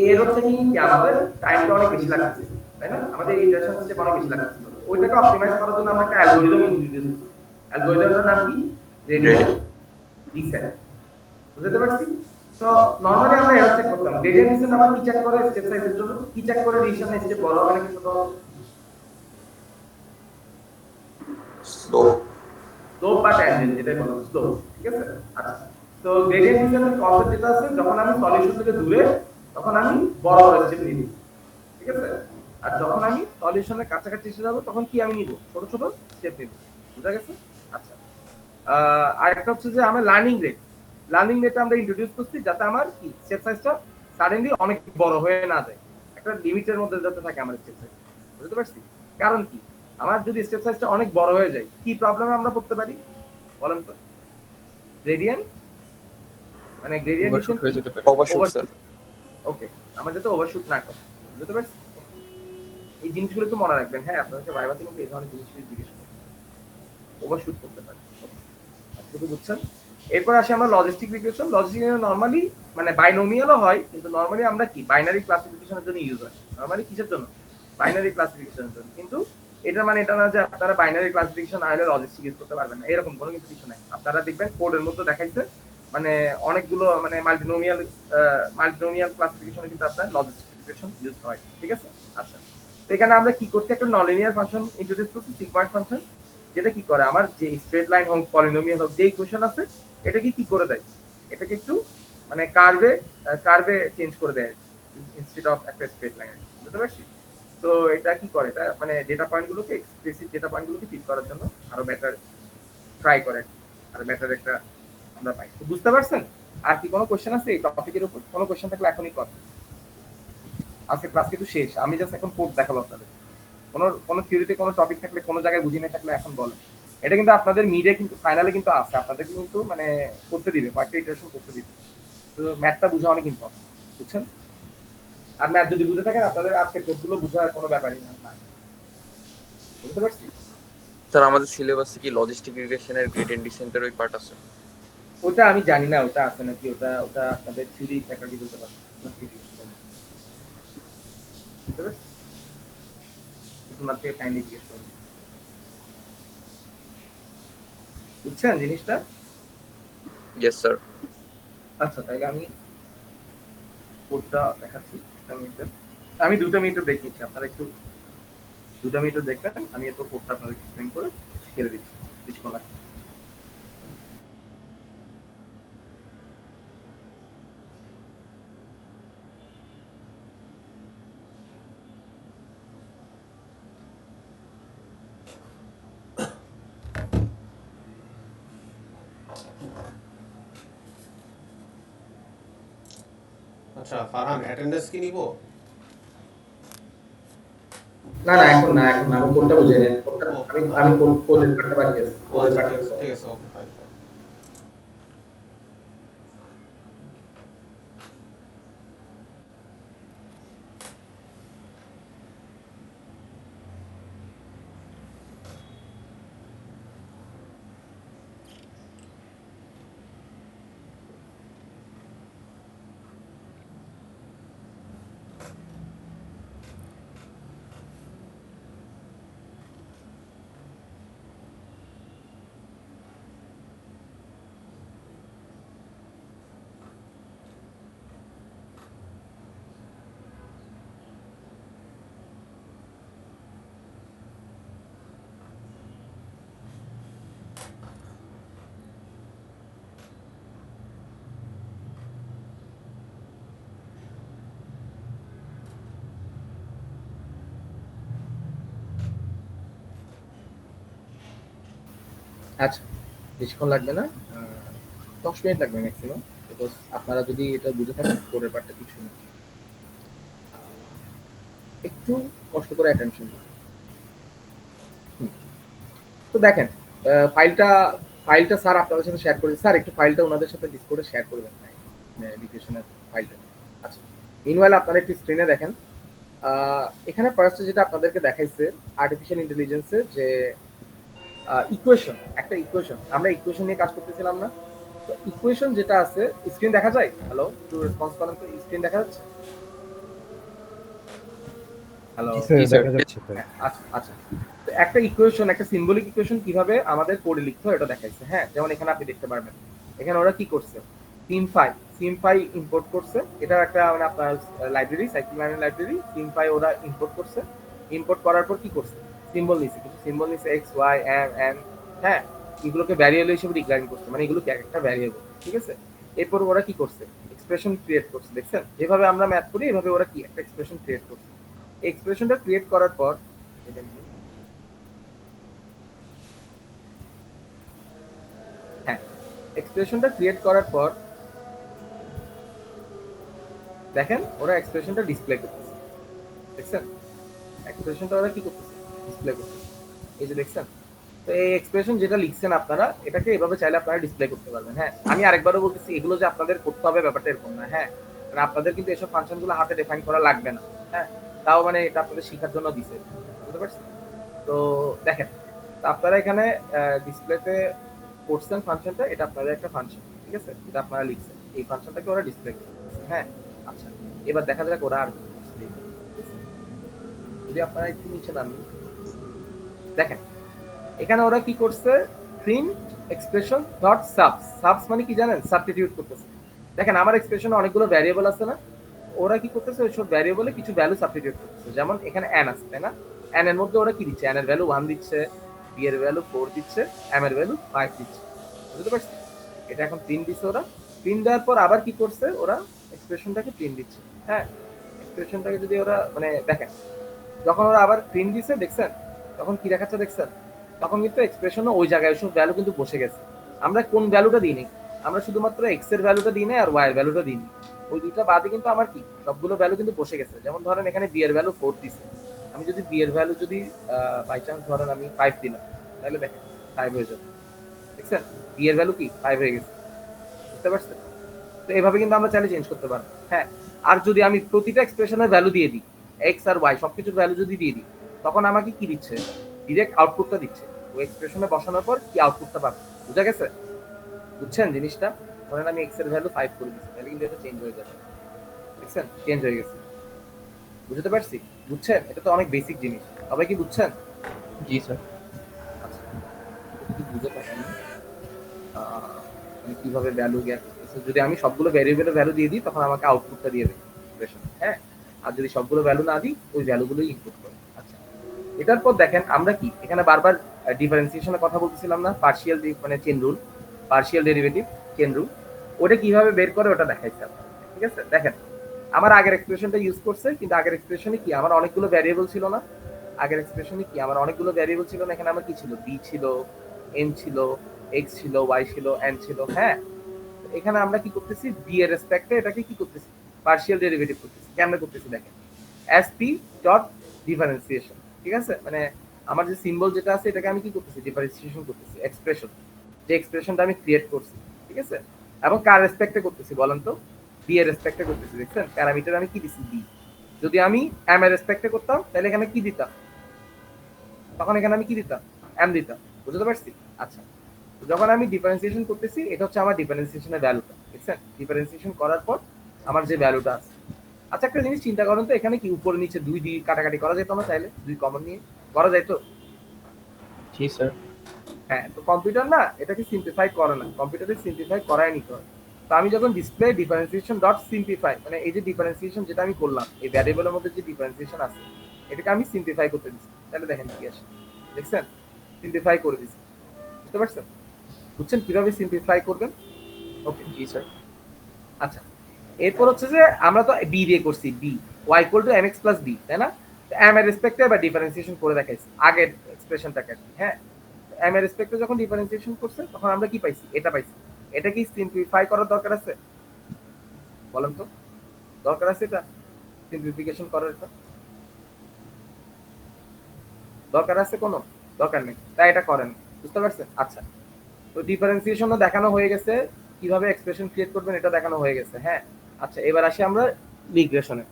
এর হচ্ছে কি আমাদের টাইমটা অনেক বেশি লাগছে, তাই না? আমাদের ইটারেশন স্টেপ অনেক বেশি লাগছে। ওইটাকে অপটিমাইজ করার জন্য আমরা একটা অ্যালগরিদম ইন্ট্রোডিউস করছি। অ্যালগরিদমটার নাম কি? Gradient descent. বুঝতে পারছি? তো নরমালি আমরা এরর চেক করতাম। গ্রেডিয়েন্ট ডিসেন্ট আমরা কি চেক করে স্টেপ সাইজের জন্য? কি চেক করে ডিসিশন স্টেপ বড় হবে নাকি ছোট হবে? Slope. স্লোপ বা ট্যানজেন্ট যেটাই বলো স্লোপ, ঠিক আছে? আচ্ছা, তো গ্রেডিয়েন্ট ডিসেন্টের কনসেপ্ট যেটা আছে, যখন আমি সলিউশন থেকে দূরে তখন আমি বড় বড় স্টেপ নিব, ঠিক আছে? আর যখন আমি সলিউশনের কাছাকাছি এসে যাব তখন কি আমি নিব? ছোট ছোট স্টেপ নিব। বুঝা গেছে? আচ্ছা, আরেকটা হচ্ছে যে আমরা লার্নিং রেট আমরা ইন্ট্রোডিউস করছি যাতে আমার কি স্টেপ সাইজটা সাডেনলি অনেক বড় হয়ে না যায়, একটা লিমিটের মধ্যে যাতে থাকে আমার স্টেপ সাইজ। বুঝতে পারছি? কারণ কি, আমার যদি স্টেপ সাইজটা অনেক বড় হয়ে যায় কি প্রবলেমে আমরা পড়তে পারি বলেন তো? গ্রেডিয়েন্ট মানে গ্রেডিয়েন্ট ওভারশুট হয়ে যেতে পারে। Overshoot, sir. ওকে, আমরা যাতে ওভারশুট না করি। বুঝতে পারছি? এই জিনিসগুলো একটু মনে রাখবেন। হ্যাঁ, আপনাদের ভাইভাতে কিন্তু এই ধরনের জিনিসগুলো জিজ্ঞেস করবেন, ওভারশুট করতে পারে। শুধু বুঝছেন? এরপর আসি আমরা লজিস্টিক রিগ্রেশন। লজিস্টিক নরমালি মানে বাইনোমিয়ালও হয়, কিন্তু নরমালি আমরা কি বাইনারি ক্লাসিফিকেশনের জন্য ইউজ হয়। নরমালি কিসের জন্য? বাইনারি ক্লাসিফিকেশনের জন্য। কিন্তু এটা মানে এটা না যে আপনারা বাইনারি ক্লাসিফিকেশন না হলে লজিস্টিক ইউজ করতে পারবেন না, এরকম কোনো কিছু নাই। আপনারা দেখবেন কোডের মধ্যে দেখাইছে মানে অনেকগুলো মানে মাল্টিনোমিয়াল ক্লাসিফিকেশনে কিন্তু আপনার লজিস্টিক রিগ্রেশন ইউজ হয়, ঠিক আছে? আচ্ছা, তো এখানে আমরা কি করছি, একটা ননলিনিয়ার ফাংশন ইন্ট্রোডিউস করছি, সিগময়েড ফাংশন, যেটা কি করে আমার যে স্ট্রেট লাইন হোক পলিনোমিয়াল হোক যে ইকুয়েশন আছে এটাকে কি করে দেয়, এটাকে একটু মানে কার্ভে চেঞ্জ করে দেয় ইনস্টেড অফ একটা স্ট্রেট লাইন। বুঝতে পারছি? তো এটা কি করে, এটা মানে ডেটা পয়েন্টগুলোকে এক্সপ্রেসিভ ডেটা পয়েন্টগুলোকে ফিট করার জন্য আরো বেটার ট্রাই করে, আর বেটার একটা আমরা পাই। তো বুঝতে পারছেন? আর কি কোনো কোশ্চেন আছে এই টপিকের উপর? কোনো কোশ্চেন থাকলে এখনই কর। আজকে ক্লাস কিন্তু শেষ, আমি জাস্ট এখন কোড দেখাবো আপনাদের। কোনো থিওরিতে কোনো টপিক থাকলে কোনো জায়গায় বুঝিয়ে না থাকলে এখন বলেন। এটা কিন্তু আপনাদের মিডে কিন্তু ফাইনালে কিন্তু আছে, আপনাদের কিন্তু মানে করতে দিবে, কয়েকটা ইটারেশন করতে দিবে। তো ম্যাথটা বোঝা অনেক ইম্পর্টেন্ট, বুঝছেন? আর ম্যাথ যদি বুঝে থাকেন আপনাদের আজকের কোডগুলো বোঝার কোনো ব্যাপারই না। বুঝতে পারছি? স্যার আমাদের সিলেবাসে কি লজিস্টিক রিগ্রেশনের গ্রেডিয়েন্ট ডিসেন্টের ওই পার্ট আছে? ওটা আমি জানি না ওটা আছে নাকি, ওটা ওটা আপনাদের থিওরি ফ্যাকাল্টি বলতে পারবে। বুঝতে পারছি? তোমার থেকে কাইন্ডলি জিজ্ঞেস করুন। বুঝছেন জিনিসটা? Yes sir. আচ্ছা, তাহলে আমি কোডটা দেখাচ্ছি। আমি 2 মিনিট ব্রেক নিচ্ছি, আপনারা একটু 2 মিনিট দেখবেন, আমি এত কোডটা আপনাদের এক্সপ্লেইন করে ছেড়ে দিচ্ছি কিছুক্ষণ আগে। আচ্ছা ফারহান অ্যাটেন্ডেন্স কি নিব? না না, এখন না, আমি কোডটা বুঝে নেই। আমি কোডের পার্টটা বাকি আছে। কোডের আচ্ছা পার্টটা ঠিক আছে ওকে ফাইন। আচ্ছা, বেশিক্ষণ লাগবে না, 10 মিনিট লাগবে ম্যাক্সিমাম। বিকজ আপনারা যদি এটা বুঝে থাকেন কোডের পার্টটা কিছু না, একটু কষ্ট করে অ্যাটেনশন দিন। তো দেখেন, ফাইলটা স্যার আপনাদের সাথে শেয়ার করেছি। স্যার একটু ফাইলটা ওনাদের সাথে ডিসকর্ডে শেয়ার করবেন ডিসক্রিপশনের ফাইলটা। আচ্ছা, মিনওয়াইল আপনারা একটু স্ক্রিনে দেখেন। এখানে ফার্স্টে যেটা আপনাদেরকে দেখাইছে আর্টিফিশিয়াল ইন্টেলিজেন্সের যে ইকুয়েশন, একটা ইকুয়েশন, আমরা ইকুয়েশন নিয়ে কাজ করতেছিলাম না? তো ইকুয়েশন যেটা আছে, স্ক্রিন দেখা যায়? হ্যালো, একটু রেসপন্স করেন তো, স্ক্রিন দেখা যাচ্ছে? হ্যালো, জি স্যার। আচ্ছা আচ্ছা। তো একটা ইকুয়েশন, একটা সিম্বলিক ইকুয়েশন কিভাবে আমাদের কোডে লিখতে হয় এটা দেখাইছে। হ্যাঁ, যেমন এখানে আপনি দেখতে পারবেন, এখানে ওরা কি করছে, সিমপাই ইম্পোর্ট করছে। এটা একটা মানে আপনার লাইব্রেরি, সাইক্লিক লাইব্রেরি, সিমপাই ওরা ইম্পোর্ট করছে। ইম্পোর্ট করার পর কি করছে, সিম্বল নিছে, কিছু সিম্বল নিছে, এক্স ওয়াই এম এন, হ্যাঁ, এগুলোকে ভ্যারিয়েবল হিসেবে ডিক্লাইন করছে, মানে এগুলো একটা ভ্যারিয়েবল, ঠিক আছে। এরপর ওরা কি করছে, এক্সপ্রেশন ক্রিয়েট করছে। দেখছেন যেভাবে আমরা ম্যাথ করি এভাবে ওরা কি একটা এক্সপ্রেশন ক্রিয়েট করছে। এক্সপ্রেশনটা ক্রিয়েট করার পর, হ্যাঁ, এক্সপ্রেশনটা ক্রিয়েট করার পর দেখেন ওরা এক্সপ্রেশনটা ডিসপ্লে করতেছে। দেখছেন এক্সপ্রেশনটা ওরা কি করতেছে, ডিসপ্লে করতেছে। এই যে দেখছেন, তো এই এক্সপ্রেশন যেটা লিখছেন আপনারা, এটাকে এভাবে চাইলে আপনারা ডিসপ্লে করতে পারবেন। হ্যাঁ, আমি আরেকবারও বলতেছি, এগুলো যে আপনাদের করতে হবে ব্যাপারটা এরকম না। হ্যাঁ, মানে আপনাদের কিন্তু এসব ফাংশনগুলো হাতে ডিফাইন করা লাগবে না। হ্যাঁ, তাও মানে এটা আপনাদের শেখার জন্য দিছে, বুঝতে পারছেন? তো দেখেন, তো আপনারা এখানে ডিসপ্লেতে করছেন ফাংশনটা, এটা আপনাদের একটা ফাংশন, ঠিক আছে, এটা আপনারা লিখছেন, এই ফাংশনটাকে ওরা ডিসপ্লে করছে। হ্যাঁ, আচ্ছা, এবার দেখা যাক ওরা আর কি করছে। যদি আপনারা একটু নিচে নামি দেখেন, এখানে ওরা কি করছে, print expression dot subs. Subs মানে কি জানেন, সাবস্টিটিউট করতেছে। দেখেন আমার এক্সপ্রেশনে অনেকগুলো ভ্যারিয়েবল আছে না, ওরা কি করতেছে, ওইসব ভ্যারিয়েবলে কিছু ভ্যালু সাবস্টিটিউট করতেছে। যেমন এখানে n আছে, তাই না, n এর মধ্যে ওরা কি দিচ্ছে, n এর ভ্যালু 1 দিচ্ছে, b এর ভ্যালু 4 দিচ্ছে, m এর ভ্যালু 5 দিচ্ছে, বুঝতে পারছেন? এটা এখন প্রিন্ট দিচ্ছে ওরা। প্রিন্ট দেওয়ার পর আবার কি করছে, ওরা এক্সপ্রেশনটাকে প্রিন্ট দিচ্ছে। হ্যাঁ, এক্সপ্রেশনটাকে যদি ওরা মানে দেখেন, যখন ওরা আবার প্রিন্ট দিচ্ছে, দেখছেন তখন কি দেখাচ্ছে, দেখছেন তখন কিন্তু এক্সপ্রেশনও ওই জায়গায় ওইসব ভ্যালু কিন্তু বসে গেছে। আমরা কোন ভ্যালুটা দিইনি, আমরা শুধুমাত্র এক্স এর ভ্যালুটা দিই নাই আর ওয়াই এর ভ্যালুটা দিইনি, ওই দুইটা বাদে কিন্তু আমার কি সবগুলো ভ্যালু কিন্তু বসে গেছে। যেমন ধরেন এখানে বি এর ভ্যালু 4 দিছে, আমি যদি বি এর ভ্যালু যদি বাই চান্স ধরেন আমি 5 দিলাম, তাহলে দেখেন 5 হয়ে যাবে। দেখছেন বি এর ভ্যালু কি 5 হয়ে গেছে, বুঝতে পারছেন? তো এইভাবে কিন্তু আমরা চাইলে চেঞ্জ করতে পারবো। হ্যাঁ, আর যদি আমি প্রতিটা এক্সপ্রেশনের ভ্যালু দিয়ে দিই, এক্স আর ওয়াই সবকিছুর ভ্যালু যদি দিয়ে দিই, তখন আমাকে কি দিচ্ছে, ডিরেক্ট আউটপুটটা দিচ্ছে। ওই এক্সপ্রেশনে বসানোর পর কি আউটপুটটা পাবো, বুঝা গেছে? বুঝছেন জিনিসটা? ধরেন আমি এক্স এর ভ্যালু 5 করে দিচ্ছি, তাহলে কিন্তু এটা চেঞ্জ হয়ে যাবে। দেখছেন চেঞ্জ হয়ে গেছে, বুঝতে পারছি? বুঝছেন? এটা তো অনেক বেসিক জিনিস, সবাই কি বুঝছেন? জি স্যার। আচ্ছা, কি বুঝতে পারছেন না? মানে কিভাবে ভ্যালু গেট, যদি আমি সবগুলো ভ্যারিয়েবলের ভ্যালু দিয়ে দিই তখন আমাকে আউটপুটটা দিয়ে দেবে এক্সপ্রেশন। হ্যাঁ, আর যদি সবগুলো ভ্যালু না দিই ওই ভ্যালুগুলোই ইনপুট করে। আচ্ছা, এটার পর দেখেন আমরা কি এখানে বারবার ডিফারেন্সিয়েশনের কথা বলতেছিলাম না, পার্শিয়াল মানে chain rule, partial derivative chain rule, ওটা কিভাবে বের করে ওটা দেখাইছে আপনাকে, ঠিক আছে। দেখেন আমার আগের এক্সপ্রেশনটা ইউজ করছে, কিন্তু আগের এক্সপ্রেশনে কি আমার অনেকগুলো ভ্যারিয়েবল ছিল না, আগের এক্সপ্রেশনে কি আমার অনেকগুলো ভ্যারিয়েবল ছিল না, এখানে আমার কি ছিল, বি ছিল, এন ছিল, এক্স ছিল, ওয়াই ছিল, এন ছিল। হ্যাঁ, এখানে আমরা কি করতেছি, বি এর রেসপেক্টে এটাকে কি করতেছি, পার্শিয়াল ডেরিভেটিভ করতেছি। কেমনে করতেছি দেখেন, এস পি ডট ডিফারেন্সিয়েশন, ঠিক আছে, মানে আমার যে সিম্বল যেটা আছে এটাকে আমি কি করতেছি, ডিফারেন্সিয়েশন করতেছি, এক্সপ্রেশন, যে এক্সপ্রেশনটা আমি ক্রিয়েট করছি, ঠিক আছে। এবং কার রেসপেক্টে করতেছি বলেন তো, বি এর রেসপেক্টে করতেছি। দেখছেন প্যারামিটার আমি কি দিছি, বি। যদি আমি এম এর রেসপেক্টে করতাম তাহলে এখানে কি দিতাম, তখন এখানে আমি কি দিতাম, এম দিতাম, বুঝতে পারছি? আচ্ছা, যখন আমি ডিফারেন্সিয়েশন করতেছি, এটা হচ্ছে আমার ডিফারেন্সিয়েশনের ভ্যালুটা, দেখছেন ডিফারেন্সিয়েশন করার পর আমার যে ভ্যালুটা আছে। আচ্ছা, একটা জিনিস চিন্তা করেন তো, এখানে কি উপরে নিচে দুই দিয়ে কাটাকাটি করা যেত না, চাইলে দুই কমন নিয়ে করা যায় তো? জি স্যার। হ্যাঁ, তো কম্পিউটার না এটাকে সিম্পলিফাই করে না, কম্পিউটারে সিম্পলিফাই করাই নিতে হয়। তো আমি যখন ডিসপ্লে ডিফারেন্সিয়েশন ডট সিম্পলিফাই, মানে এই যে ডিফারেন্সিয়েশন যেটা আমি করলাম এই ভ্যারিয়েবলের মধ্যে যে ডিফারেন্সিয়েশন আছে এটাকে আমি সিম্পলিফাই করতে দিচ্ছি, তাহলে দেখেন কি আসে, দেখছেন সিম্পলিফাই করে দিচ্ছি, বুঝতে পারছেন? বুঝছেন কিভাবে সিম্পলিফাই করবেন? ওকে, জি স্যার। আচ্ছা, এরপর হচ্ছে যে আমরা তো বি দিয়ে করছি, b y equal to m x plus b, তাই না? এম এর রেসপেক্টে বা ডিফারেন্সিয়েশন করে দেখাইছি আগের এক্সপ্রেশনটাকে, হ্যাঁ। এম এর রেসপেক্টে যখন ডিফারেন্সিয়েশন করছে তখন আমরা কি পাইছি, এটা পাইছি। এটা কি সিম্পলিফাই করার দরকার আছে বলেন তো, দরকার আছে এটা সিম্পলিফিকেশন করার, এটা দরকার আছে কোনো, দরকার নেই, তাই এটা করেন, বুঝতে পারছেন? আচ্ছা, তো ডিফারেন্সিয়েশনও দেখানো হয়ে গেছে, কিভাবে এক্সপ্রেশন ক্রিয়েট করবেন এটা দেখানো হয়ে গেছে। হ্যাঁ, আচ্ছা, এবার আসি আমরা রিগ্রেশনে।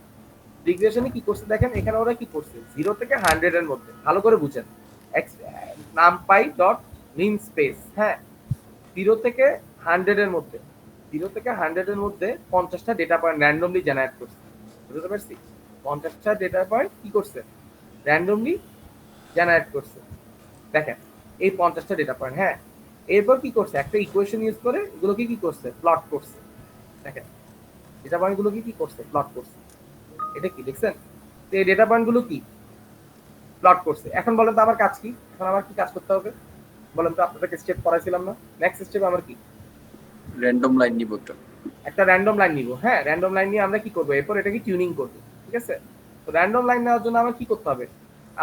রিগ্রেশনে কি করছে দেখেন, এখানে ওরা কি করছে, 0 থেকে 100 এর মধ্যে, ভালো করে বুঝেন, নামপাই ডট মিন স্পেস, হ্যাঁ, 0 থেকে 100 এর মধ্যে 0 থেকে 100 এর মধ্যে 50টা ডেটা পয়েন্ট র্যান্ডমলি জেনারেট করছে। বুঝতে পারছি? 50টা ডেটা পয়েন্ট কি করছে? র্যান্ডমলি জেনারেট করছে। দেখেন এই 50টা ডেটা পয়েন্ট, হ্যাঁ। এরপর কি করছে? একটা ইকুয়েশন ইউজ করে এগুলোকে কি করছে? প্লট করছে। দেখেন ডেটা পয়েন্ট গুলোকে কি করছে? প্লট করছে। এটা কি দেখছেন? তো এই ডেটা পয়েন্ট গুলো কি প্লট করছে। এখন বলেন তো আমার কাজ কি? এখন আমার কি কাজ করতে হবে বলেন তো? আপনাদেরকে স্টেপ করাইছিলাম না? নেক্সট স্টেপ আমার কি? র্যান্ডম লাইন নিব একটা র্যান্ডম লাইন নিব। হ্যাঁ, র্যান্ডম লাইন নিয়ে আমরা কি করব? এরপর এটাকে টিউনিং করব। ঠিক আছে? তো র্যান্ডম লাইন নেওয়ার জন্য আমার কি করতে হবে?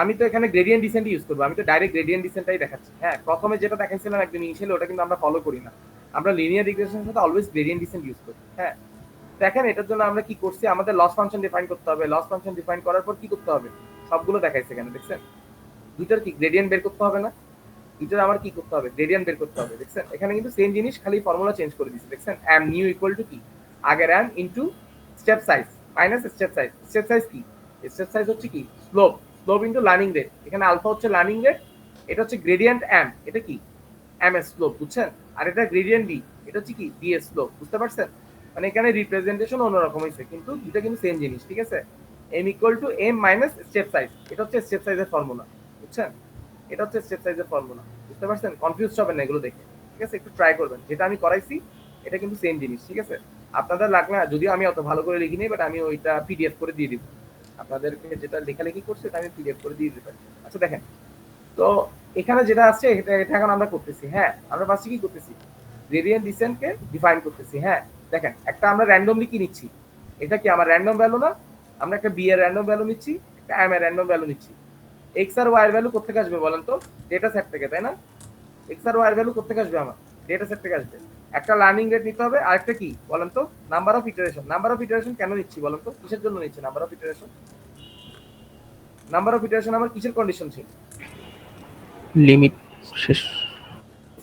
আমি তো এখানে গ্রেডিয়েন্ট ডিসেন্ট ইউজ করব। আমি তো ডাইরেক্ট গ্রেডিয়েন্ট ডিসেন্টটাই দেখাচ্ছি। হ্যাঁ, প্রথমে যেটা দেখাইছিলাম একদম ইনিশিয়ালি ওটা কিন্তু আমরা ফলো করি না। আমরা লিনিয়ার রিগ্রেশনের সাথে অলওয়েজ গ্রেডিয়েন্ট ডিসেন্ট ইউজ করি। হ্যাঁ, দেখেন এটার জন্য আমরা কি করছি? আমাদের লস ফাংশন ডিফাইন করতে হবে। লস ফাংশন ডিফাইন করার পর কি করতে হবে? সবগুলো দেখাইছে এখানে, দেখছেন? দুইটার কি গ্রেডিয়েন্ট বের করতে হবে না? দুইটার আমার কি করতে হবে? গ্রেডিয়েন্ট বের করতে হবে। দেখছেন এখানে কিন্তু সেম জিনিস, খালি ফর্মুলা চেঞ্জ করে দিয়েছে। দেখছেন m নিউ ইকুয়াল টু কি? আগের m into step size minus step size. Step size কি? স্টেপ সাইজ হচ্ছে কি? Slope. Slope into learning rate. এখানে আলফা হচ্ছে লার্নিং রেট, এটা হচ্ছে গ্রেডিয়েন্ট m, এটা কি? m এর স্লোপ, বুঝছেন? আর এটা গ্রেডিয়েন্ট d, এটা হচ্ছে কি? d এর স্লোপ। বুঝতে পারছেন? মানে এখানে রিপ্রেজেন্টেশন অন্যরকম হয়েছে, কিন্তু দুটো কিন্তু সেম জিনিস। ঠিক আছে? m equal to m minus step size, এটা হচ্ছে স্টেপ সাইজের ফর্মুলা। বুঝছেন? এটা হচ্ছে স্টেপ সাইজের ফর্মুলা। বুঝতে পারছেন? কনফিউজ হবেন না এগুলো দেখে। ঠিক আছে? একটু ট্রাই করবেন। যেটা আমি করাইছি এটা কিন্তু সেম জিনিস। ঠিক আছে? আপনাদের লাগলে, যদিও আমি অত ভালো করে লিখিনি, বাট আমি ওইটা পিডিএফ করে দিয়ে দিব আপনাদেরকে। যেটা লেখালেখি করছে এটা আমি পিডিএফ করে দিয়ে দিতে পারি। আচ্ছা দেখেন, তো এখানে যেটা আছে এটা এখন আমরা করতেছি। হ্যাঁ, আমরা ফার্স্টে কি করতেছি? গ্রেডিয়েন্ট ডিসেন্টকে ডিফাইন করতেছি। হ্যাঁ, দেখেন একটা আমরা র্যান্ডমলি কি নিচ্ছি? এটা কি আমার র্যান্ডম ভ্যালু না? আমরা একটা বি এর র্যান্ডম ভ্যালু নিচ্ছি, একটা এম এর র্যান্ডম ভ্যালু নিচ্ছি। এক্স আর ওয়াই এর ভ্যালু কোথা থেকে আসবে বলেন তো? ডেটা সেট থেকে, তাই না? এক্স আর ওয়াই এর ভ্যালু কোথা থেকে আসবে? আমার ডেটা সেট থেকে আসবে। একটা লার্নিং রেট নিতে হবে, আরেকটা কি বলেন তো? Number of iteration. Number of iteration কেন নিচ্ছি বলেন তো? কিসের জন্য নিচ্ছি number of iteration? Number of iteration আমার কিসের কন্ডিশন ছিল? লিমিট শেষ।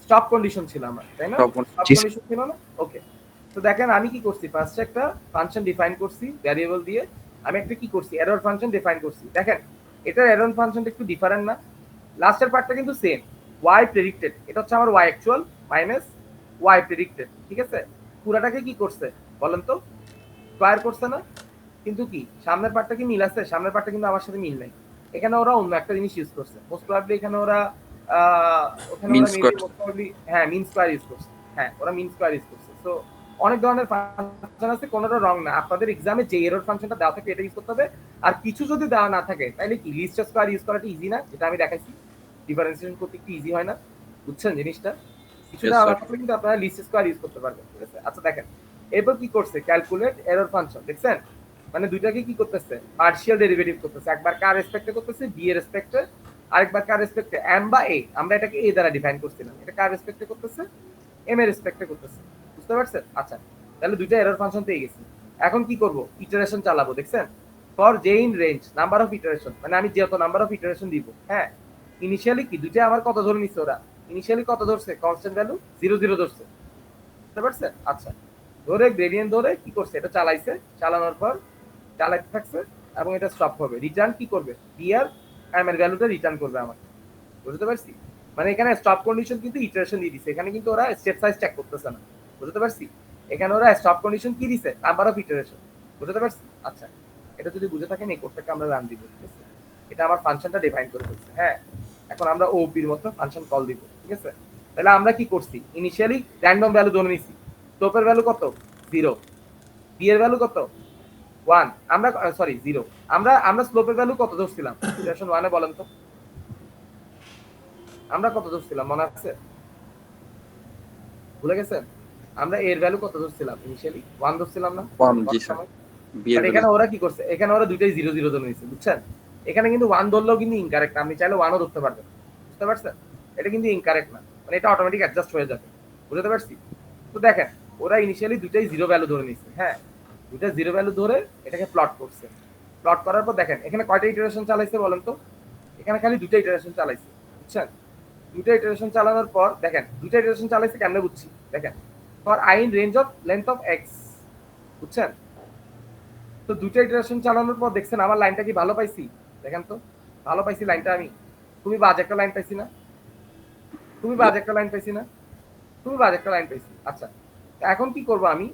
স্টপ কন্ডিশন ছিল আমার, তাই না? Stop স্টপ জি, কন্ডিশন ছিল না? ওকে। তো দেখেন আমি কি করছি? ফার্স্টে একটা ফাংশন ডিফাইন করছি ভ্যারিয়েবল দিয়ে। আমি একটা কি করছি? এরর ফাংশন ডিফাইন করছি। দেখেন এটার এরর ফাংশনটা একটু ডিফারেন্ট না? লাস্টের পার্টটা কিন্তু সেম। y প্রেডিক্টেড, এটা হচ্ছে আমার y actual minus y predicted. ঠিক আছে? পুরাটাকে কি করছে বলেন তো? স্কয়ার করছে না? কিন্তু কি সামনের পার্টটা কি মিল আছে? সামনের পার্টটা কিন্তু আমার সাথে মিল নাই। এখানে ওরা অন্য একটা জিনিস ইউজ করছে। মোস্ট প্রবাবলি এখানে ওরা ওখানে Mean ওরা মেবি square. মোস্ট প্রবাবলি হ্যাঁ মিন স্কয়ার ইউজ করছে। হ্যাঁ, ওরা মিন স্কয়ার ইউজ করছে। সো অনেক ধরনের ফাংশন আছে, কোনোটা রং না। আপনাদের এক্সামে যে এরর ফাংশনটা দেওয়া থাকে এটা ইউজ করতে হবে। আর কিছু যদি দেওয়া না থাকে তাহলে কি লিস্ট স্কয়ার ইউজ করাটা ইজি না? যেটা আমি দেখাইছি, ডিফারেন্সিয়েশন করতে একটু ইজি হয় না? বুঝছেন জিনিসটা? কিছু Yes, দেওয়া না sir. থাকলে কিন্তু আপনারা লিস্ট স্কয়ার ইউজ করতে পারবেন। ঠিক আছে? আচ্ছা দেখেন এরপর কি করছে? Calculate error function. দেখছেন মানে দুইটাকে কি করতেছে? পার্শিয়াল ডেরিভেটিভ করতেছে। একবার কার রেসপেক্টে করতেছে? বি এর রেসপেক্টে। আরেকবার কার রেসপেক্টে? এম বা এ। আমরা এটাকে এ দ্বারা ডিফাইন করছিলাম। এটা কার রেসপেক্টে করতেছে? এম এর রেসপেক্টে করতেছে। বুঝতে পারছেন? আচ্ছা তাহলে দুইটা এরর ফাংশন পেয়ে গেছি। এখন কি করব? ইটারেশন চালাবো। দেখছেন for J in range number of iteration, মানে আমি যত নাম্বার অফ ইটারেশন দিব। হ্যাঁ, ইনিশিয়ালি কি দুইটা আমার কত ধরে নিচ্ছে ওরা? ইনিশিয়ালি কত ধরছে? কনস্ট্যান্ট ভ্যালু 0 0 ধরছে। বুঝতে পারছেন? আচ্ছা ধরে গ্রেডিয়েন্ট ধরে কি করছে? এটা চালাইছে। চালানোর পর চালাইতে থাকছে এবং এটা স্টপ হবে। রিটার্ন কি করবে? বি আর এম এর ভ্যালুটা রিটার্ন করবে আমাকে। বুঝতে পারছি? মানে এখানে স্টপ কন্ডিশন কিন্তু ইটারেশন দিয়ে দিছে। এখানে কিন্তু ওরা স্টেপ সাইজ চেক করতেছে না। বুঝতে পারছি? এখানে ওরা স্টপ কন্ডিশন কি দিছে? Number of iteration. বুঝতে পারছি? আচ্ছা এটা যদি বুঝে থাকেন এই কোডটাকে আমরা রান দিব। ঠিক আছে? এটা আমার ফাংশনটা ডিফাইন করে ফেলছে। হ্যাঁ, এখন আমরা ওপির মতো ফাংশন কল দিব। ঠিক আছে? তাহলে আমরা কি করছি? ইনিশিয়ালি র্যান্ডম ভ্যালু ধরে নিছি। স্লোপের ভ্যালু কত? 0। বি এর ভ্যালু কত? 1। আমরা সরি 0। আমরা স্লোপের ভ্যালু কত ধরছিলাম ইকুয়েশন 1 এ বলেন তো? আমরা কত ধরছিলাম মনে আছে? ভুলে গেছেন? আমরা এর ভ্যালু কত ধরছিলাম? ইনিশিয়ালি 1 ধরছিলাম না? 1 জি স্যার। বি এর বাট এখানে ওরা কি করছে? এখানে ওরা দুইটাই 0 0 ধরে নিছে। বুঝছেন? এখানে কিন্তু 1 ধরলেও কিন্তু ইনকারেক্ট। আপনি চাইলে 1 ও ধরতে পারবেন। বুঝতে পারছেন? এটা কিন্তু ইনকারেক্ট না। মানে এটা অটোমেটিক অ্যাডজাস্ট হয়ে যাবে। বুঝতে পারছি? তো দেখেন ওরা ইনিশিয়ালি দুইটাই 0 ভ্যালু ধরে নিছে। হ্যাঁ, দুইটা 0 ভ্যালু ধরে এটাকে প্লট করছে। প্লট করার পর দেখেন এখানে কয়টা ইটারেশন চালাইছে বলেন তো? এখানে খালি দুইটা ইটারেশন চালাইছে। বুঝছেন? দুইটা ইটারেশন চালানোর পর দেখেন দুইটা ইটারেশন চালাইছে কেমনে বুঝছি? দেখেন for I in range of length of x. বুঝছেন? তো দুইটা ইটারেশন চালানোর পর দেখছেন আমার লাইনটা কি ভালো পাইছি? দেখেন তো ভালো পাইছি লাইনটা আমি? খুবই বাজে একটা লাইন পাইছি না? খুবই বাজে একটা লাইন পাইছি না? খুবই বাজে একটা লাইন পেয়েছি। আচ্ছা, তো এখন কি করব আমি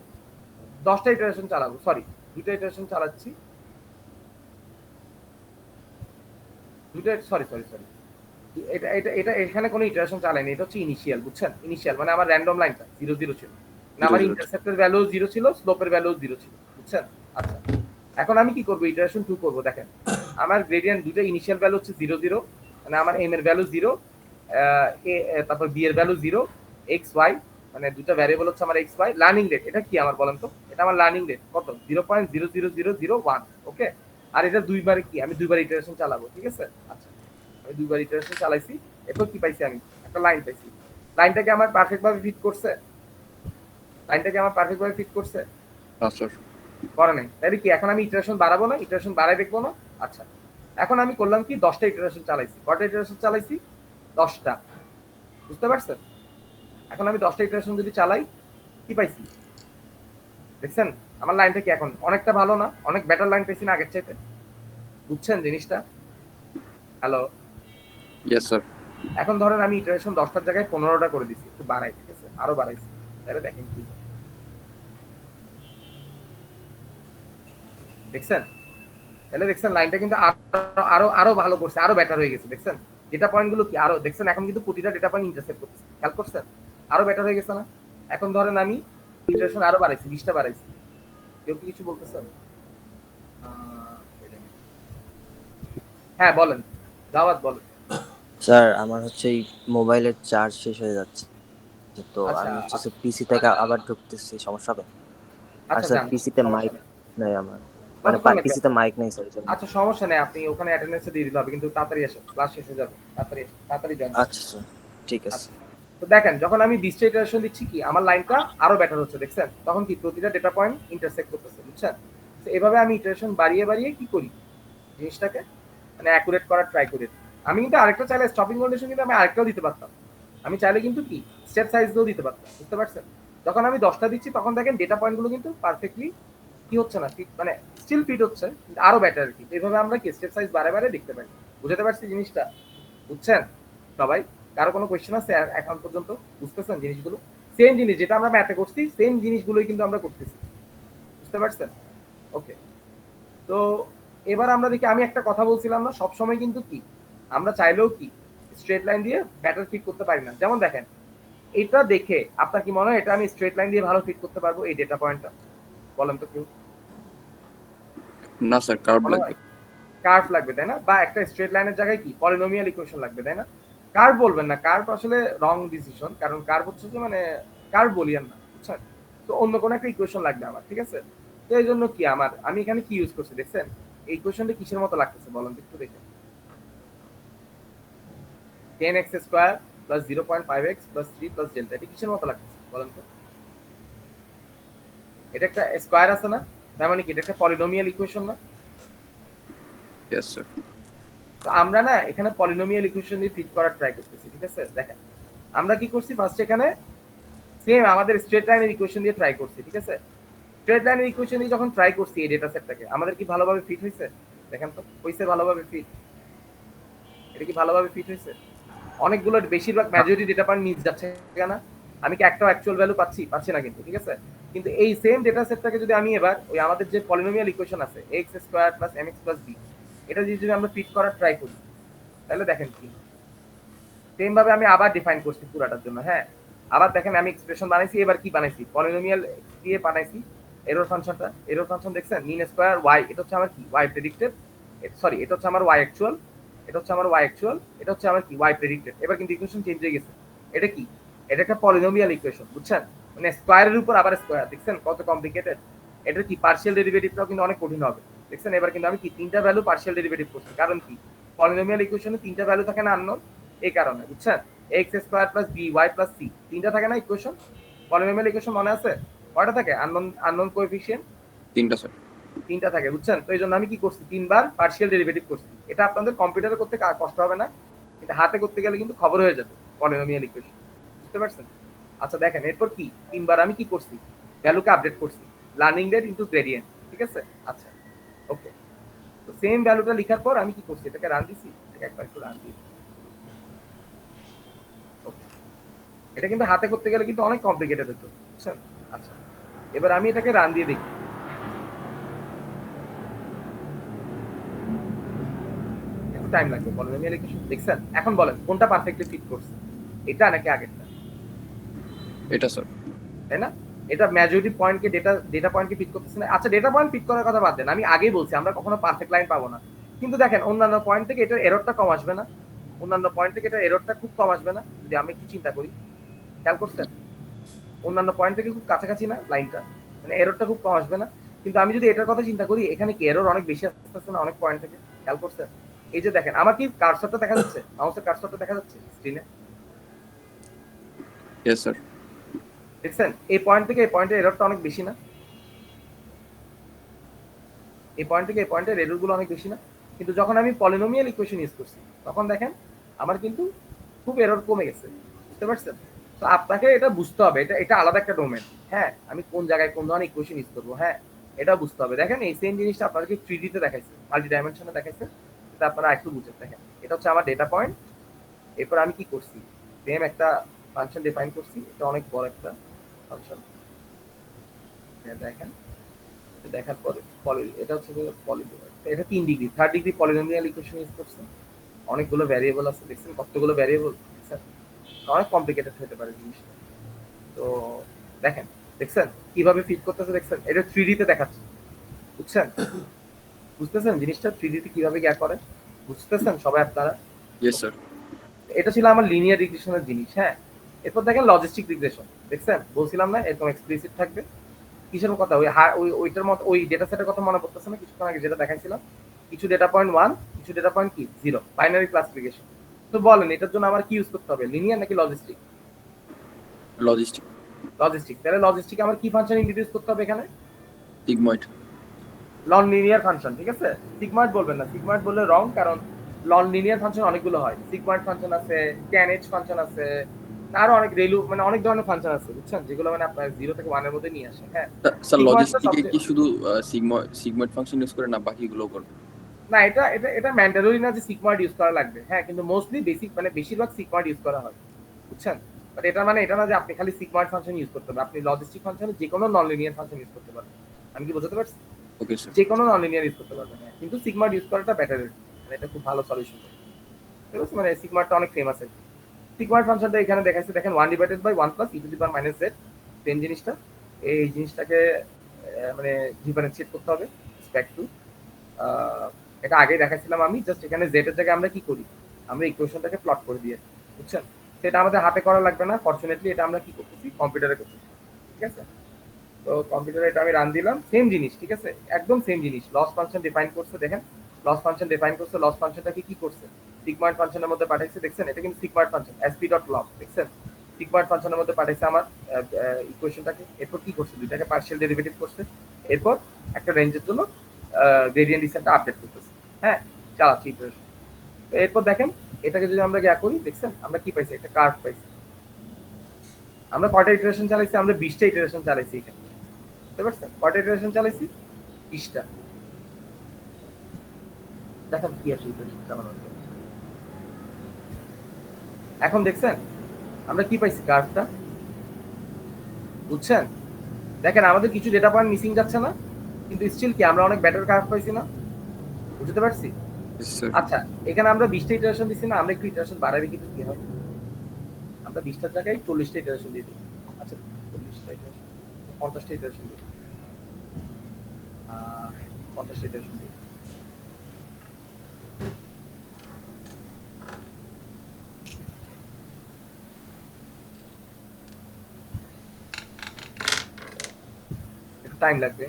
10টা ইটারেশন চালাবো, সরি 2টা ইটারেশন চালাচ্ছি, 2টা, সরি সরি সরি, এটা এটা এটা এখানে কোনো ইটারেশন চালাইনি, এটা হচ্ছে ইনিশিয়াল, বুঝছেন? ইনিশিয়াল মানে আমার র্যান্ডম লাইনটা 0 0 ছিল, না আমার 0 0 ইন্টারসেপ্টের ভ্যালু 0 ছিল, স্লোপের ভ্যালু 0 ছিল, বুঝছেন? আচ্ছা, এখন আমি কি করব, ইটারেশন 2 করব। দেখেন আমার গ্রেডিয়েন্ট দুটো ইনিশিয়াল ভ্যালু হচ্ছে 0 0, মানে আমার এম এর ভ্যালু 0, তারপর বি এর ভ্যালু 0, এক্স ওয়াই মানে দুটো ভ্যারিয়েবল হচ্ছে আমার এক্স ওয়াই। লার্নিং রেট এটা কি আমার বলেন তো? এটা আমার লার্নিং রেট কত? 0.00001, ওকে। আর এটা দুইবার কি আমি দুইবার ইটারেশন চালাবো, ঠিক আছে? আচ্ছা, আমি দুইবার ইটারেশন চালাইছি, এরপর কি পাইছি আমি? একটা লাইন পাইছি। লাইনটাকে আমার পারফেক্ট ভাবে ফিট করছে? লাইনটাকে আমার পারফেক্ট ভাবে ফিট করছে? না স্যার। করে নাই। তাহলে কি এখন আমি ইটারেশন বাড়াবো না? ইটারেশন বাড়াই দেখবো না? আচ্ছা, এখন আমি করলাম কি 10টা ইটারেশন চালাইছি। কয়টা ইটারেশন চালাইছি? 10টা। বুঝতে পারছেন? এখন আমি 10টা ইটারেশন যদি চালাই, কি পাইছি? দেখছেন আমার লাইনটা কি এখন অনেকটা ভালো না? অনেক বেটার লাইন পেয়েছি না আগের চাইতে? বুঝছেন জিনিসটা? হ্যালো? Yes sir. এখন ধরেন আমি ইটারেশন 10টার জায়গায় 15টা করে দিছি, একটু বাড়াই, ঠিক আছে? আরো বাড়াইছি। তাহলে দেখেন কি দেখছেন? তাহলে দেখছেন লাইনটা কিন্তু আরো আরো ভালো করছে, আরো বেটার হয়ে গেছে। দেখছেন ডেটা পয়েন্ট গুলো কি আরো, দেখছেন এখন কিন্তু প্রতিটা ডেটা পয়েন্ট ইন্টারসেপ্ট করতেছে, খেয়াল করছেন? আরো বেটার হয়ে গেছে না? এখন ধরেন আমি ইটারেশন আরো বাড়াইছি, 20টা বাড়াইছি। কেউ কি কিছু বলতেছেন? হ্যাঁ বলেন, দাওয়াত বলেন। স্যার আমার হচ্ছে এই মোবাইলের চার্জ শেষ হয়ে যাচ্ছে, তো আচ্ছা আমি হচ্ছে পিসি থেকে আবার ঢুকতেছি, সমস্যা হবে? আর আচ্ছা স্যার যান, পিসিতে সমস্যা মাইক নেই। নেই আমার, মানে কতক্ষণ লাগবে? পিসিতে মাইক নেই স্যার, এই জন্য। আচ্ছা সমস্যা নেই, আপনি ওখানে অ্যাটেন্ডেন্সে দিয়ে দিতে হবে, কিন্তু তাড়াতাড়ি আসো, ক্লাস শেষ হয়ে যাবে, তাড়াতাড়ি এসো, তাড়াতাড়ি জয়েন। আচ্ছা স্যার, ঠিক আছে। আচ্ছা, তো দেখেন যখন আমি 20টা ইটারেশন দিচ্ছি কি আমার লাইনটা আরো বেটার হচ্ছে, দেখছেন? তখন কি প্রতিটা ডেটা পয়েন্ট ইন্টারসেক্ট করতেছে, বুঝছেন? তো এভাবে আমি ইটারেশন বাড়িয়ে বাড়িয়ে কি করি জিনিসটাকে মানে অ্যাকুরেট করার ট্রাই করি। আমি কিন্তু আরেকটা চাইলে স্টপিং কন্ডিশন কিন্তু আমি আরেকটাও দিতে পারতাম, আমি চাইলে কিন্তু কি স্টেপ সাইজ দিয়েও দিতে পারতাম, বুঝতে পারছেন? যখন আমি 10টা দিচ্ছি তখন দেখেন ডেটা পয়েন্ট গুলো কিন্তু পারফেক্টলি কি হচ্ছে না, ঠিক মানে স্টিল ফিট হচ্ছে, কিন্তু আরো বেটার কি। এইভাবে আমরা কি স্টেপ সাইজ বারে বারে দেখতে পারি। বুঝতে পারছি জিনিসটা? বুঝছেন সবাই? কারো কোনো কোয়েশ্চেন আছে এখন পর্যন্ত? বুঝতেছেন জিনিসগুলো? সেম জিনিস যেটা আমরা ম্যাথে করছি, সেম জিনিসগুলোই কিন্তু আমরা করতেছি, বুঝতে পারছেন? ওকে, তো এবার আমরা দেখি, আমি একটা কথা বলছিলাম না, সবসময় কিন্তু কি আমরা চাইলেও কি স্ট্রেট লাইন দিয়ে ব্যাটার ফিট করতে পারি না। যেমন দেখেন এটা দেখে আপনার কি মনে হয় এটা আমি স্ট্রেট লাইন দিয়ে ভালো ফিট করতে পারবো এই ডেটা পয়েন্টটা? বলেন তো কেউ। না স্যার, কার্ভ মনে লাগবে। হয় কার্ভ লাগবে, তাই না? বা একটা স্ট্রেট লাইনের জায়গায় কি পলিনোমিয়াল ইকুয়েশন লাগবে, তাই না? কার্ভ বলবেন না, কার্ভ আসলে রং ডিসিশন, কারণ কার্ভ হচ্ছে যে মানে কার্ভ বলি না, বুঝছেন? তো অন্য কোনো একটা ইকুয়েশন লাগবে আমার, ঠিক আছে? তো এই জন্য কি আমি এখানে কি ইউজ করছি দেখছেন? এই ইকুয়েশনটা কিসের মতো লাগতেছে বলেন তো একটু দেখেন। 10x square plus 0.5x plus 3 plus delta, এটা কিসের মতো লাগতেছে বলেন তো? এটা একটা স্কয়ার আছে না, তার মানে কি এটা একটা পলিনোমিয়াল ইকুয়েশন না? Yes sir. তো আমরা না এখানে পলিনোমিয়াল ইকুয়েশন দিয়ে ফিট করার ট্রাই করতেছি, ঠিক আছে? দেখেন আমরা কি করছি, ফার্স্ট এখানে সেম আমাদের স্ট্রেট লাইনের ইকুয়েশন দিয়ে ট্রাই করছি, ঠিক আছে? স্ট্রেট লাইনের ইকুয়েশন দিয়ে যখন ট্রাই করছি এই ডেটা সেটটাকে, আমাদের কি ভালোভাবে ফিট হয়েছে? দেখেন তো হয়েছে ভালোভাবে ফিট? এটা কি ভালোভাবে ফিট হয়েছে? অনেকগুলো বেশিরভাগ মেজরিটি ডেটা পয়েন্ট মিস যাচ্ছে কেন? আমি কি একটাও অ্যাকচুয়াল ভ্যালু পাচ্ছি না কিন্তু, ঠিক আছে? কিন্তু এই সেম ডেটা সেটটাকে যদি আমি এবার ওই আমাদের যে পলিনোমিয়াল ইকুয়েশন আছে x square plus mx plus b, এটা দিয়ে যদি আমরা ফিট করার ট্রাই করি, তাহলে দেখেন কি সেম ভাবে আমি আবার ডিফাইন করছি পুরাটার জন্য। হ্যাঁ, আবার দেখেন আমি এক্সপ্রেশন বানাইছি, এবার কি বানাইছি পলিনোমিয়াল দিয়ে বানাইছি। এরর ফাংশন দেখছেন, মিন স্কয়ার y, এটা হচ্ছে আমার কি y প্রেডিক্টেড, সরি এটা হচ্ছে আমার y অ্যাকচুয়াল, এটা হচ্ছে আমার y অ্যাকচুয়াল, এটা হচ্ছে আমার কি y প্রেডিক্টেড। এবার কিন্তু ইকুয়েশন চেঞ্জ হয়ে গেছে। এটা কি? এটা একটা পলিনোমিয়াল ইকুয়েশন, বুঝছেন? মানে স্কয়ারের উপর আবার স্কয়ার, দেখছেন কত কমপ্লিকেটেড। এটা কি পার্শিয়াল ডেরিভেটিভটাও কিন্তু অনেক কঠিন হবে, দেখছেন? এবার কিন্তু আমি কি তিনটা ভ্যালু পার্শিয়াল ডেরিভেটিভ করছি, কারণ কি পলিনোমিয়াল ইকুয়েশনে তিনটা ভ্যালু থাকে না আননোন, এই কারণে, বুঝছেন? x square plus by plus c তিনটা থাকে না ইকুয়েশন, পলিনোমিয়াল ইকুয়েশন মনে আছে কয়টা থাকে? আননোন কোএফিশিয়েন্ট তিনটা স্যার। তিনটা থাকে, বুঝছেন? তো এই জন্য আমি কি করছি তিনবার পার্শিয়াল ডেরিভেটিভ করছি। এটা আপনাদের কম্পিউটারে করতে কষ্ট হবে না, কিন্তু হাতে করতে গেলে কিন্তু খবর হয়ে যাবে পলিনোমিয়াল ইকুয়েশন, বুঝতে পারছেন? আচ্ছা দেখেন এরপর কি তিনবার আমি কি করছি ভ্যালুকে আপডেট করছি, লার্নিং রেট ইনটু গ্রেডিয়েন্ট, ঠিক আছে? আচ্ছা ওকে, তো সেম ভ্যালুটা লেখার পর আমি কি করছি এটাকে রান দিছি, এটাকে একবার একটু রান দিই। এটা কিন্তু হাতে করতে গেলে কিন্তু অনেক কমপ্লিকেটেড হতো, বুঝছেন? আচ্ছা, এবার আমি এটাকে রান দিয়ে দেখি। একটু টাইম লাগবে, পলিনোমিয়াল ইকুয়েশন দেখছেন? এখন বলেন কোনটা পারফেক্টলি ফিট করছে, এটা নাকি আগেরটা? এটা স্যার। তাই না? এটা মেজরিটি পয়েন্টকে ডেটা পয়েন্টকে ফিট করতেছে না। আচ্ছা, ডেটা পয়েন্ট ফিট করার কথা বাদ দেন, আমি আগেই বলছি আমরা কখনো পারফেক্ট লাইন পাবো না। কিন্তু দেখেন অন্যান্য পয়েন্ট থেকে এটার এররটা কম আসবে না? অন্যান্য পয়েন্ট থেকে এটার এররটা খুব কম আসবে না যদি আমি একটু চিন্তা করি? খেয়াল করছেন? অন্যান্য পয়েন্ট থেকে খুব কাছাকাছি না লাইনটা, মানে এররটা খুব কম আসবে না? কিন্তু আমি যদি এটার কথা চিন্তা করি, এখানে কি এরর অনেক বেশি আসতেছে না অনেক পয়েন্ট থেকে? খেয়াল করছেন? এই যে দেখেন আমার কি কার্সরটা দেখা যাচ্ছে, মাউসের কার্সরটা দেখা যাচ্ছে স্ক্রিনে? Yes sir. দেখছেন এই পয়েন্ট থেকে এই পয়েন্টের এররটা অনেক বেশি না? এই পয়েন্ট থেকে এই পয়েন্টের এরর গুলো অনেক বেশি না? কিন্তু যখন আমি পলিনোমিয়াল ইকুয়েশন ইউজ করছি তখন দেখেন আমার কিন্তু খুব এরর কমে গেছে, বুঝতে পারছেন? তো আপনাকে এটা বুঝতে হবে, এটা এটা আলাদা একটা ডোমেন। হ্যাঁ, আমি কোন জায়গায় কোন ধরনের ইকুয়েশন ইউজ করবো, হ্যাঁ এটা বুঝতে হবে। দেখেন এই সেম জিনিসটা আপনাদেরকে 3D তে দেখাইছে, মাল্টি ডাইমেনশনে দেখাইছে, এটা আপনারা একটু বুঝে দেখেন। এটা হচ্ছে আমার ডেটা পয়েন্ট, এরপর আমি কি করছি, সেম একটা ফাংশন ডিফাইন করছি, এটা অনেক বড় একটা ফাংশন। দেখেন দেখার পরে এটা হচ্ছে এটা 3 degree 3rd degree polynomial equation use করছে, অনেকগুলো ভ্যারিয়েবল আছে, দেখছেন কতগুলো ভ্যারিয়েবল, অনেক কমপ্লিকেটেড হতে পারে জিনিসটা। তো দেখেন, দেখছেন কিভাবে ফিট করতেছে, দেখছেন এটা 3D তে দেখাচ্ছে, বুঝছেন? বুঝতেছেন জিনিসটা 3D তে কিভাবে গিয়া করে, বুঝতেছেন সবাই আপনারা? Yes sir. এটা ছিল আমার লিনিয়ার রিগ্রেশনের জিনিস। হ্যাঁ, এরপর দেখেন লজিস্টিক রিগ্রেশন, দেখছেন বলছিলাম না এরকম এক্সপ্লিসিট থাকবে। কিসের কথা, ওইটার মতো ওই ডেটা সেটের কথা মনে পড়তেছে না কিছুক্ষণ আগে যেটা দেখাইছিলাম? কিছু ডেটা পয়েন্ট 1, কিছু ডেটা পয়েন্ট কি 0, বাইনারি ক্লাসিফিকেশন। তো বলেন এটার জন্য আমার কি ইউজ করতে হবে, লিনিয়ার নাকি লজিস্টিক? লজিস্টিক। লজিস্টিক। তাহলে লজিস্টিক আমার কি ফাংশন ইন্ট্রোডিউস করতে হবে এখানে? সিগময়েড। নন লিনিয়ার ফাংশন, ঠিক আছে? সিগময়েড বলবেন না, সিগময়েড বললে রং, কারণ নন লিনিয়ার ফাংশন অনেকগুলো হয়। সিগময়েড ফাংশন আছে, ট্যানএচ ফাংশন আছে, আরো অনেক রেলু, মানে অনেক ধরনের ফাংশন আছে, বুঝছেন, যেগুলো মানে আপনার 0 থেকে 1 এর মধ্যে নিয়ে আসে। হ্যাঁ, স্যার sigmoid টা লজিস্টিকে সবচেয়ে- কি শুধু সিগময়েড ফাংশন ইউজ করে না বাকিগুলো করবে? না, এটা এটা এটা ম্যান্ডেটরি না যে সিগময়েড ইউজ করা লাগবে। হ্যাঁ, কিন্তু মোস্টলি বেসিক মানে বেশিরভাগ সিগময়েড ইউজ করা হয়, বুঝছেন? বাট এটা মানে এটা না যে আপনি খালি সিগময়েড ফাংশন ইউজ করতে পারবেন, আপনি লজিস্টিক ফাংশনে যে কোনো নন লিনিয়ার ফাংশন ইউজ করতে পারবেন। আমি কি বোঝাতে পারছি? Okay sir. যে কোনো নন লিনিয়ার ইউজ করতে পারবেন, হ্যাঁ, কিন্তু সিগময়েড ইউজ করাটা বেটার, মানে এটা খুব ভালো সলিউশন। ঠিক আছে, মানে সিগময়েডটা অনেক ফেমাস আছে। সিগময়েড ফাংশনটা এখানে দেখাইছে, দেখেন 1/1 + e⁻z, সেম জিনিসটা। এই জিনিসটাকে মানে ডিফারেন্সিয়েট করতে হবে রেসপেক্ট টু, এটা আগেই দেখাইছিলাম আমি, জাস্ট এখানে z এর জায়গায় আমরা কি করি, আমরা ইকুয়েশনটাকে প্লট করে দিয়ে, বুঝছেন? সেটা আমাদের হাতে করা লাগবে না, ফরচুনেটলি এটা আমরা কি করতেছি, কম্পিউটারে করতেছি, ঠিক আছে? তো কম্পিউটারে এটা আমি রান দিলাম, সেম জিনিস, ঠিক আছে, একদম সেম জিনিস। লস ফাংশন ডিফাইন করছে, দেখেন লস ফাংশন ডিফাইন করছে, লস ফাংশনটাকে কি করছে, সিগময়েড ফাংশনের মধ্যে পাঠাইছে, দেখছেন এটা কিন্তু সিগময়েড ফাংশন sp.log, দেখছেন সিগময়েড ফাংশনের মধ্যে পাঠাইছে আমার ইকুয়েশনটাকে। এরপর কি করছে, দুইটাকে পার্শিয়াল ডেরিভেটিভ করছে, এরপর একটা রেঞ্জের জন্য গ্রেডিয়েন্ট ডিসেন্টটা আপডেট করতেছে। হ্যাঁ, চালাচ্ছি ইটারেশন। তো এরপর দেখেন এটাকে যদি আমরা গিয়া করি, দেখছেন আমরা কি পাইছি, একটা কার্ভ পাইছি। আমরা কয়টা ইটারেশন চালাইছি, আমরা 20টা ইটারেশন চালাইছি এখানে, বুঝতে পারছেন? কয়টা ইটারেশন চালাইছি, 20টা। দেখেন কি আসে ইটারেশন চালানোর পর। এখন দেখছেন আমরা কি পাইছি, কার্ভটা, বুঝছেন? দেখেন আমাদের কিছু ডেটা পয়েন্ট মিসিং যাচ্ছে না, কিন্তু স্টিল কি আমরা অনেক বেটার কার্ভ পাইছি না, বুঝতে পারছি? আচ্ছা, এখানে আমরা 20টা ইটারেশন দিছি না, আমরা একটু ইটারেশন বাড়াই কিন্তু কি হয়, আমরা 20টার জায়গায় 40টা ইটারেশন দিয়ে দিই। আচ্ছা, 40টা ইটারেশন, 50টা ইটারেশন দিই, 50টা ইটারেশন দিই। একটু টাইম লাগবে।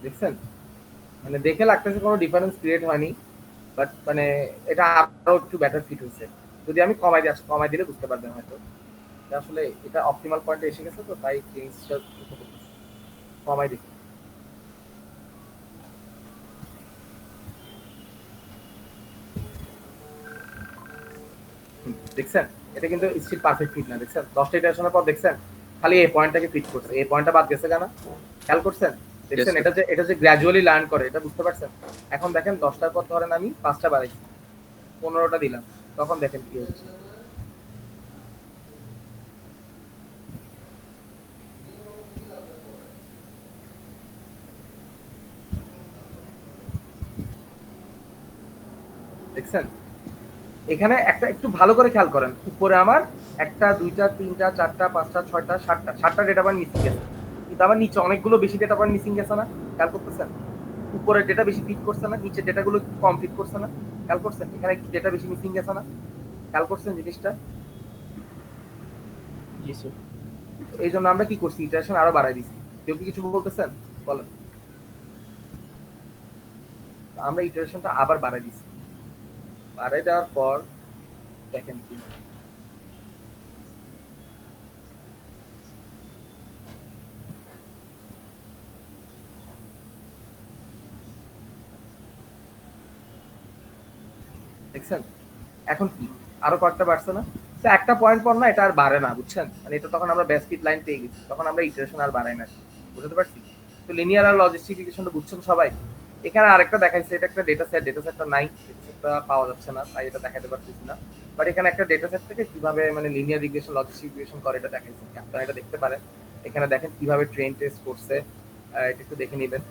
দেখছেন, মানে দেখে লাগতেছে কোনো ডিফারেন্স ক্রিয়েট হয়নি, বাট মানে এটা আরো একটু বেটার ফিট হয়েছে। যদি আমি কমাই দিই, কমাই দিলে বুঝতে পারবেন হয়তো, আসলে এটা অপটিমাল পয়েন্টে এসে গেছে, তো তাই জিনিসটা কমাই দিই। দেখছেন এটা কিন্তু স্টিল পারফেক্ট ফিট না, দেখছেন 10টা ইটারেশনের পর দেখছেন খালি এই পয়েন্টটাকে ফিট করছে, এই পয়েন্টটা বাদ গেছে কেন খেয়াল করছেন? দেখছেন sir. এটা যে গ্র্যাজুয়ালি লার্ন করে, এটা বুঝতে পারছেন? এখন দেখেন 10টার পর ধরেন আমি 5টা বাড়াইছি, 15টা দিলাম, তখন দেখেন কি হচ্ছে। দেখছেন এখানে একটা একটু ভালো করে খেয়াল করেন, উপরে আমার 1টা 2টা 3টা 4টা 5টা 6টা 7টা ডেটা পয়েন্ট মিসিং গেছে, কিন্তু আমার নিচে অনেকগুলো বেশি ডেটা পয়েন্ট মিসিং গেছে না, খেয়াল করতেছেন? উপরে ডেটা বেশি ফিট করছে না, নিচে ডেটাগুলো কম ফিট করছে না, খেয়াল করছেন? এখানে একটু ডেটা বেশি মিসিং গেছে না, খেয়াল করছেন জিনিসটা? জি স্যার। এই জন্য আমরা কি করছি, ইটারেশন আরো বাড়াই দিছি। কেউ কি কিছু বলতেছেন বলেন? আমরা ইটারেশনটা আবার বাড়াই দিছি, বাড়াই দেওয়ার পর দেখেন কি হয়। দেখছেন এখন কি আরো কয়েকটা বাড়ছে না? তো একটা পয়েন্ট পর না এটা আর বাড়ে না, বুঝছেন? মানে এটা তখন আমরা বেস ফিট লাইন পেয়ে গেছি, তখন আমরা ইটারেশন আর বাড়াই না, বুঝতে পারছি? তো লিনিয়ার আর লজিস্টিক ইকুয়েশনটা বুঝছেন সবাই? এখানে আরেকটা দেখাইছে, এটা একটা ডেটা সেটটা নাই, ডেটা সেটটা পাওয়া যাচ্ছে না, তাই এটা দেখাতে পারতেছি না। বাট এখানে একটা ডেটা সেট থেকে কিভাবে মানে লিনিয়ার ইকুয়েশন লজিস্টিক ইকুয়েশন করে এটা দেখাইছে, আপনারা এটা দেখতে পারেন। এখানে দেখেন কিভাবে ট্রেন টেস্ট করছে, এটা একটু দেখে নেবেন।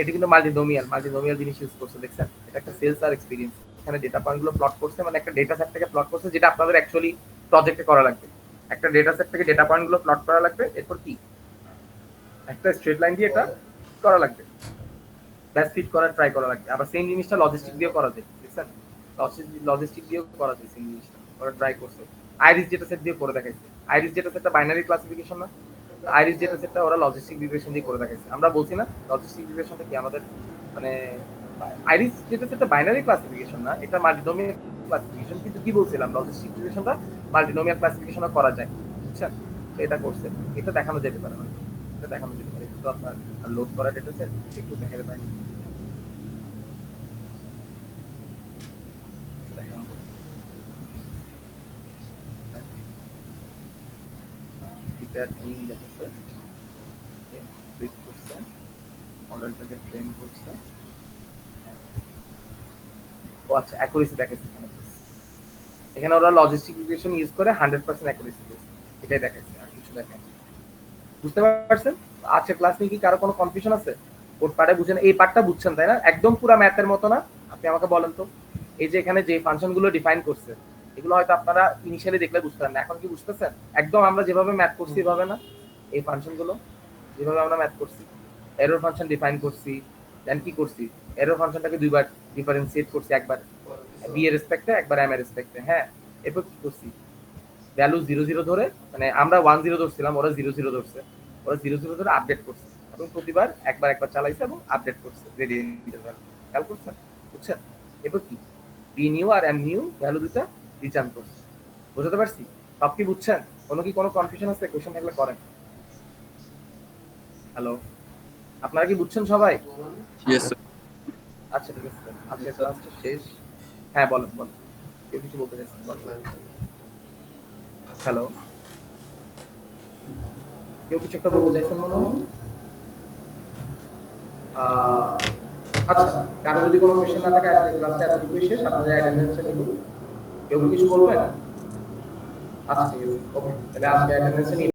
এটা কিন্তু মাল্টিনোমিয়াল জিনিস ইউজ করছে, দেখছেন? এটা একটা সেলস আর এক্সপেরিয়েন্স। এখানে ডেটা পয়েন্টগুলো প্লট করছে, মানে একটা ডেটা সেট থেকে প্লট করছে, যেটা আপনাদের অ্যাকচুয়ালি প্রজেক্টে করা লাগবে। একটা ডেটা সেট থেকে ডেটা পয়েন্টগুলো প্লট করা লাগবে, এরপর কি একটা স্ট্রেট লাইন দিয়ে এটা করা লাগবে, ব্যাস ফিট করার ট্রাই করা লাগবে। আবার সেম জিনিসটা লজিস্টিক দিয়েও করা যায়, দেখছেন? লজিস্টিক দিয়েও করা যায় সেম জিনিসটা, ওরা ট্রাই করছে। আইরিস ডেটা সেট দিয়ে করে দেখাইছে। আইরিস ডেটা সেটটা বাইনারি ক্লাসিফিকেশন না, আইরিস ডেটা সেটটা ওরা লজিস্টিক রিগ্রেশন দিয়ে করে দেখাইছে। আমরা বলছি না লজিস্টিক রিগ্রেশনটা কি আমাদের মানে আইরিস ডেটা সেটটা বাইনারি ক্লাসিফিকেশন না, এটা মাল্টিনোমিয়াল ক্লাসিফিকেশন। কিন্তু কি বলছিলাম, লজিস্টিক রিগ্রেশনটা মাল্টিনোমিয়াল ক্লাসিফিকেশনও করা যায়, বুঝছেন? তো এটা করছে, এটা দেখানো যেতে পারে, মানে এটা দেখানো যেতে পারে। তো আপনার লোড করা ডেটা সেট একটু দেখাতে পারি, দেখানো এটা ট্রেনিং দেখাচ্ছে, ক্লিক করছে, মডেলটাকে ট্রেন করছে। ও আচ্ছা, অ্যাকুরেসি দেখাচ্ছে এখানে ওরা লজিস্টিক রিগ্রেশন ইউজ করে 100% অ্যাকুরেসি দিয়েছে, এটাই দেখাচ্ছে, আর কিছু দেখায় না। বুঝতে পারছেন? আচ্ছা, ক্লাস নিয়ে কি কারো কোনো কনফিউশন আছে? ওর পার্টে বুঝেন, এই পার্টটা বুঝছেন তাই না? একদম পুরো ম্যাথের মতো না। আপনি আমাকে বলেন তো, এই যে এখানে যে ফাংশনগুলো ডিফাইন করছে, এগুলো হয়তো আপনারা ইনিশিয়ালি দেখলে বুঝতে পারেন না, এখন কি বুঝতেছেন? একদম আমরা যেভাবে ম্যাথ করছি এভাবে না, এই ফাংশনগুলো যেভাবে আমরা ম্যাথ করছি, এরর ফাংশন ডিফাইন করছি, দেন কি করছি, এরর ফাংশনটাকে দুইবার ডিফারেন্সিয়েট করছি, একবার বি এর রেসপেক্টে, একবার এম এর রেসপেক্টে। হ্যাঁ, এরপর কি করছি, ভ্যালু 0 0 ধরে, মানে আমরা 1 0 ধরছিলাম, ওরা 0 0 ধরছে, ওরা 0 0 ধরে আপডেট করছে, এবং প্রতিবার একবার চালাইছে এবং আপডেট করছে গ্রেডিয়েন্টের ভ্যালু, খেয়াল করছেন? বুঝছেন? এরপর কি বি নিউ আর এম নিউ ভ্যালু দুটা রিটার্ন করছে। বুঝতে পারছি? সব কি বুঝছেন? কোনো কনফিউশন আছে? কোশ্চেন থাকলে করেন। হ্যালো, আপনারা কি বুঝছেন সবাই? Yes, sir. আচ্ছা, ঠিক আছে, আজকে ক্লাসটা শেষ। হ্যাঁ, বলেন বলেন, কেউ কিছু বলতে চাইছেন? হ্যালো, কেউ কিছু একটা বলতে চাইছেন মনে হয়? আচ্ছা, কারো যদি কোনো কোশ্চেন না থাকে, আজকে ক্লাসটা এতটুকুই শেষ। আপনাদের অ্যাটেন্ডেন্সটা নিব। কেউ কিছু বলবেন? আচ্ছা, ঠিক আছে, ওকে, তাহলে আজকে অ্যাটেন্ডেন্সটা নিয়ে